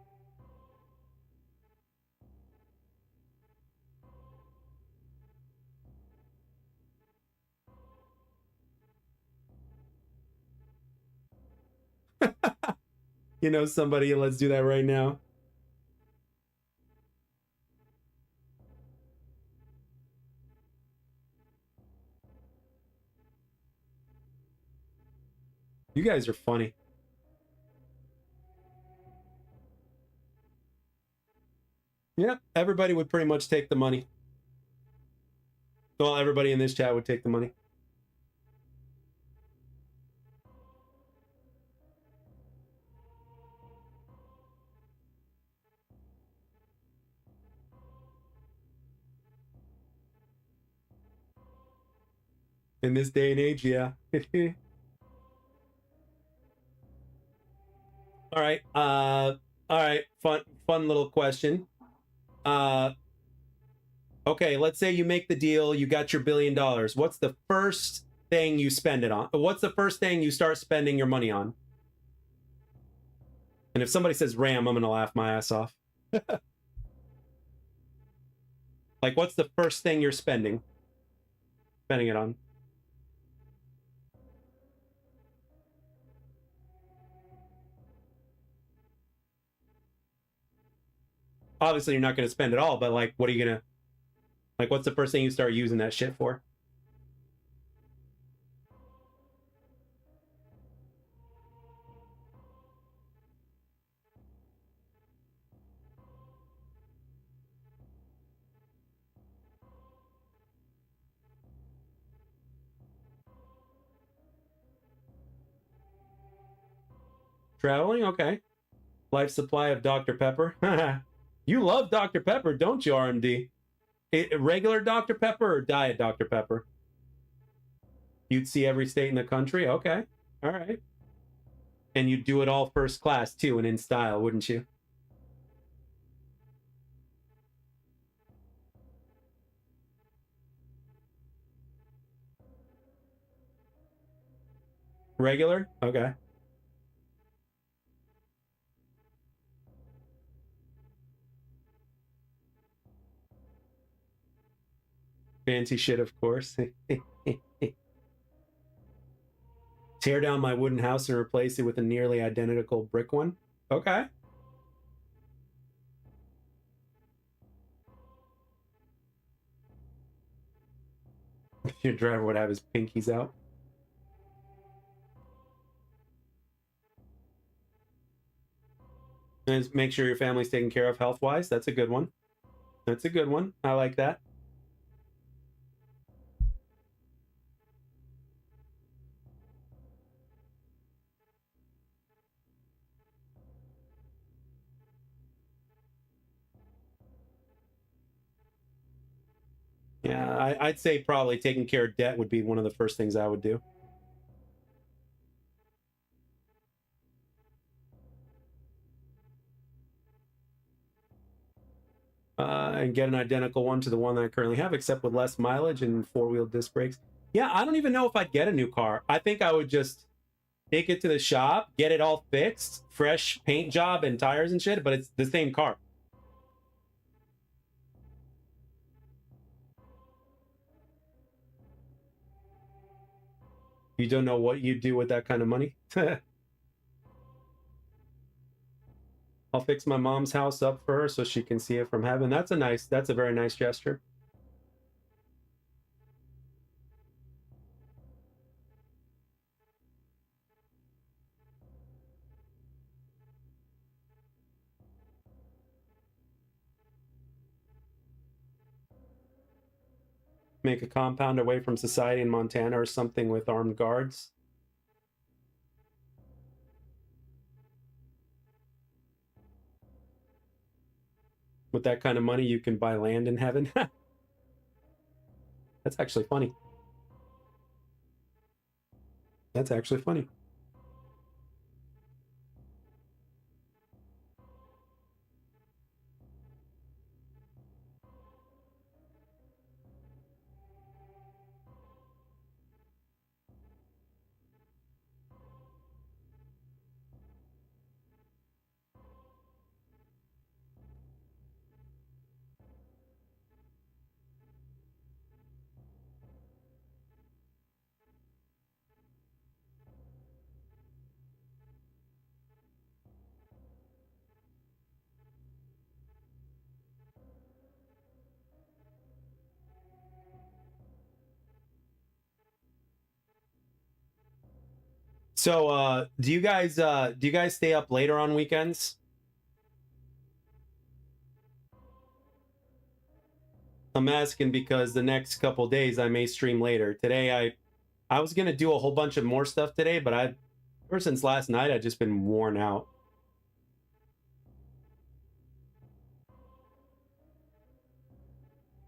You know, somebody, let's do that right now. You guys are funny. Yeah, everybody would pretty much take the money. Well, everybody in this chat would take the money. In this day and age, yeah. All right. All right. Fun little question. Uh okay, let's say you make the deal, you got your $1 billion. What's the first thing you spend it on? What's the first thing you start spending your money on? And if somebody says RAM, I'm gonna laugh my ass off. Like, what's the first thing you're spending it on? Obviously, you're not gonna spend it all, but like, what are you gonna like? What's the first thing you start using that shit for? Traveling, okay. Life supply of Dr. Pepper. You love Dr. Pepper, don't you, RMD? Regular Dr. Pepper or Diet Dr. Pepper? You'd see every state in the country? Okay. All right. And you'd do it all first class, too, and in style, wouldn't you? Regular? Okay. Fancy shit, of course. Tear down my wooden house and replace it with a nearly identical brick one? Okay. Your driver would have his pinkies out. And make sure your family's taken care of health-wise. That's a good one. That's a good one. I like that. Yeah, I'd say probably taking care of debt would be one of the first things I would do. And get an identical one to the one that I currently have, except with less mileage and four-wheel disc brakes. Yeah, I don't even know if I'd get a new car. I think I would just take it to the shop, get it all fixed, fresh paint job and tires and shit, but it's the same car. You don't know what you do with that kind of money? I'll fix my mom's house up for her so she can see it from heaven. That's a very nice gesture. Make a compound away from society in Montana or something with armed guards. With that kind of money, you can buy land in heaven. That's actually funny. That's actually funny. So, do you guys stay up later on weekends? I'm asking because the next couple days I may stream later. Today I was gonna do a whole bunch of more stuff today, but ever since last night I've just been worn out.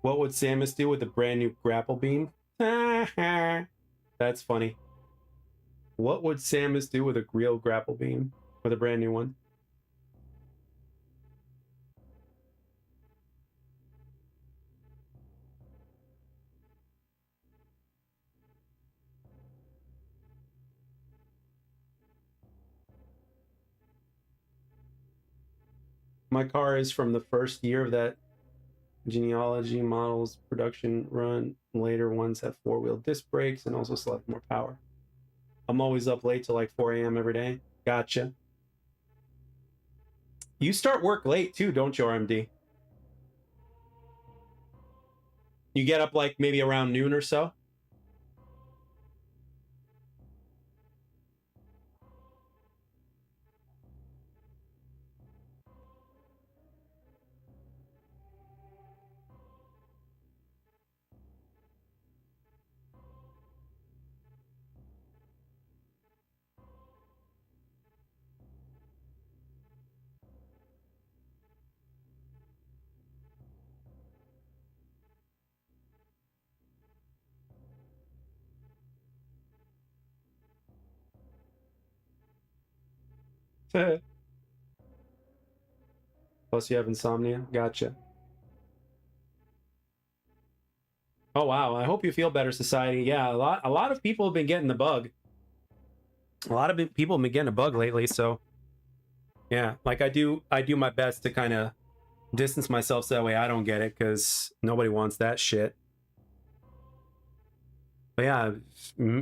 What would Samus do with a brand new grapple beam? That's funny. What would Samus do with a real grapple beam? With a brand new one? My car is from the first year of that genealogy model's production run. Later ones have four-wheel disc brakes and also slightly more power. I'm always up late till like 4 a.m. every day. Gotcha. You start work late too, don't you, RMD? You get up like maybe around noon or so? Plus you have insomnia. Gotcha. Oh wow, I hope you feel better, society. Yeah, a lot of people have been getting the bug. A lot of people have been getting a bug lately, so yeah, like I do my best to kind of distance myself so that way I don't get it, because nobody wants that shit. But yeah,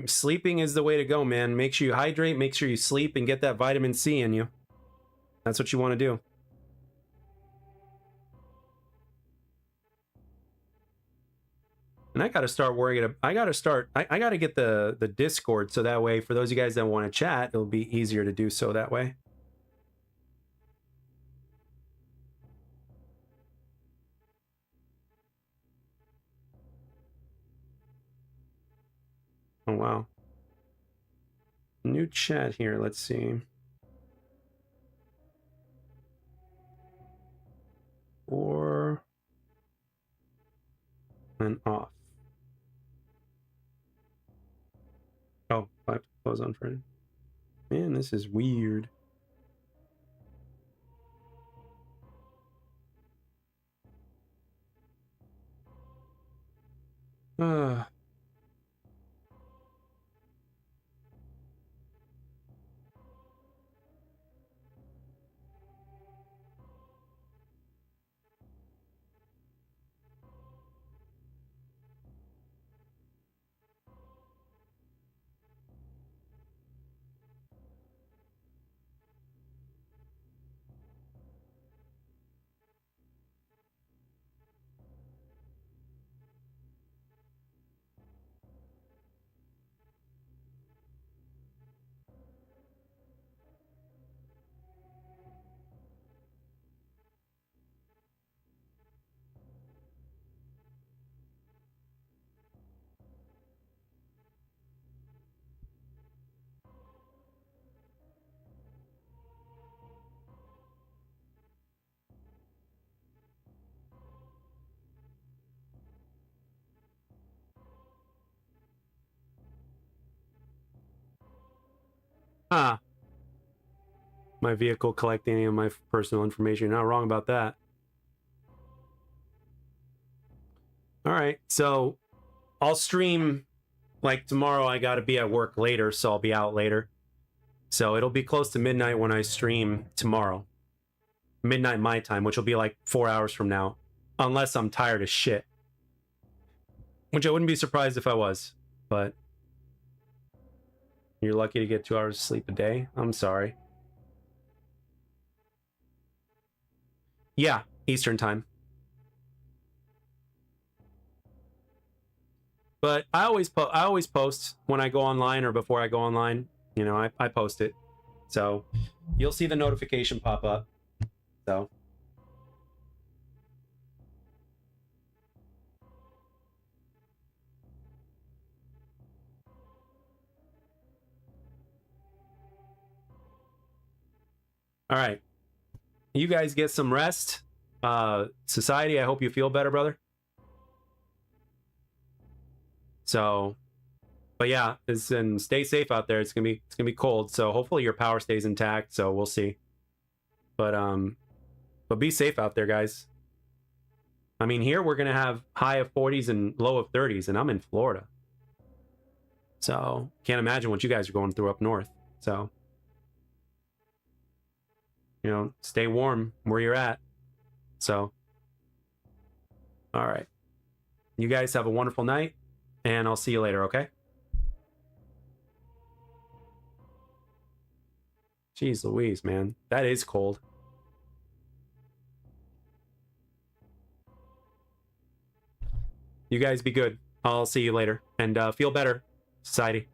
sleeping is the way to go, man. Make sure you hydrate, make sure you sleep, and get that vitamin C in you. That's what you want to do. And I gotta start worrying. I gotta get the Discord, so that way for those of you guys that want to chat, it'll be easier to do so that way. Oh wow. New chat here. Let's see. Or and off. Oh, I have to close on friend. Man, this is weird. Uh ah. My vehicle collecting any of my personal information. You're not wrong about that. All right, so I'll stream like tomorrow. I got to be at work later, so I'll be out later. So it'll be close to midnight when I stream tomorrow. Midnight my time, which will be like 4 hours from now, unless I'm tired as shit. Which I wouldn't be surprised if I was, but you're lucky to get 2 hours of sleep a day. I'm sorry. Yeah, Eastern time. But I always post when I go online or before I go online. You know, I post it, so you'll see the notification pop up. So all right, you guys get some rest. Society, I hope you feel better, brother. So, but yeah, and stay safe out there. It's gonna be cold. So hopefully your power stays intact. So we'll see. But be safe out there, guys. I mean, here we're gonna have high of 40s and low of 30s, and I'm in Florida. So can't imagine what you guys are going through up north. So, you know, stay warm where you're at. So, all right. You guys have a wonderful night, and I'll see you later, okay? Jeez Louise, man. That is cold. You guys be good. I'll see you later. And feel better, society.